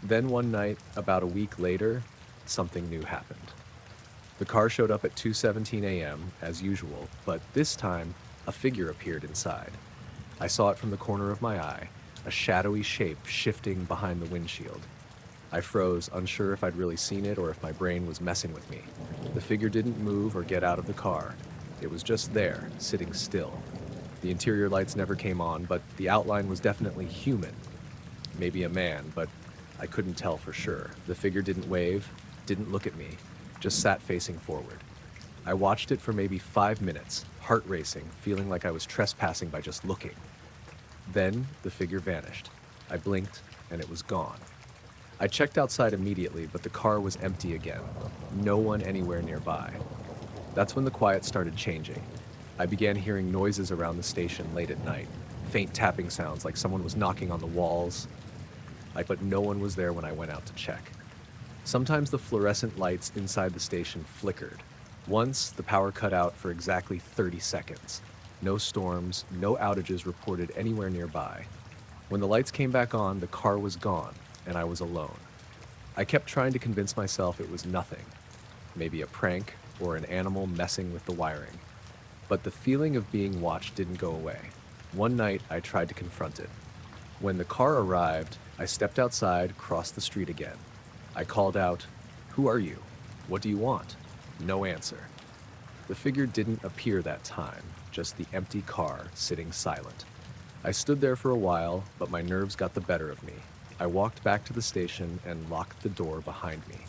Speaker 1: Then one night, about a week later, something new happened. The car showed up at 2:17 a.m., as usual, but this time, a figure appeared inside. I saw it from the corner of my eye, a shadowy shape shifting behind the windshield. I froze, unsure if I'd really seen it or if my brain was messing with me. The figure didn't move or get out of the car. It was just there, sitting still. The interior lights never came on, but the outline was definitely human. Maybe a man, but I couldn't tell for sure. The figure didn't wave, didn't look at me, just sat facing forward. I watched it for maybe 5 minutes, heart racing, feeling like I was trespassing by just looking. Then the figure vanished. I blinked, and it was gone. I checked outside immediately, but the car was empty again. No one anywhere nearby. That's when the quiet started changing. I began hearing noises around the station late at night, faint tapping sounds like someone was knocking on the walls. But no one was there when I went out to check. Sometimes the fluorescent lights inside the station flickered. Once, the power cut out for exactly 30 seconds. No storms, no outages reported anywhere nearby. When the lights came back on, the car was gone, and I was alone. I kept trying to convince myself it was nothing, maybe a prank or an animal messing with the wiring. But the feeling of being watched didn't go away. One night, I tried to confront it. When the car arrived, I stepped outside, crossed the street again. I called out, "Who are you? What do you want?" No answer. The figure didn't appear that time, just the empty car sitting silent. I stood there for a while, but my nerves got the better of me. I walked back to the station and locked the door behind me.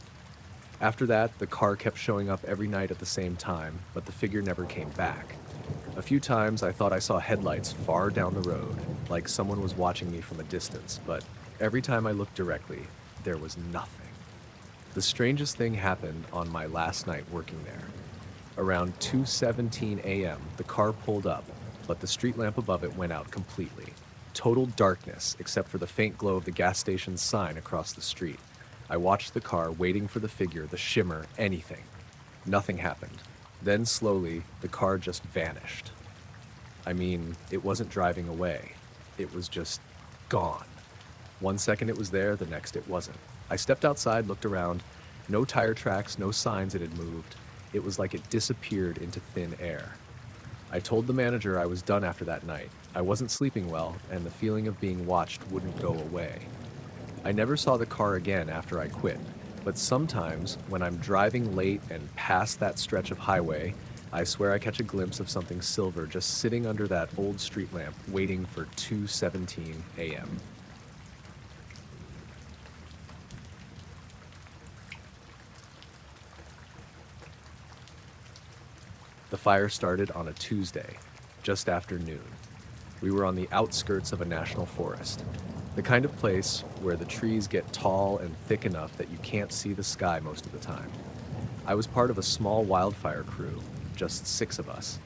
Speaker 1: After that, the car kept showing up every night at the same time, but the figure never came back. A few times I thought I saw headlights far down the road, like someone was watching me from a distance, but every time I looked directly, there was nothing. The strangest thing happened on my last night working there. Around 2:17 a.m., the car pulled up, but the street lamp above it went out completely. Total darkness, except for the faint glow of the gas station's sign across the street. I watched the car, waiting for the figure, the shimmer, anything. Nothing happened. Then slowly, the car just vanished. I mean, it wasn't driving away. It was just gone. One second it was there, the next it wasn't. I stepped outside, looked around. No tire tracks, no signs it had moved. It was like it disappeared into thin air. I told the manager I was done after that night. I wasn't sleeping well, and the feeling of being watched wouldn't go away. I never saw the car again after I quit, but sometimes when I'm driving late and past that stretch of highway, I swear I catch a glimpse of something silver just sitting under that old street lamp waiting for 2:17 a.m. The fire started on a Tuesday, just after noon. We were on the outskirts of a national forest, the kind of place where the trees get tall and thick enough that you can't see the sky most of the time. I was part of a small wildfire crew, just 6 of us,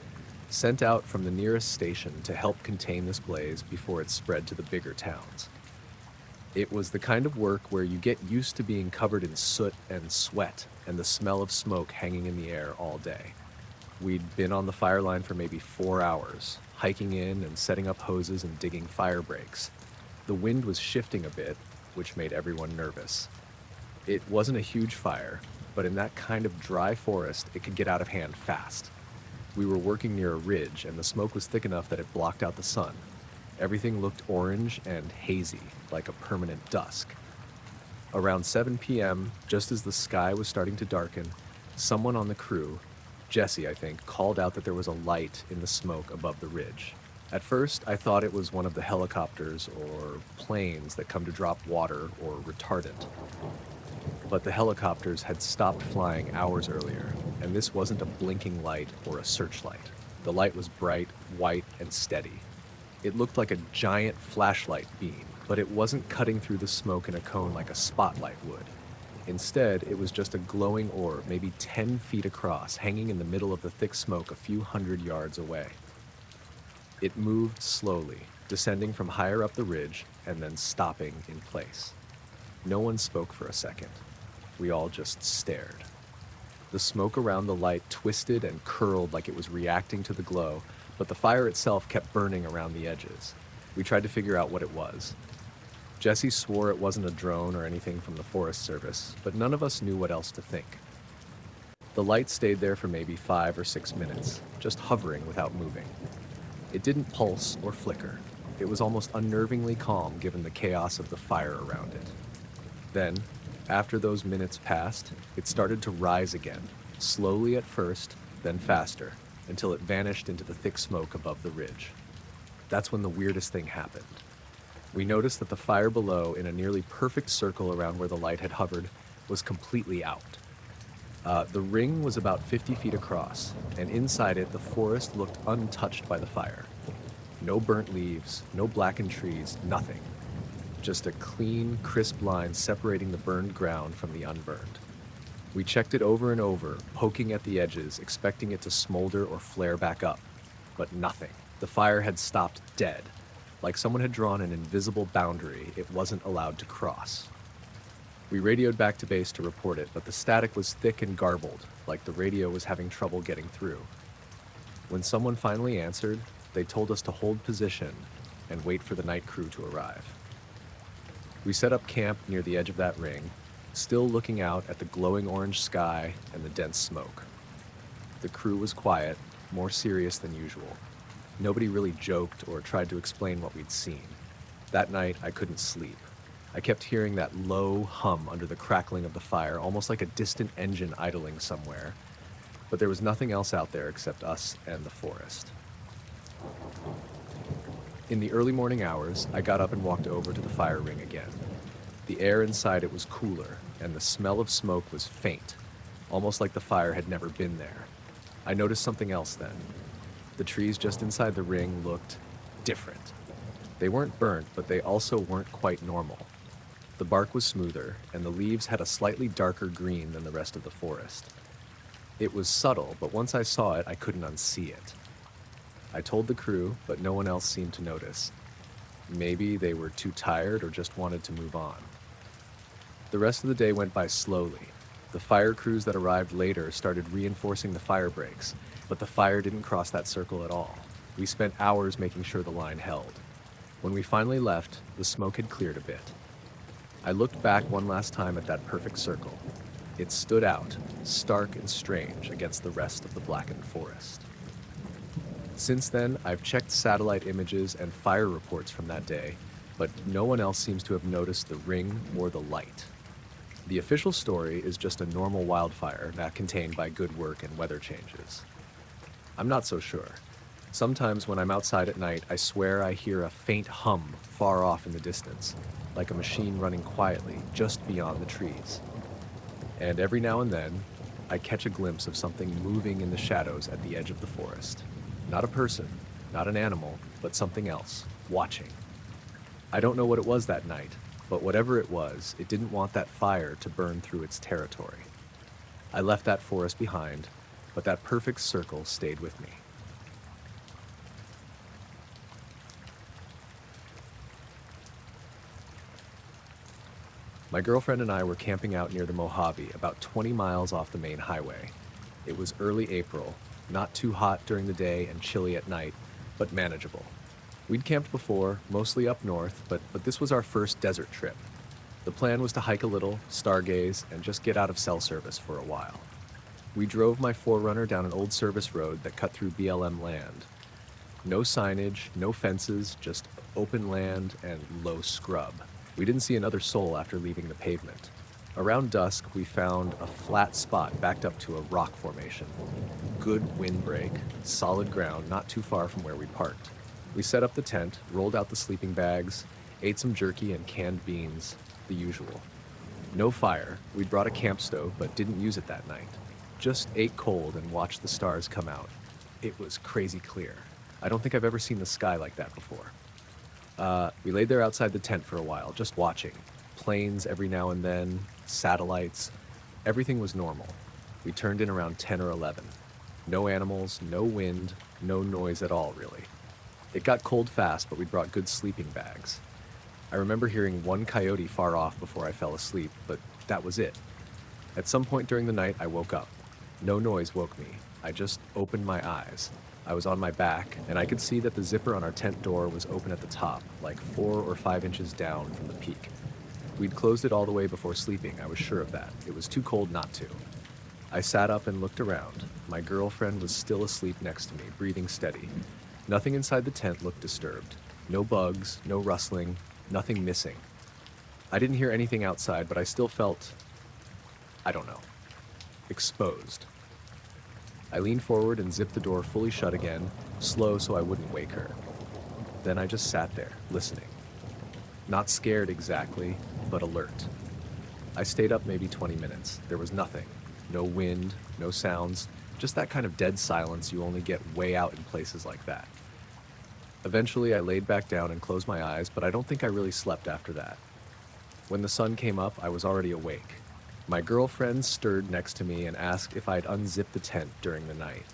Speaker 1: sent out from the nearest station to help contain this blaze before it spread to the bigger towns. It was the kind of work where you get used to being covered in soot and sweat and the smell of smoke hanging in the air all day. We'd been on the fire line for maybe 4 hours, hiking in and setting up hoses and digging fire breaks. The wind was shifting a bit, which made everyone nervous. It wasn't a huge fire, but in that kind of dry forest, it could get out of hand fast. We were working near a ridge, and the smoke was thick enough that it blocked out the sun. Everything looked orange and hazy, like a permanent dusk. Around 7 p.m., just as the sky was starting to darken, someone on the crew, Jesse, I think, called out that there was a light in the smoke above the ridge. At first, I thought it was one of the helicopters or planes that come to drop water or retardant. But the helicopters had stopped flying hours earlier, and this wasn't a blinking light or a searchlight. The light was bright, white, and steady. It looked like a giant flashlight beam, but it wasn't cutting through the smoke in a cone like a spotlight would. Instead, it was just a glowing orb, maybe 10 feet across, hanging in the middle of the thick smoke a few hundred yards away. It moved slowly, descending from higher up the ridge and then stopping in place. No one spoke for a second. We all just stared. The smoke around the light twisted and curled like it was reacting to the glow, but the fire itself kept burning around the edges. We tried to figure out what it was. Jesse swore it wasn't a drone or anything from the Forest Service, but none of us knew what else to think. The light stayed there for maybe 5 or 6 minutes, just hovering without moving. It didn't pulse or flicker. It was almost unnervingly calm given the chaos of the fire around it. Then, after those minutes passed, it started to rise again, slowly at first, then faster, until it vanished into the thick smoke above the ridge. That's when the weirdest thing happened. We noticed that the fire below, in a nearly perfect circle around where the light had hovered, was completely out. The ring was about 50 feet across, and inside it the forest looked untouched by the fire. No burnt leaves, no blackened trees, nothing. Just a clean, crisp line separating the burned ground from the unburned. We checked it over and over, poking at the edges, expecting it to smolder or flare back up. But nothing. The fire had stopped dead. Like someone had drawn an invisible boundary it wasn't allowed to cross. We radioed back to base to report it, but the static was thick and garbled, like the radio was having trouble getting through. When someone finally answered, they told us to hold position and wait for the night crew to arrive. We set up camp near the edge of that ring, still looking out at the glowing orange sky and the dense smoke. The crew was quiet, more serious than usual. Nobody really joked or tried to explain what we'd seen. That night, I couldn't sleep. I kept hearing that low hum under the crackling of the fire, almost like a distant engine idling somewhere. But there was nothing else out there except us and the forest. In the early morning hours, I got up and walked over to the fire ring again. The air inside it was cooler, and the smell of smoke was faint, almost like the fire had never been there. I noticed something else then. The trees just inside the ring looked different. They weren't burnt, but they also weren't quite normal. The bark was smoother, and the leaves had a slightly darker green than the rest of the forest. It was subtle, but once I saw it, I couldn't unsee it. I told the crew, but no one else seemed to notice. Maybe they were too tired or just wanted to move on. The rest of the day went by slowly. The fire crews that arrived later started reinforcing the fire breaks, but the fire didn't cross that circle at all. We spent hours making sure the line held. When we finally left, the smoke had cleared a bit. I looked back one last time at that perfect circle. It stood out, stark and strange, against the rest of the blackened forest. Since then, I've checked satellite images and fire reports from that day, but no one else seems to have noticed the ring or the light. The official story is just a normal wildfire not contained by good work and weather changes. I'm not so sure. Sometimes when I'm outside at night, I swear I hear a faint hum far off in the distance, like a machine running quietly just beyond the trees. And every now and then, I catch a glimpse of something moving in the shadows at the edge of the forest. Not a person, not an animal, but something else, watching. I don't know what it was that night, but whatever it was, it didn't want that fire to burn through its territory. I left that forest behind, but that perfect circle stayed with me. My girlfriend and I were camping out near the Mojave, about 20 miles off the main highway. It was early April, not too hot during the day and chilly at night, but manageable. We'd camped before, mostly up north, but this was our first desert trip. The plan was to hike a little, stargaze, and just get out of cell service for a while. We drove my 4Runner down an old service road that cut through BLM land. No signage, no fences, just open land and low scrub. We didn't see another soul after leaving the pavement. Around dusk, we found a flat spot backed up to a rock formation. Good windbreak, solid ground not too far from where we parked. We set up the tent, rolled out the sleeping bags, ate some jerky and canned beans, the usual. No fire. We'd brought a camp stove but didn't use it that night. Just ate cold and watched the stars come out. It was crazy clear. I don't think I've ever seen the sky like that before. We laid there outside the tent for a while, just watching. Planes every now and then, satellites. Everything was normal. We turned in around 10 or 11. No animals, no wind, no noise at all, really. It got cold fast, but we brought good sleeping bags. I remember hearing one coyote far off before I fell asleep, but that was it. At some point during the night, I woke up. No noise woke me. I just opened my eyes. I was on my back, and I could see that the zipper on our tent door was open at the top, like 4 or 5 inches down from the peak. We'd closed it all the way before sleeping, I was sure of that. It was too cold not to. I sat up and looked around. My girlfriend was still asleep next to me, breathing steady. Nothing inside the tent looked disturbed. No bugs, no rustling, nothing missing. I didn't hear anything outside, but I still felt, I don't know, exposed. I leaned forward and zipped the door fully shut again, slow so I wouldn't wake her. Then I just sat there, listening. Not scared exactly, but alert. I stayed up maybe 20 minutes. There was nothing. No wind, no sounds, just that kind of dead silence you only get way out in places like that. Eventually, I laid back down and closed my eyes, but I don't think I really slept after that. When the sun came up, I was already awake. My girlfriend stirred next to me and asked if I'd unzipped the tent during the night.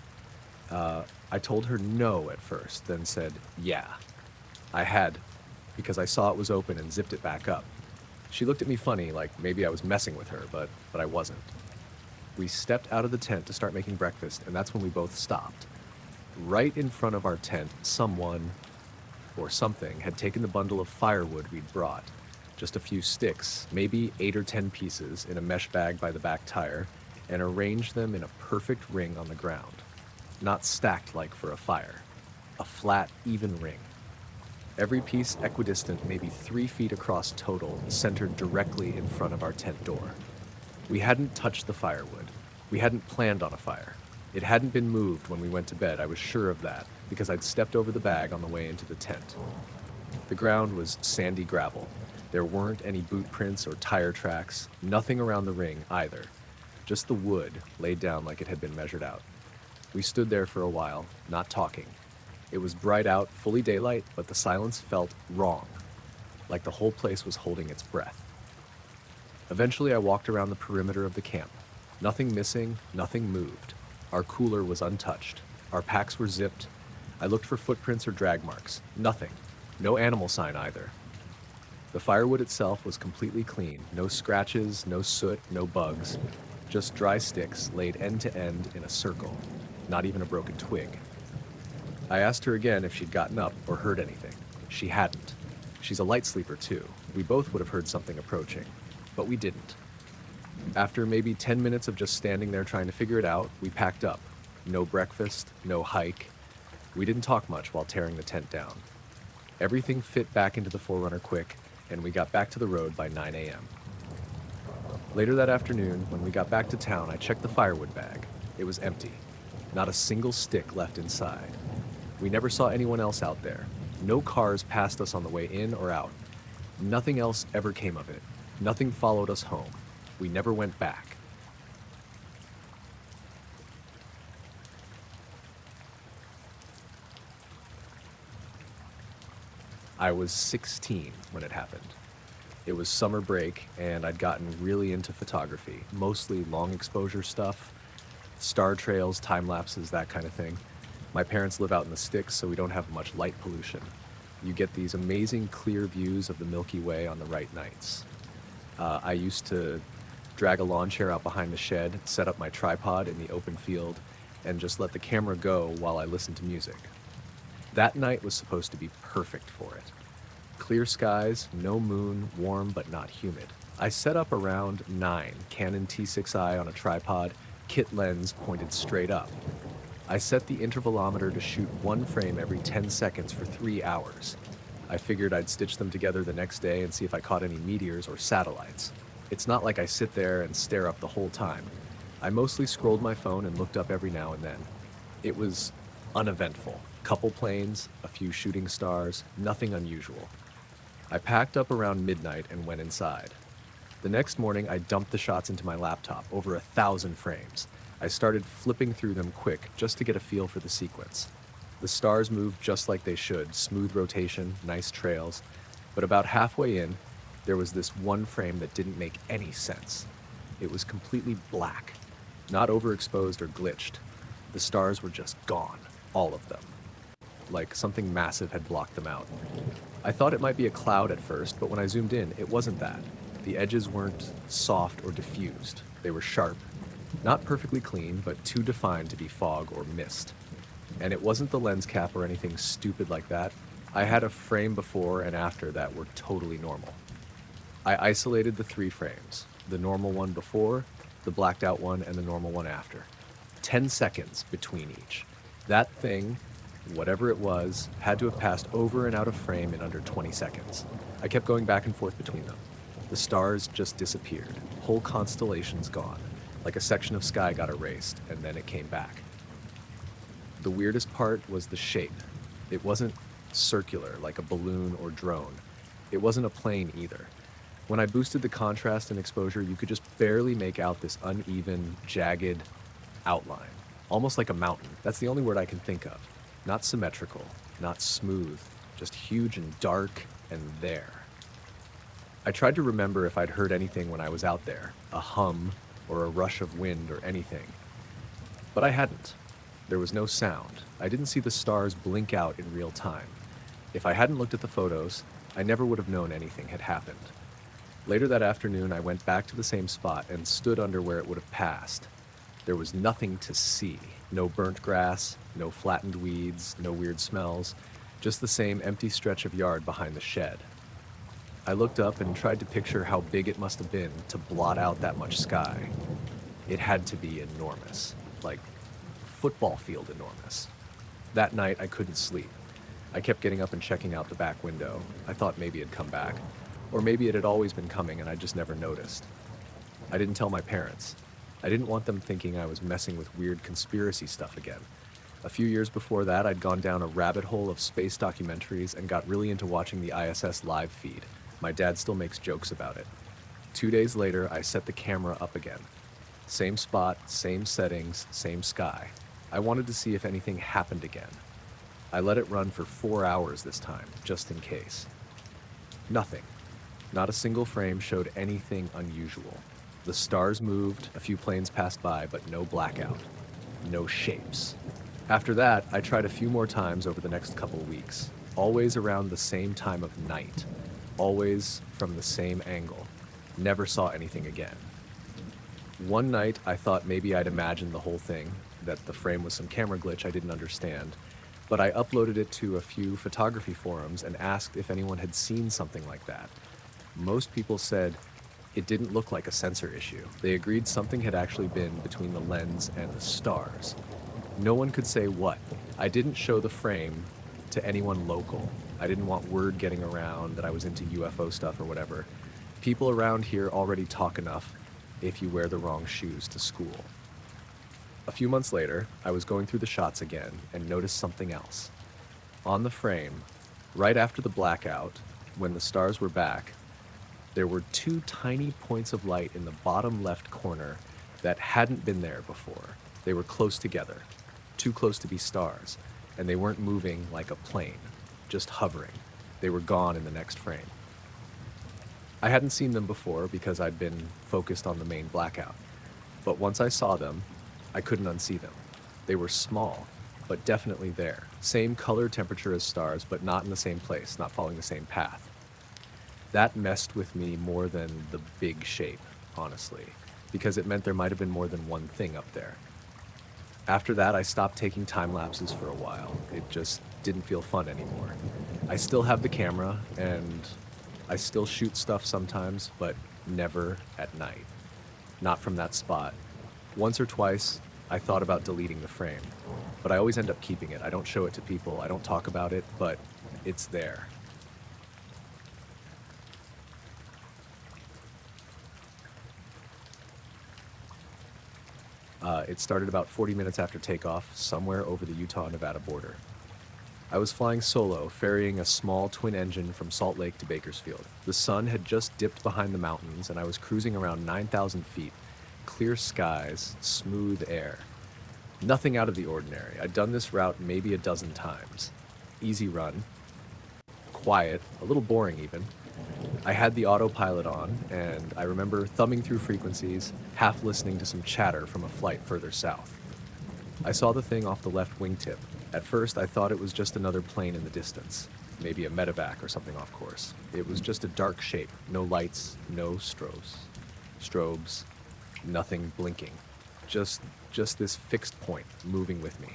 Speaker 1: I told her no at first, then said, yeah. I had, because I saw it was open and zipped it back up. She looked at me funny, like maybe I was messing with her, but I wasn't. We stepped out of the tent to start making breakfast, and that's when we both stopped. Right in front of our tent, someone, or something, had taken the bundle of firewood we'd brought. Just a few sticks, maybe 8 or 10 pieces, in a mesh bag by the back tire, and arranged them in a perfect ring on the ground. Not stacked like for a fire. A flat, even ring. Every piece equidistant, maybe 3 feet across total, centered directly in front of our tent door. We hadn't touched the firewood. We hadn't planned on a fire. It hadn't been moved when we went to bed, I was sure of that, because I'd stepped over the bag on the way into the tent. The ground was sandy gravel. There weren't any boot prints or tire tracks, nothing around the ring either. Just the wood laid down like it had been measured out. We stood there for a while, not talking. It was bright out, fully daylight, but the silence felt wrong, like the whole place was holding its breath. Eventually, I walked around the perimeter of the camp. Nothing missing, nothing moved. Our cooler was untouched. Our packs were zipped. I looked for footprints or drag marks. Nothing. No animal sign either. The firewood itself was completely clean. No scratches, no soot, no bugs. just dry sticks laid end to end in a circle, not even a broken twig. I asked her again if she'd gotten up or heard anything. She hadn't. She's a light sleeper too. We both would have heard something approaching, but we didn't. After maybe 10 minutes of just standing there trying to figure it out, we packed up. No breakfast, no hike. We didn't talk much while tearing the tent down. Everything fit back into the 4Runner quick, and we got back to the road by 9 a.m. Later that afternoon, when we got back to town, I checked the firewood bag. It was empty. Not a single stick left inside. We never saw anyone else out there. No cars passed us on the way in or out. Nothing else ever came of it. Nothing followed us home. We never went back. I was 16 when it happened. It was summer break, and I'd gotten really into photography, mostly long exposure stuff, star trails, time lapses, that kind of thing. My parents live out in the sticks, so we don't have much light pollution. You get these amazing clear views of the Milky Way on the right nights. I used to drag a lawn chair out behind the shed, set up my tripod in the open field, and just let the camera go while I listened to music. That night was supposed to be perfect for it. Clear skies, no moon, warm but not humid. I set up around 9 Canon T6i on a tripod, kit lens pointed straight up. I set the intervalometer to shoot one frame every 10 seconds for 3 hours. I figured I'd stitch them together the next day and see if I caught any meteors or satellites. It's not like I sit there and stare up the whole time. I mostly scrolled my phone and looked up every now and then. It was uneventful. Couple planes, a few shooting stars, nothing unusual. I packed up around midnight and went inside. The next morning, I dumped the shots into my laptop, over 1,000 frames. I started flipping through them quick just to get a feel for the sequence. The stars moved just like they should, smooth rotation, nice trails. But about halfway in, there was this one frame that didn't make any sense. It was completely black, not overexposed or glitched. The stars were just gone, all of them. Like something massive had blocked them out. I thought it might be a cloud at first, but when I zoomed in, it wasn't that. The edges weren't soft or diffused. They were sharp. Not perfectly clean, but too defined to be fog or mist. And it wasn't the lens cap or anything stupid like that. I had a frame before and after that were totally normal. I isolated the 3 frames, the normal one before, the blacked out one, and the normal one after. 10 seconds between each. That thing, whatever it was, had to have passed over and out of frame in under 20 seconds. I kept going back and forth between them. The stars just disappeared. Whole constellations gone. Like a section of sky got erased, and then it came back. The weirdest part was the shape. It wasn't circular like a balloon or drone. It wasn't a plane either. When I boosted the contrast and exposure, you could just barely make out this uneven, jagged outline. Almost like a mountain. That's the only word I can think of. Not symmetrical, not smooth, just huge and dark and there. I tried to remember if I'd heard anything when I was out there, a hum or a rush of wind or anything. But I hadn't. There was no sound. I didn't see the stars blink out in real time. If I hadn't looked at the photos, I never would have known anything had happened. Later that afternoon, I went back to the same spot and stood under where it would have passed. There was nothing to see. No burnt grass, no flattened weeds, no weird smells, just the same empty stretch of yard behind the shed. I looked up and tried to picture how big it must have been to blot out that much sky. It had to be enormous, like football field enormous. That night, I couldn't sleep. I kept getting up and checking out the back window. I thought maybe it'd come back. Or maybe it had always been coming and I just never noticed. I didn't tell my parents. I didn't want them thinking I was messing with weird conspiracy stuff again. A few years before that, I'd gone down a rabbit hole of space documentaries and got really into watching the ISS live feed. My dad still makes jokes about it. 2 days later, I set the camera up again. Same spot, same settings, same sky. I wanted to see if anything happened again. I let it run for 4 hours this time, just in case. Nothing. Not a single frame showed anything unusual. The stars moved, a few planes passed by, but no blackout. No shapes. After that, I tried a few more times over the next couple of weeks, always around the same time of night, always from the same angle. Never saw anything again. One night, I thought maybe I'd imagined the whole thing, that the frame was some camera glitch I didn't understand, but I uploaded it to a few photography forums and asked if anyone had seen something like that. Most people said it didn't look like a sensor issue. They agreed something had actually been between the lens and the stars. No one could say what. I didn't show the frame to anyone local. I didn't want word getting around that I was into UFO stuff or whatever. People around here already talk enough if you wear the wrong shoes to school. A few months later, I was going through the shots again and noticed something else. On the frame, right after the blackout, when the stars were back, there were two tiny points of light in the bottom left corner that hadn't been there before. They were close together, too close to be stars, and they weren't moving like a plane, just hovering. They were gone in the next frame. I hadn't seen them before because I'd been focused on the main blackout, but once I saw them, I couldn't unsee them. They were small, but definitely there. Same color temperature as stars, but not in the same place, not following the same path. That messed with me more than the big shape, honestly, because it meant there might have been more than one thing up there. After that, I stopped taking time lapses for a while. It just didn't feel fun anymore. I still have the camera, and I still shoot stuff sometimes, but never at night. Not from that spot. Once or twice, I thought about deleting the frame, but I always end up keeping it. I don't show it to people, I don't talk about it, but it's there. It started about 40 minutes after takeoff, somewhere over the Utah-Nevada border. I was flying solo, ferrying a small twin engine from Salt Lake to Bakersfield. The sun had just dipped behind the mountains, and I was cruising around 9,000 feet. Clear skies, smooth air. Nothing out of the ordinary. I'd done this route maybe a dozen times. Easy run. Quiet, a little boring even. I had the autopilot on, and I remember thumbing through frequencies, half listening to some chatter from a flight further south. I saw the thing off the left wingtip. At first, I thought it was just another plane in the distance, maybe a medevac or something off course. It was just a dark shape, no lights, no strobes, nothing blinking. Just this fixed point, moving with me.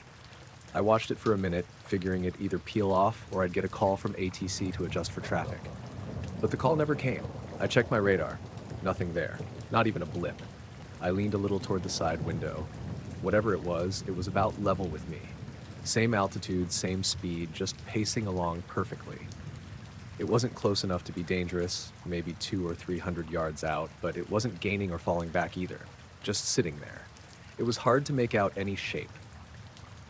Speaker 1: I watched it for a minute, figuring it'd either peel off or I'd get a call from ATC to adjust for traffic. But the call never came. I checked my radar. Nothing there. Not even a blip. I leaned a little toward the side window. Whatever it was about level with me. Same altitude, same speed, just pacing along perfectly. It wasn't close enough to be dangerous, maybe 200 or 300 yards out, but it wasn't gaining or falling back either. Just sitting there. It was hard to make out any shape.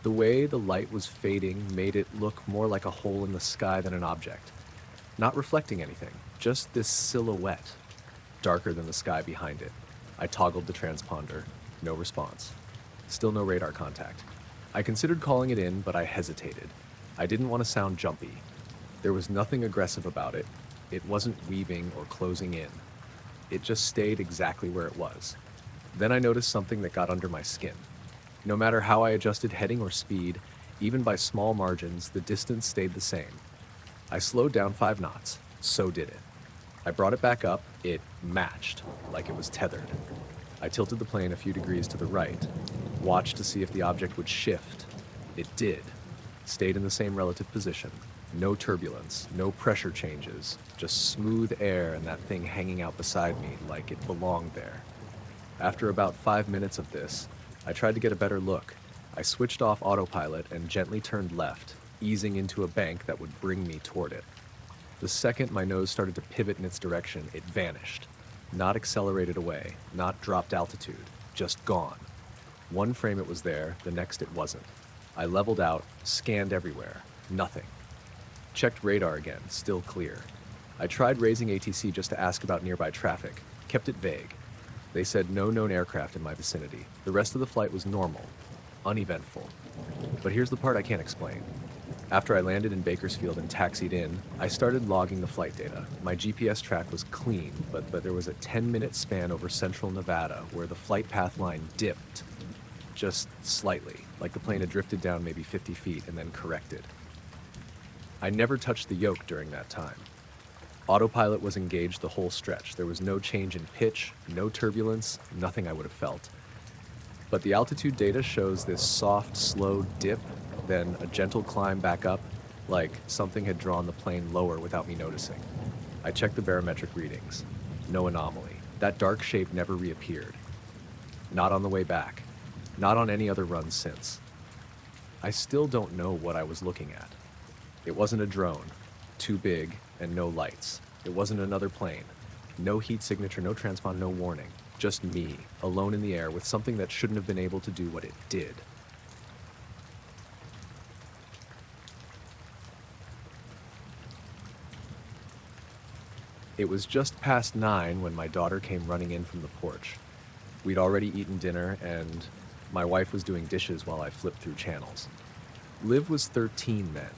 Speaker 1: The way the light was fading made it look more like a hole in the sky than an object. Not reflecting anything, just this silhouette, darker than the sky behind it. I toggled the transponder, no response. Still no radar contact. I considered calling it in, but I hesitated. I didn't want to sound jumpy. There was nothing aggressive about it. It wasn't weaving or closing in. It just stayed exactly where it was. Then I noticed something that got under my skin. No matter how I adjusted heading or speed, even by small margins, the distance stayed the same. I slowed down 5 knots. So did it. I brought it back up. It matched, like it was tethered. I tilted the plane a few degrees to the right, watched to see if the object would shift. It did. Stayed in the same relative position. No turbulence, no pressure changes, just smooth air and that thing hanging out beside me like it belonged there. After about 5 minutes of this, I tried to get a better look. I switched off autopilot and gently turned left, easing into a bank that would bring me toward it. The second my nose started to pivot in its direction, it vanished. Not accelerated away, not dropped altitude, just gone. One frame it was there, the next it wasn't. I leveled out, scanned everywhere, nothing. Checked radar again, still clear. I tried raising ATC just to ask about nearby traffic, kept it vague. They said no known aircraft in my vicinity. The rest of the flight was normal, uneventful. But here's the part I can't explain. After I landed in Bakersfield and taxied in, I started logging the flight data. My GPS track was clean, but there was a 10-minute span over central Nevada where the flight path line dipped, just slightly, like the plane had drifted down maybe 50 feet and then corrected. I never touched the yoke during that time. Autopilot was engaged the whole stretch. There was no change in pitch, no turbulence, nothing I would have felt. But the altitude data shows this soft, slow dip, then a gentle climb back up, like something had drawn the plane lower without me noticing. I checked the barometric readings. No anomaly. That dark shape never reappeared. Not on the way back. Not on any other runs since. I still don't know what I was looking at. It wasn't a drone. Too big and no lights. It wasn't another plane. No heat signature, no transponder, no warning. Just me, alone in the air with something that shouldn't have been able to do what it did. It was just past 9 when my daughter came running in from the porch. We'd already eaten dinner, and my wife was doing dishes while I flipped through channels. Liv was 13 then.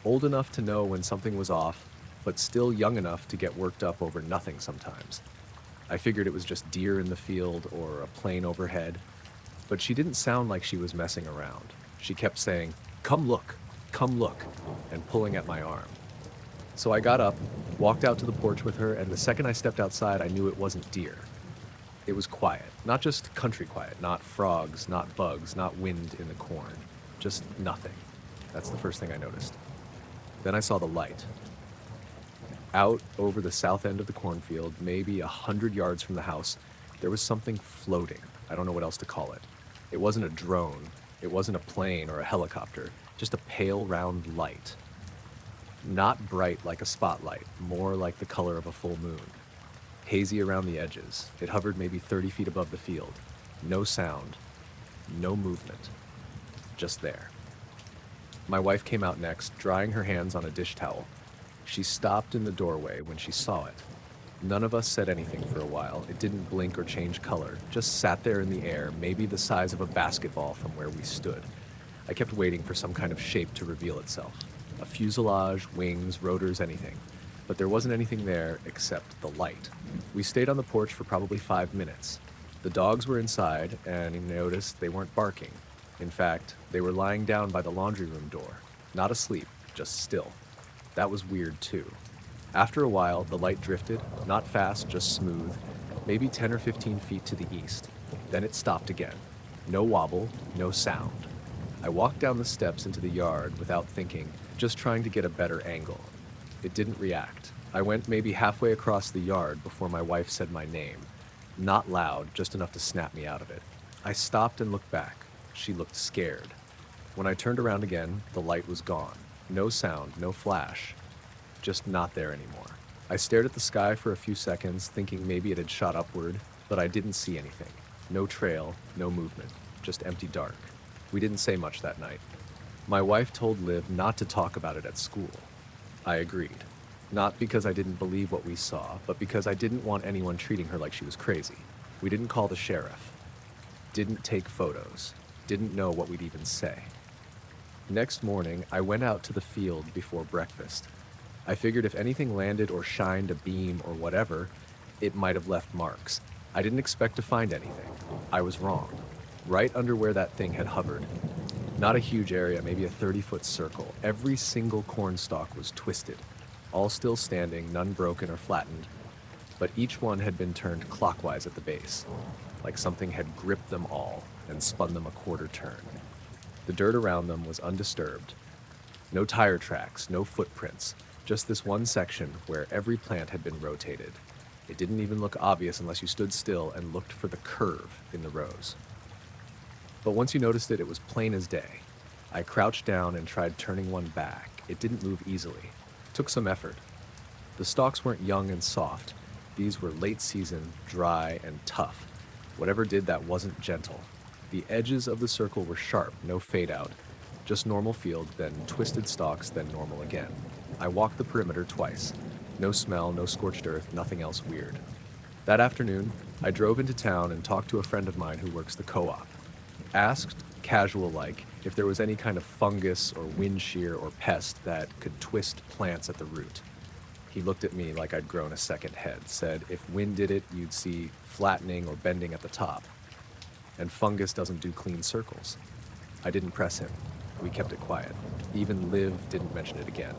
Speaker 1: Old enough to know when something was off, but still young enough to get worked up over nothing sometimes. I figured it was just deer in the field or a plane overhead, but she didn't sound like she was messing around. She kept saying, come look," and pulling at my arm. So I got up, walked out to the porch with her, and the second I stepped outside, I knew it wasn't deer. It was quiet, not just country quiet, not frogs, not bugs, not wind in the corn, just nothing. That's the first thing I noticed. Then I saw the light. Out over the south end of the cornfield, maybe 100 yards from the house, there was something floating. I don't know what else to call it. It wasn't a drone. It wasn't a plane or a helicopter. Just a pale, round light. Not bright like a spotlight, more like the color of a full moon. Hazy around the edges. It hovered maybe 30 feet above the field. No sound. No movement. Just there. My wife came out next, drying her hands on a dish towel. She stopped in the doorway when she saw it. None of us said anything for a while. It didn't blink or change color, just sat there in the air, maybe the size of a basketball from where we stood. I kept waiting for some kind of shape to reveal itself. A fuselage, wings, rotors, anything. But there wasn't anything there except the light. We stayed on the porch for probably 5 minutes. The dogs were inside, and he noticed they weren't barking. In fact, they were lying down by the laundry room door. Not asleep, just still. That was weird too. After a while, the light drifted, not fast, just smooth, maybe 10 or 15 feet to the east. Then it stopped again. No wobble, no sound. I walked down the steps into the yard without thinking, just trying to get a better angle. It didn't react. I went maybe halfway across the yard before my wife said my name. Not loud, just enough to snap me out of it. I stopped and looked back. She looked scared. When I turned around again, the light was gone. No sound, no flash. Just not there anymore. I stared at the sky for a few seconds, thinking maybe it had shot upward, but I didn't see anything. No trail, no movement, just empty dark. We didn't say much that night. My wife told Liv not to talk about it at school. I agreed. Not because I didn't believe what we saw, but because I didn't want anyone treating her like she was crazy. We didn't call the sheriff. Didn't take photos. Didn't know what we'd even say. Next morning, I went out to the field before breakfast. I figured if anything landed or shined a beam or whatever, it might have left marks. I didn't expect to find anything. I was wrong. Right under where that thing had hovered. Not a huge area, maybe a 30-foot circle. Every single corn stalk was twisted. All still standing, none broken or flattened. But each one had been turned clockwise at the base. Like something had gripped them all and spun them a quarter turn. The dirt around them was undisturbed. No tire tracks, no footprints. Just this one section where every plant had been rotated. It didn't even look obvious unless you stood still and looked for the curve in the rows. But once you noticed it, it was plain as day. I crouched down and tried turning one back. It didn't move easily. Took some effort. The stalks weren't young and soft. These were late season, dry, and tough. Whatever did that wasn't gentle. The edges of the circle were sharp, no fade out. Just normal field, then twisted stalks, then normal again. I walked the perimeter twice. No smell, no scorched earth, nothing else weird. That afternoon, I drove into town and talked to a friend of mine who works the co-op. Asked, casual-like, if there was any kind of fungus or wind shear or pest that could twist plants at the root. He looked at me like I'd grown a second head, said if wind did it, you'd see flattening or bending at the top. And fungus doesn't do clean circles. I didn't press him. We kept it quiet. Even Liv didn't mention it again.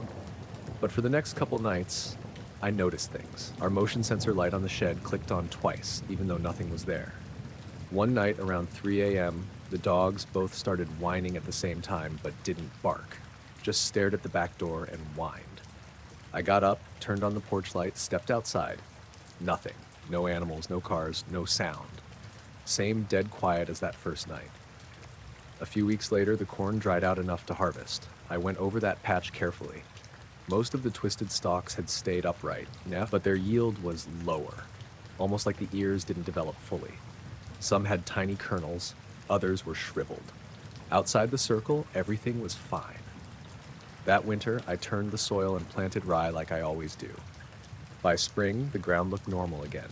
Speaker 1: But for the next couple nights, I noticed things. Our motion sensor light on the shed clicked on twice, even though nothing was there. One night around 3 a.m., the dogs both started whining at the same time but didn't bark, just stared at the back door and whined. I got up, turned on the porch light, stepped outside. Nothing. No animals, no cars, no sound. Same dead quiet as that first night. A few weeks later, the corn dried out enough to harvest. I went over that patch carefully. Most of the twisted stalks had stayed upright, but their yield was lower, almost like the ears didn't develop fully. Some had tiny kernels, others were shriveled. Outside the circle, everything was fine. That winter, I turned the soil and planted rye like I always do. By spring, the ground looked normal again.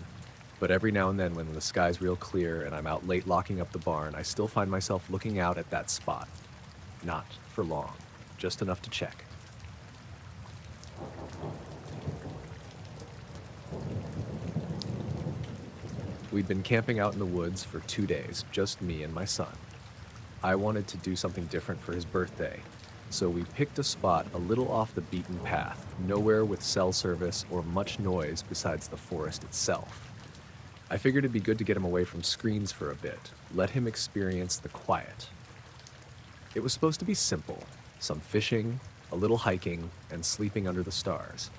Speaker 1: But every now and then when the sky's real clear and I'm out late locking up the barn, I still find myself looking out at that spot. Not for long, just enough to check. We'd been camping out in the woods for 2 days, just me and my son. I wanted to do something different for his birthday, so we picked a spot a little off the beaten path, nowhere with cell service or much noise besides the forest itself. I figured it'd be good to get him away from screens for a bit, let him experience the quiet. It was supposed to be simple, some fishing, a little hiking, and sleeping under the stars.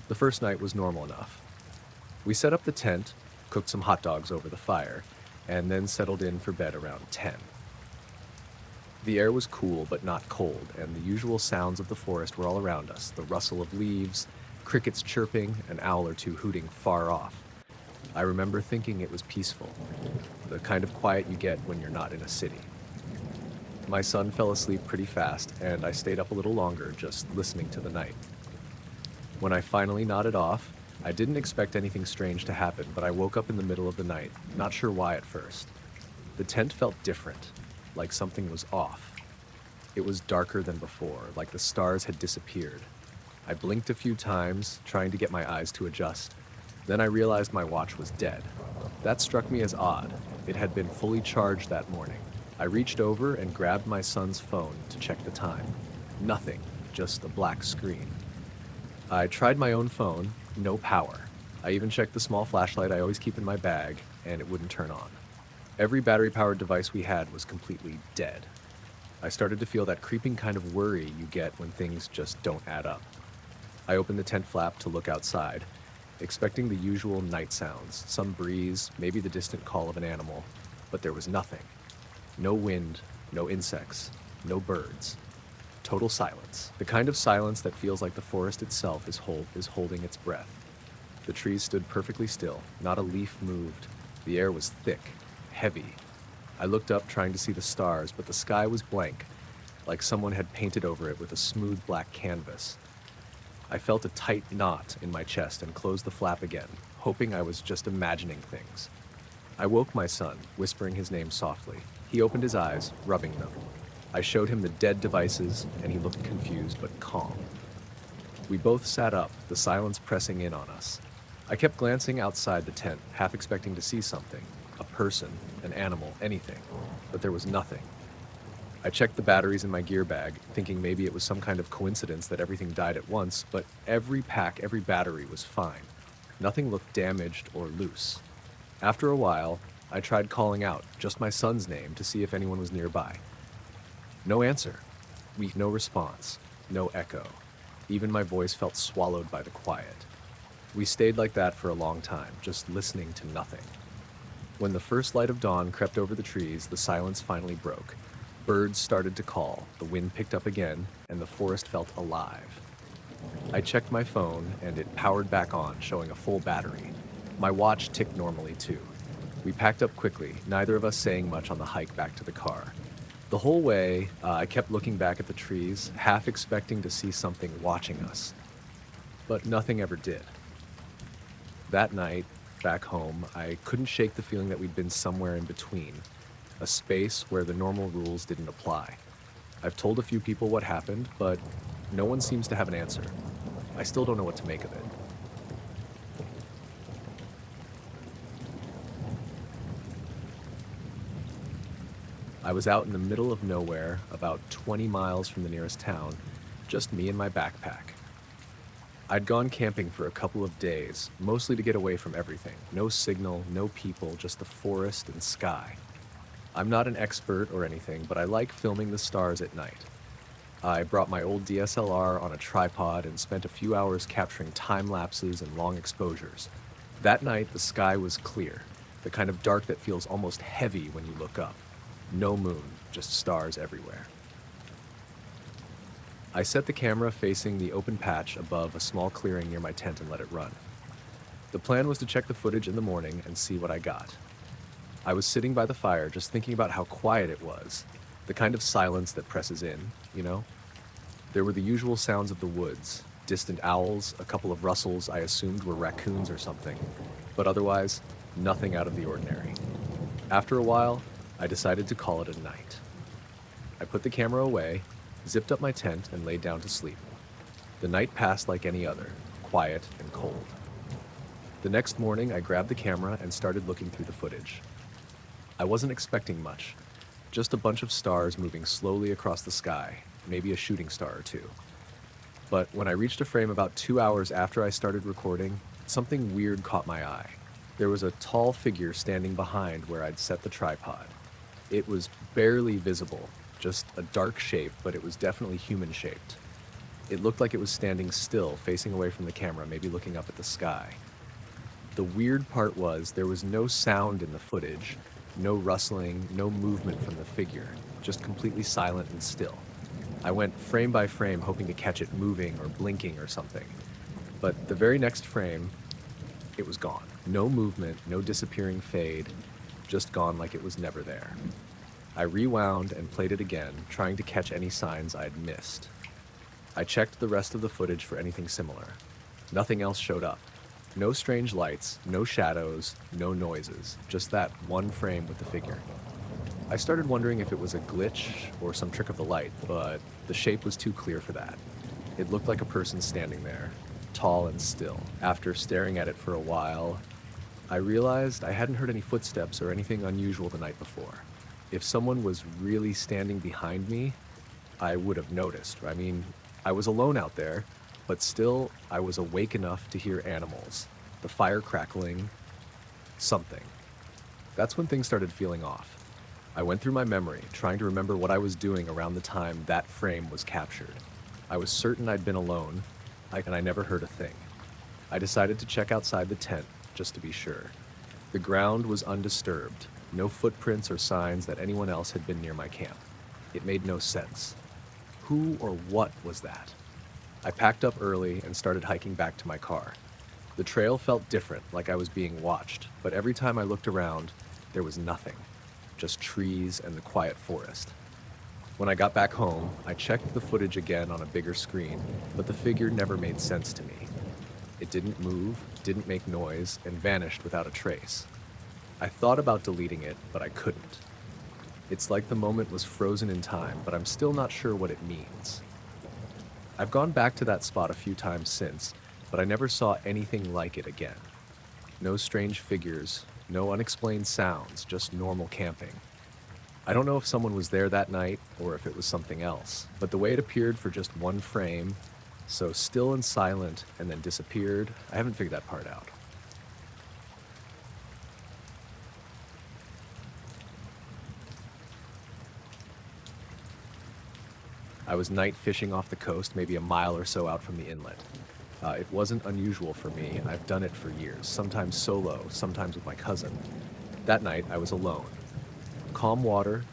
Speaker 1: The first night was normal enough. We set up the tent, cooked some hot dogs over the fire, and then settled in for bed around 10. The air was cool but not cold, and the usual sounds of the forest were all around us, the rustle of leaves, crickets chirping, an owl or two hooting far off. I remember thinking it was peaceful, the kind of quiet you get when you're not in a city. My son fell asleep pretty fast, and I stayed up a little longer just listening to the night. When I finally nodded off, I didn't expect anything strange to happen, but I woke up in the middle of the night, not sure why at first. The tent felt different, like something was off. It was darker than before, like the stars had disappeared. I blinked a few times, trying to get my eyes to adjust. Then I realized my watch was dead. That struck me as odd. It had been fully charged that morning. I reached over and grabbed my son's phone to check the time. Nothing, just a black screen. I tried my own phone, no power. I even checked the small flashlight I always keep in my bag, and it wouldn't turn on. Every battery-powered device we had was completely dead. I started to feel that creeping kind of worry you get when things just don't add up. I opened the tent flap to look outside, expecting the usual night sounds, some breeze, maybe the distant call of an animal, but there was nothing. No wind, no insects, no birds. Total silence. The kind of silence that feels like the forest itself is holding its breath. The trees stood perfectly still, not a leaf moved. The air was thick, heavy. I looked up trying to see the stars, but the sky was blank, like someone had painted over it with a smooth black canvas. I felt a tight knot in my chest and closed the flap again, hoping I was just imagining things. I woke my son, whispering his name softly. He opened his eyes, rubbing them. I showed him the dead devices, and he looked confused but calm. We both sat up, the silence pressing in on us. I kept glancing outside the tent, half expecting to see something, a person, an animal, anything, but there was nothing. I checked the batteries in my gear bag, thinking maybe it was some kind of coincidence that everything died at once, but every battery was fine. Nothing looked damaged or loose. After a while, I tried calling out, just my son's name, to see if anyone was nearby. No answer. No response. No echo. Even my voice felt swallowed by the quiet. We stayed like that for a long time, just listening to nothing. When the first light of dawn crept over the trees, the silence finally broke. Birds started to call, the wind picked up again, and the forest felt alive. I checked my phone, and it powered back on, showing a full battery. My watch ticked normally, too. We packed up quickly, neither of us saying much on the hike back to the car. The whole way, I kept looking back at the trees, half expecting to see something watching us. But nothing ever did. That night, back home, I couldn't shake the feeling that we'd been somewhere in between, a space where the normal rules didn't apply. I've told a few people what happened, but no one seems to have an answer. I still don't know what to make of it. I was out in the middle of nowhere, about 20 miles from the nearest town, just me and my backpack. I'd gone camping for a couple of days, mostly to get away from everything. No signal, no people, just the forest and sky. I'm not an expert or anything, but I like filming the stars at night. I brought my old DSLR on a tripod and spent a few hours capturing time lapses and long exposures. That night, the sky was clear, the kind of dark that feels almost heavy when you look up. No moon, just stars everywhere. I set the camera facing the open patch above a small clearing near my tent and let it run. The plan was to check the footage in the morning and see what I got. I was sitting by the fire just thinking about how quiet it was, the kind of silence that presses in, you know? There were the usual sounds of the woods, distant owls, a couple of rustles I assumed were raccoons or something, but otherwise, nothing out of the ordinary. After a while, I decided to call it a night. I put the camera away, zipped up my tent, and laid down to sleep. The night passed like any other, quiet and cold. The next morning, I grabbed the camera and started looking through the footage. I wasn't expecting much, just a bunch of stars moving slowly across the sky, maybe a shooting star or two. But when I reached a frame about 2 hours after I started recording, something weird caught my eye. There was a tall figure standing behind where I'd set the tripod. It was barely visible, just a dark shape, but it was definitely human-shaped. It looked like it was standing still, facing away from the camera, maybe looking up at the sky. The weird part was there was no sound in the footage, no rustling, no movement from the figure, just completely silent and still. I went frame by frame hoping to catch it moving or blinking or something. But the very next frame, it was gone. No movement, no disappearing fade, just gone like it was never there. I rewound and played it again, trying to catch any signs I'd missed. I checked the rest of the footage for anything similar. Nothing else showed up. No strange lights, no shadows, no noises, just that one frame with the figure. I started wondering if it was a glitch or some trick of the light, but the shape was too clear for that. It looked like a person standing there, tall and still. After staring at it for a while, I realized I hadn't heard any footsteps or anything unusual the night before. If someone was really standing behind me, I would have noticed. I mean, I was alone out there, but still, I was awake enough to hear animals, the fire crackling, something. That's when things started feeling off. I went through my memory, trying to remember what I was doing around the time that frame was captured. I was certain I'd been alone, and I never heard a thing. I decided to check outside the tent, just to be sure. The ground was undisturbed, no footprints or signs that anyone else had been near my camp. It made no sense. Who or what was that? I packed up early and started hiking back to my car. The trail felt different, like I was being watched, but every time I looked around, there was nothing. Just trees and the quiet forest. When I got back home, I checked the footage again on a bigger screen, but the figure never made sense to me. It didn't move, didn't make noise, and vanished without a trace. I thought about deleting it, but I couldn't. It's like the moment was frozen in time, but I'm still not sure what it means. I've gone back to that spot a few times since, but I never saw anything like it again. No strange figures, no unexplained sounds, just normal camping. I don't know if someone was there that night or if it was something else, but the way it appeared for just one frame, so still and silent, and then disappeared, I haven't figured that part out. I was night fishing off the coast, maybe a mile or so out from the inlet. It wasn't unusual for me. I've done it for years, sometimes solo, sometimes with my cousin. That night, I was alone. Calm water,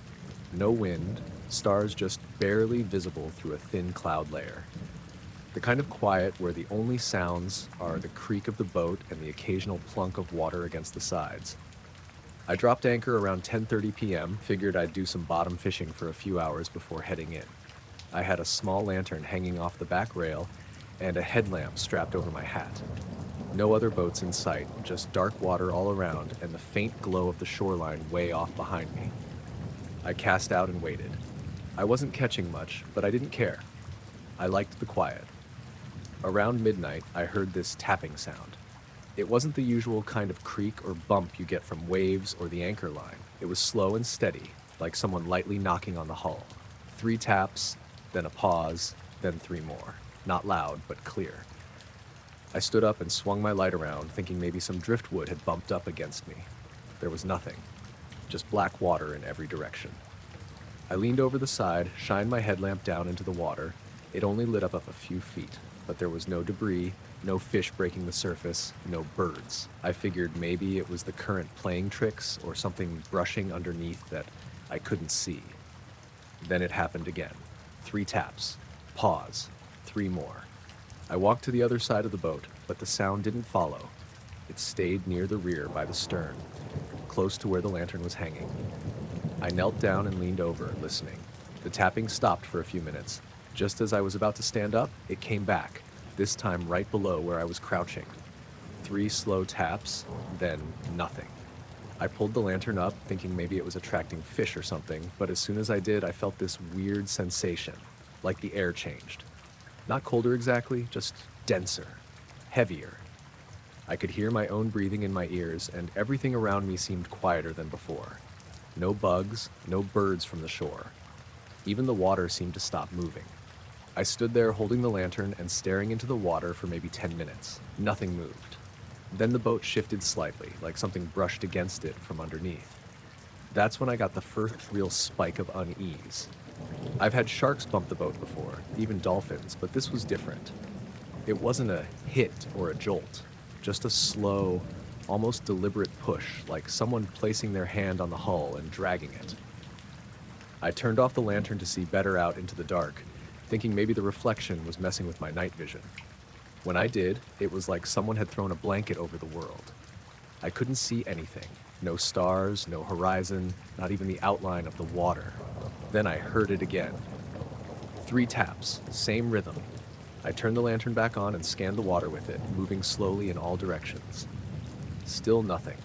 Speaker 1: no wind, stars just barely visible through a thin cloud layer. The kind of quiet where the only sounds are the creak of the boat and the occasional plunk of water against the sides. I dropped anchor around 10:30 p.m., figured I'd do some bottom fishing for a few hours before heading in. I had a small lantern hanging off the back rail and a headlamp strapped over my hat. No other boats in sight, just dark water all around and the faint glow of the shoreline way off behind me. I cast out and waited. I wasn't catching much, but I didn't care. I liked the quiet. Around midnight, I heard this tapping sound. It wasn't the usual kind of creak or bump you get from waves or the anchor line. It was slow and steady, like someone lightly knocking on the hull. 3 taps, then a pause, then 3 more. Not loud, but clear. I stood up and swung my light around, thinking maybe some driftwood had bumped up against me. There was nothing, just black water in every direction. I leaned over the side, shined my headlamp down into the water. It only lit up a few feet, but there was no debris, no fish breaking the surface, no birds. I figured maybe it was the current playing tricks or something brushing underneath that I couldn't see. Then it happened again. 3 taps. Pause. 3 more. I walked to the other side of the boat, but the sound didn't follow. It stayed near the rear by the stern, close to where the lantern was hanging. I knelt down and leaned over, listening. The tapping stopped for a few minutes. Just as I was about to stand up, it came back, this time right below where I was crouching. 3 slow taps, then nothing. I pulled the lantern up, thinking maybe it was attracting fish or something, but as soon as I did, I felt this weird sensation, like the air changed. Not colder exactly, just denser, heavier. I could hear my own breathing in my ears, and everything around me seemed quieter than before. No bugs, no birds from the shore. Even the water seemed to stop moving. I stood there holding the lantern and staring into the water for maybe 10 minutes. Nothing moved. Then the boat shifted slightly, like something brushed against it from underneath. That's when I got the first real spike of unease. I've had sharks bump the boat before, even dolphins, but this was different. It wasn't a hit or a jolt, just a slow, almost deliberate push, like someone placing their hand on the hull and dragging it. I turned off the lantern to see better out into the dark, thinking maybe the reflection was messing with my night vision. When I did, it was like someone had thrown a blanket over the world. I couldn't see anything. No stars, no horizon, not even the outline of the water. Then I heard it again. 3 taps, same rhythm. I turned the lantern back on and scanned the water with it, moving slowly in all directions. Still nothing.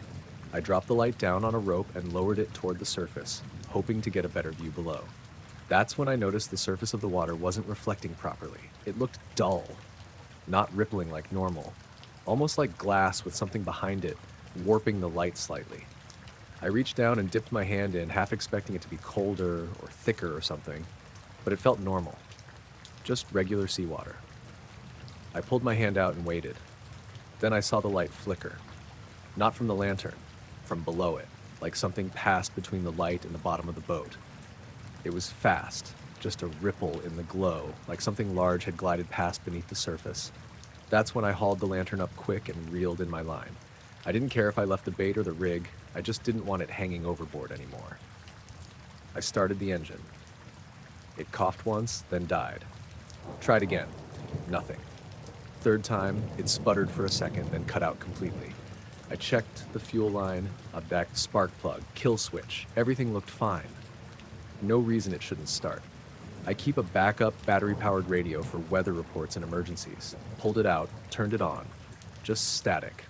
Speaker 1: I dropped the light down on a rope and lowered it toward the surface, hoping to get a better view below. That's when I noticed the surface of the water wasn't reflecting properly. It looked dull, not rippling like normal, almost like glass with something behind it, warping the light slightly. I reached down and dipped my hand in, half expecting it to be colder or thicker or something, but it felt normal. Just regular seawater. I pulled my hand out and waited. Then I saw the light flicker. Not from the lantern, from below it, like something passed between the light and the bottom of the boat. It was fast, just a ripple in the glow, like something large had glided past beneath the surface. That's when I hauled the lantern up quick and reeled in my line. I didn't care if I left the bait or the rig, I just didn't want it hanging overboard anymore. I started the engine. It coughed once, then died. Tried again. Nothing. Third time, it sputtered for a second, then cut out completely. I checked the fuel line, a back spark plug, kill switch. Everything looked fine. No reason it shouldn't start. I keep a backup battery-powered radio for weather reports and emergencies. Pulled it out, turned it on. Just static.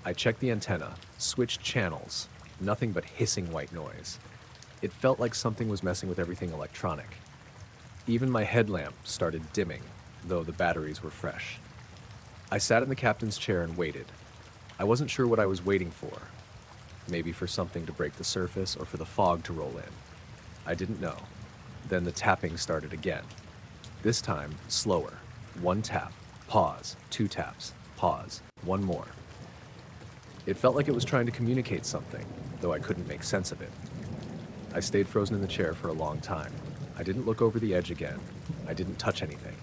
Speaker 1: I checked the antenna, switched channels. Nothing but hissing white noise. It felt like something was messing with everything electronic. Even my headlamp started dimming, though the batteries were fresh. I sat in the captain's chair and waited. I wasn't sure what I was waiting for. Maybe for something to break the surface or for the fog to roll in. I didn't know. Then the tapping started again. This time, slower. 1 tap, pause, 2 taps, pause, 1 more. It felt like it was trying to communicate something, though I couldn't make sense of it. I stayed frozen in the chair for a long time. I didn't look over the edge again. I didn't touch anything.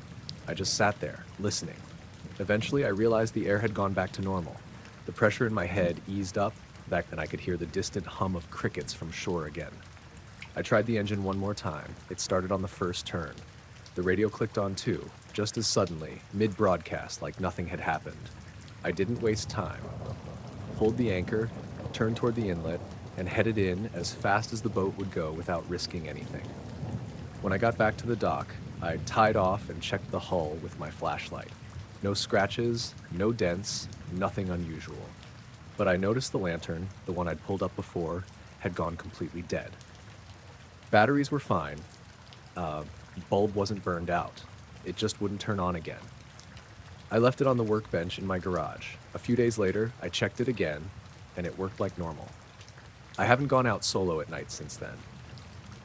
Speaker 1: I just sat there, listening. Eventually, I realized the air had gone back to normal. The pressure in my head eased up, and I could hear the distant hum of crickets from shore again. I tried the engine one more time. It started on the first turn. The radio clicked on too, just as suddenly, mid-broadcast, like nothing had happened. I didn't waste time. Pulled the anchor, turned toward the inlet, and headed in as fast as the boat would go without risking anything. When I got back to the dock, I tied off and checked the hull with my flashlight. No scratches, no dents, nothing unusual. But I noticed the lantern, the one I'd pulled up before, had gone completely dead. Batteries were fine. Bulb wasn't burned out. It just wouldn't turn on again. I left it on the workbench in my garage. A few days later, I checked it again, and it worked like normal. I haven't gone out solo at night since then.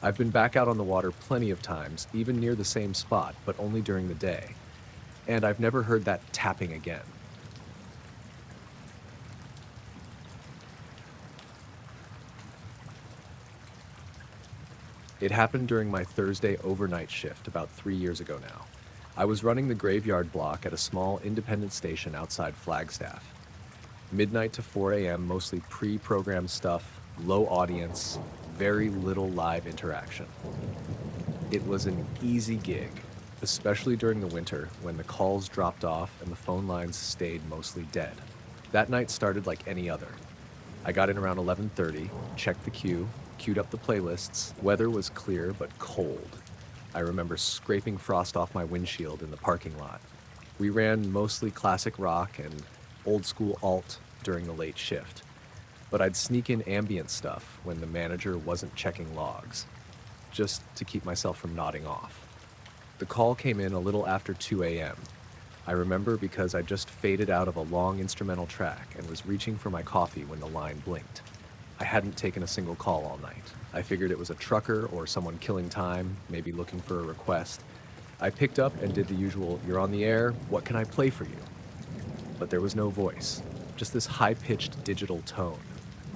Speaker 1: I've been back out on the water plenty of times, even near the same spot, but only during the day. And I've never heard that tapping again. It happened during my Thursday overnight shift about 3 years ago now. I was running the graveyard block at a small independent station outside Flagstaff. Midnight to 4 a.m., mostly pre-programmed stuff, low audience, very little live interaction. It was an easy gig, especially during the winter when the calls dropped off and the phone lines stayed mostly dead. That night started like any other. I got in around 11:30, checked the queue, queued up the playlists. Weather was clear but cold. I remember scraping frost off my windshield in the parking lot. We ran mostly classic rock and old school alt during the late shift, but I'd sneak in ambient stuff when the manager wasn't checking logs, just to keep myself from nodding off. The call came in a little after 2 a.m. I remember because I just faded out of a long instrumental track and was reaching for my coffee when the line blinked. I hadn't taken a single call all night. I figured it was a trucker or someone killing time, maybe looking for a request. I picked up and did the usual, "You're on the air, what can I play for you?" But there was no voice, just this high-pitched digital tone.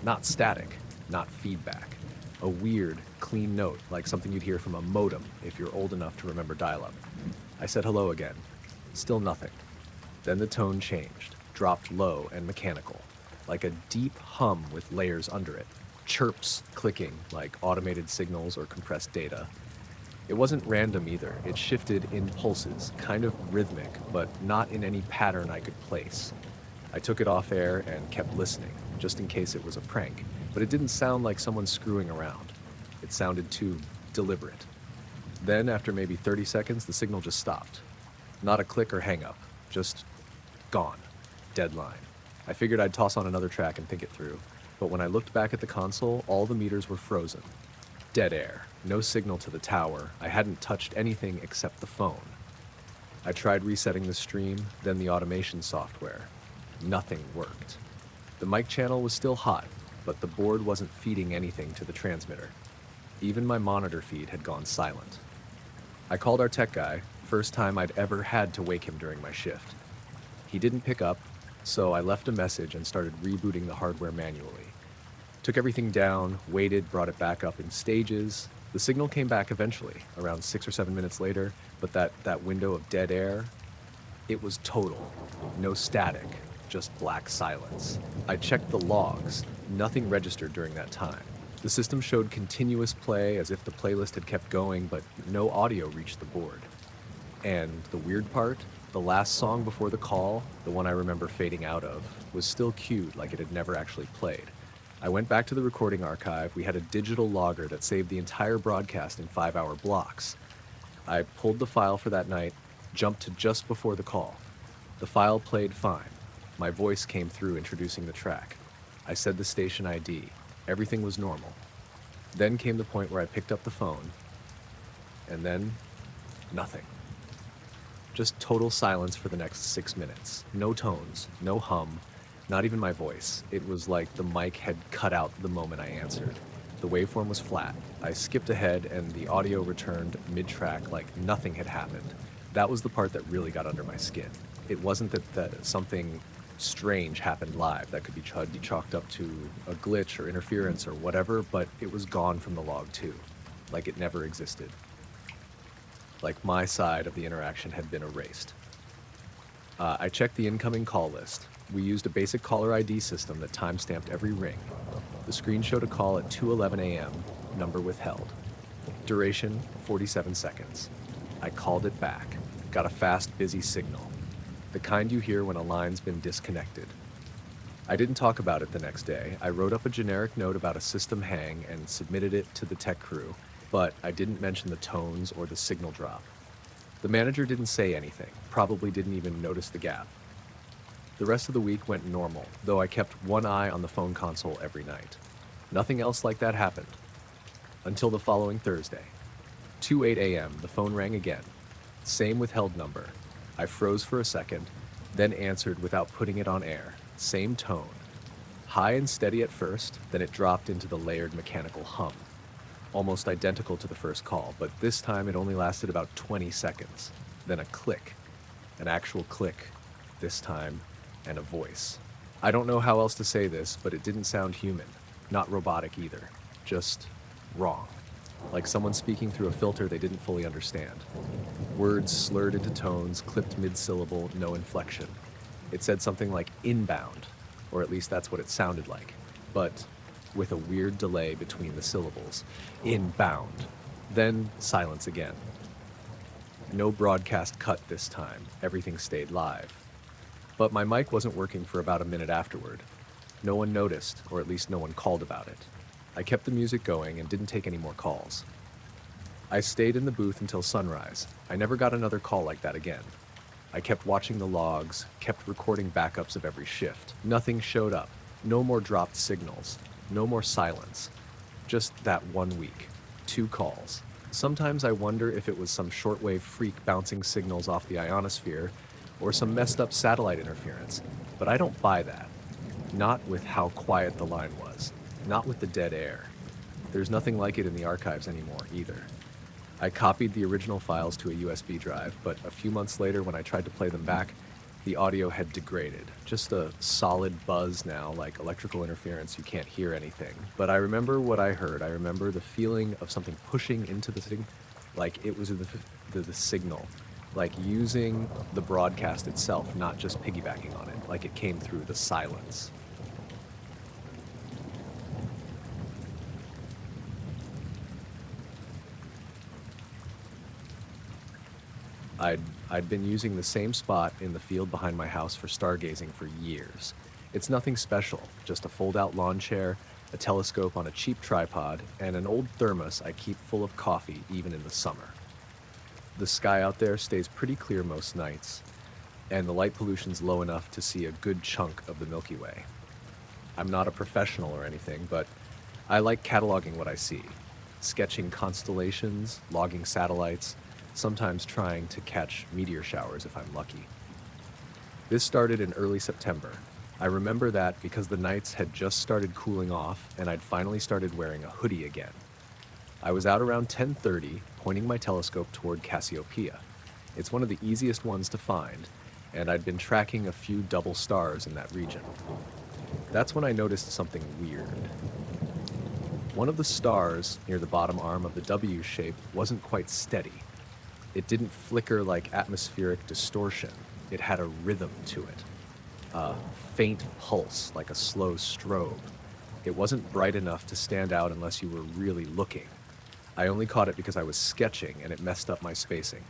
Speaker 1: Not static, not feedback. A weird, clean note, like something you'd hear from a modem if you're old enough to remember dial-up. I said hello again. Still nothing. Then the tone changed, dropped low and mechanical, like a deep hum with layers under it. Chirps clicking like automated signals or compressed data. It wasn't random either. It shifted in pulses, kind of rhythmic, but not in any pattern I could place. I took it off air and kept listening, just in case it was a prank, but it didn't sound like someone screwing around. It sounded too deliberate. Then, after maybe 30 seconds, the signal just stopped. Not a click or hang up, just gone. Deadline. I figured I'd toss on another track and think it through, but when I looked back at the console, all the meters were frozen. Dead air. No signal to the tower. I hadn't touched anything except the phone. I tried resetting the stream, then the automation software. Nothing worked. The mic channel was still hot, but the board wasn't feeding anything to the transmitter. Even my monitor feed had gone silent. I called our tech guy, first time I'd ever had to wake him during my shift. He didn't pick up, so I left a message and started rebooting the hardware manually. Took everything down, waited, brought it back up in stages. The signal came back eventually, around 6 or 7 minutes later, but that window of dead air, it was total. No static, just black silence. I checked the logs. Nothing registered during that time. The system showed continuous play as if the playlist had kept going, but no audio reached the board. And the weird part, the last song before the call, the one I remember fading out of, was still queued like it had never actually played. I went back to the recording archive. We had a digital logger that saved the entire broadcast in 5-hour blocks. I pulled the file for that night, jumped to just before the call. The file played fine. My voice came through introducing the track. I said the station ID. Everything was normal. Then came the point where I picked up the phone, and then nothing. Just total silence for the next 6 minutes. No tones, no hum, not even my voice. It was like the mic had cut out the moment I answered. The waveform was flat. I skipped ahead and the audio returned mid-track like nothing had happened. That was the part that really got under my skin. It wasn't that something strange happened live that could be chalked up to a glitch or interference or whatever, but it was gone from the log too, like it never existed. Like my side of the interaction had been erased. I checked the incoming call list. We used a basic caller ID system that time-stamped every ring. The screen showed a call at 2:11 a.m., number withheld. Duration, 47 seconds. I called it back. Got a fast, busy signal. The kind you hear when a line's been disconnected. I didn't talk about it the next day. I wrote up a generic note about a system hang and submitted it to the tech crew, but I didn't mention the tones or the signal drop. The manager didn't say anything, probably didn't even notice the gap. The rest of the week went normal, though I kept one eye on the phone console every night. Nothing else like that happened. Until the following Thursday. 2:08 a.m., the phone rang again. Same withheld number. I froze for a second, then answered without putting it on air. Same tone. High and steady at first, then it dropped into the layered mechanical hum. Almost identical to the first call, but this time it only lasted about 20 seconds. Then a click. An actual click, this time, and a voice. I don't know how else to say this, but it didn't sound human. Not robotic either. Just wrong. like someone speaking through a filter they didn't fully understand. Words slurred into tones, clipped mid-syllable, no inflection. It said something like inbound, or at least that's what it sounded like, but with a weird delay between the syllables. Inbound. Then silence again. No broadcast cut this time. Everything stayed live. But my mic wasn't working for about a minute afterward. No one noticed, or at least no one called about it. I kept the music going and didn't take any more calls. I stayed in the booth until sunrise. I never got another call like that again. I kept watching the logs, kept recording backups of every shift. Nothing showed up. No more dropped signals. No more silence. Just that 1 week. 2 calls. Sometimes I wonder if it was some shortwave freak bouncing signals off the ionosphere or some messed up satellite interference, but I don't buy that. Not with how quiet the line was. Not with the dead air. There's nothing like it in the archives anymore, either. I copied the original files to a USB drive, but a few months later when I tried to play them back, the audio had degraded. Just a solid buzz now, like electrical interference, you can't hear anything. But I remember what I heard. I remember the feeling of something pushing into the thing, like it was in the signal. Like using the broadcast itself, not just piggybacking on it, like it came through the silence. I'd been using the same spot in the field behind my house for stargazing for years. It's nothing special, just a fold-out lawn chair, a telescope on a cheap tripod, and an old thermos I keep full of coffee even in the summer. The sky out there stays pretty clear most nights, and the light pollution's low enough to see a good chunk of the Milky Way. I'm not a professional or anything, but I like cataloging what I see, sketching constellations, logging satellites, sometimes trying to catch meteor showers if I'm lucky. This started in early September. I remember that because the nights had just started cooling off and I'd finally started wearing a hoodie again. I was out around 10:30, pointing my telescope toward Cassiopeia. It's one of the easiest ones to find, and I'd been tracking a few double stars in that region. That's when I noticed something weird. One of the stars near the bottom arm of the W shape wasn't quite steady. It didn't flicker like atmospheric distortion. It had a rhythm to it. A faint pulse like a slow strobe. It wasn't bright enough to stand out unless you were really looking. I only caught it because I was sketching and it messed up my spacing.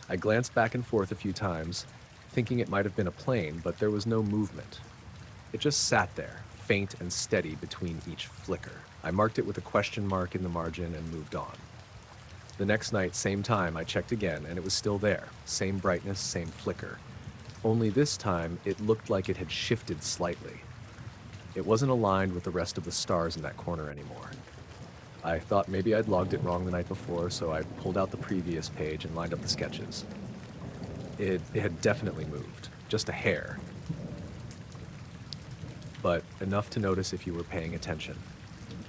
Speaker 1: I glanced back and forth a few times, thinking it might have been a plane, but there was no movement. It just sat there, faint and steady between each flicker. I marked it with a question mark in the margin and moved on. The next night, same time, I checked again, and it was still there. Same brightness, same flicker. Only this time, it looked like it had shifted slightly. It wasn't aligned with the rest of the stars in that corner anymore. I thought maybe I'd logged it wrong the night before, so I pulled out the previous page and lined up the sketches. It had definitely moved, just a hair. But enough to notice if you were paying attention.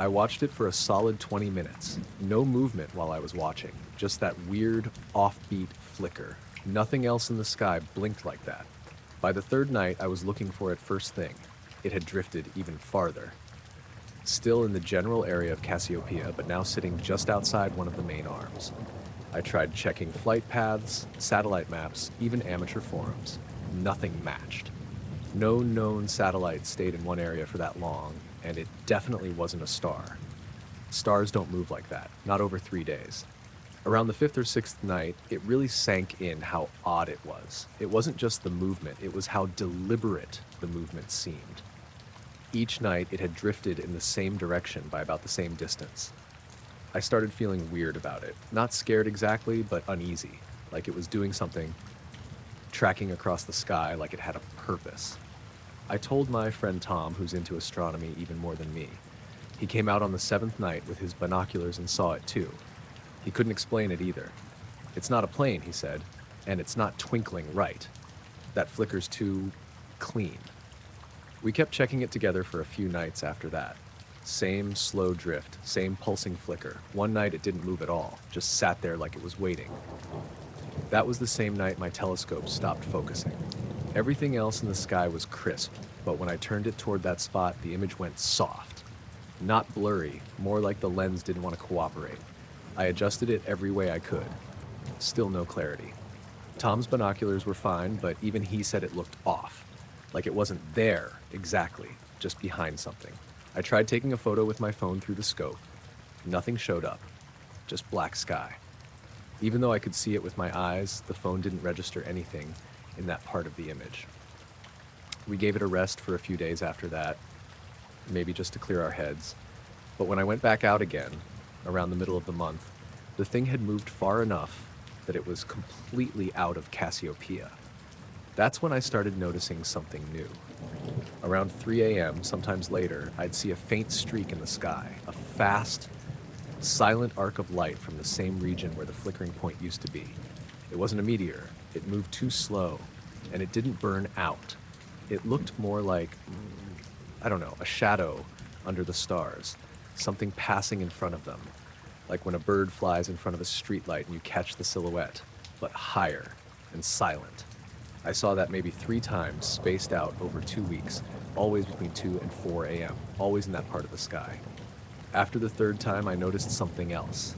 Speaker 1: I watched it for a solid 20 minutes. No movement while I was watching, just that weird, offbeat flicker. Nothing else in the sky blinked like that. By the third night, I was looking for it first thing. It had drifted even farther. Still in the general area of Cassiopeia, but now sitting just outside one of the main arms. I tried checking flight paths, satellite maps, even amateur forums. Nothing matched. No known satellite stayed in one area for that long, and it definitely wasn't a star. Stars don't move like that, not over 3 days. Around the 5th or 6th night, it really sank in how odd it was. It wasn't just the movement, it was how deliberate the movement seemed. Each night, it had drifted in the same direction by about the same distance. I started feeling weird about it. Not scared exactly, but uneasy, like it was doing something, tracking across the sky like it had a purpose. I told my friend Tom, who's into astronomy even more than me. He came out on the 7th night with his binoculars and saw it too. He couldn't explain it either. It's not a plane, he said, and it's not twinkling right. That flicker's too clean. We kept checking it together for a few nights after that. Same slow drift, same pulsing flicker. One night it didn't move at all, just sat there like it was waiting. That was the same night my telescope stopped focusing. Everything else in the sky was crisp, but when I turned it toward that spot, the image went soft. Not blurry, more like the lens didn't want to cooperate. I adjusted it every way I could. Still no clarity. Tom's binoculars were fine, but even he said it looked off. Like it wasn't there exactly, just behind something. I tried taking a photo with my phone through the scope. Nothing showed up, just black sky. Even though I could see it with my eyes, the phone didn't register anything in that part of the image. We gave it a rest for a few days after that, maybe just to clear our heads. But when I went back out again, around the middle of the month, the thing had moved far enough that it was completely out of Cassiopeia. That's when I started noticing something new. Around 3 a.m., sometimes later, I'd see a faint streak in the sky, a fast, silent arc of light from the same region where the flickering point used to be. It wasn't a meteor, it moved too slow, and it didn't burn out. It looked more like, I don't know, a shadow under the stars, something passing in front of them, like when a bird flies in front of a streetlight and you catch the silhouette, but higher and silent. I saw that maybe 3 times, spaced out over 2 weeks, always between 2 and 4 a.m., always in that part of the sky. After the 3rd time, I noticed something else.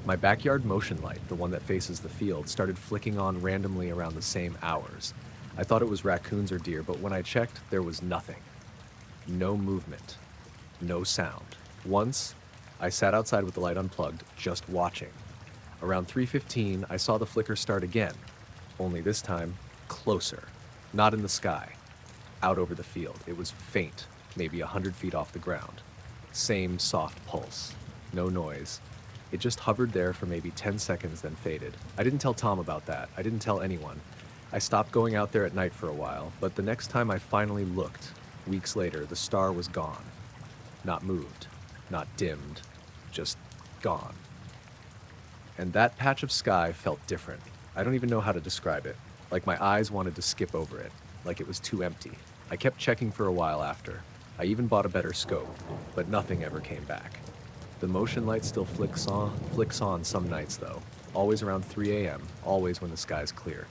Speaker 1: My backyard motion light, the one that faces the field, started flicking on randomly around the same hours. I thought it was raccoons or deer, but when I checked, there was nothing. No movement. No sound. Once, I sat outside with the light unplugged, just watching. Around 3:15, I saw the flicker start again, only this time, closer. Not in the sky. Out over the field. It was faint, maybe 100 feet off the ground. Same soft pulse. No noise. It just hovered there for maybe 10 seconds, then faded. I didn't tell Tom about that. I didn't tell anyone. I stopped going out there at night for a while, but the next time I finally looked, weeks later, the star was gone. Not moved. Not dimmed. Just gone. And that patch of sky felt different. I don't even know how to describe it. Like my eyes wanted to skip over it. Like it was too empty. I kept checking for a while after. I even bought a better scope, but nothing ever came back. The motion light still flicks on some nights though. Always around 3 a.m., always when the sky's clear.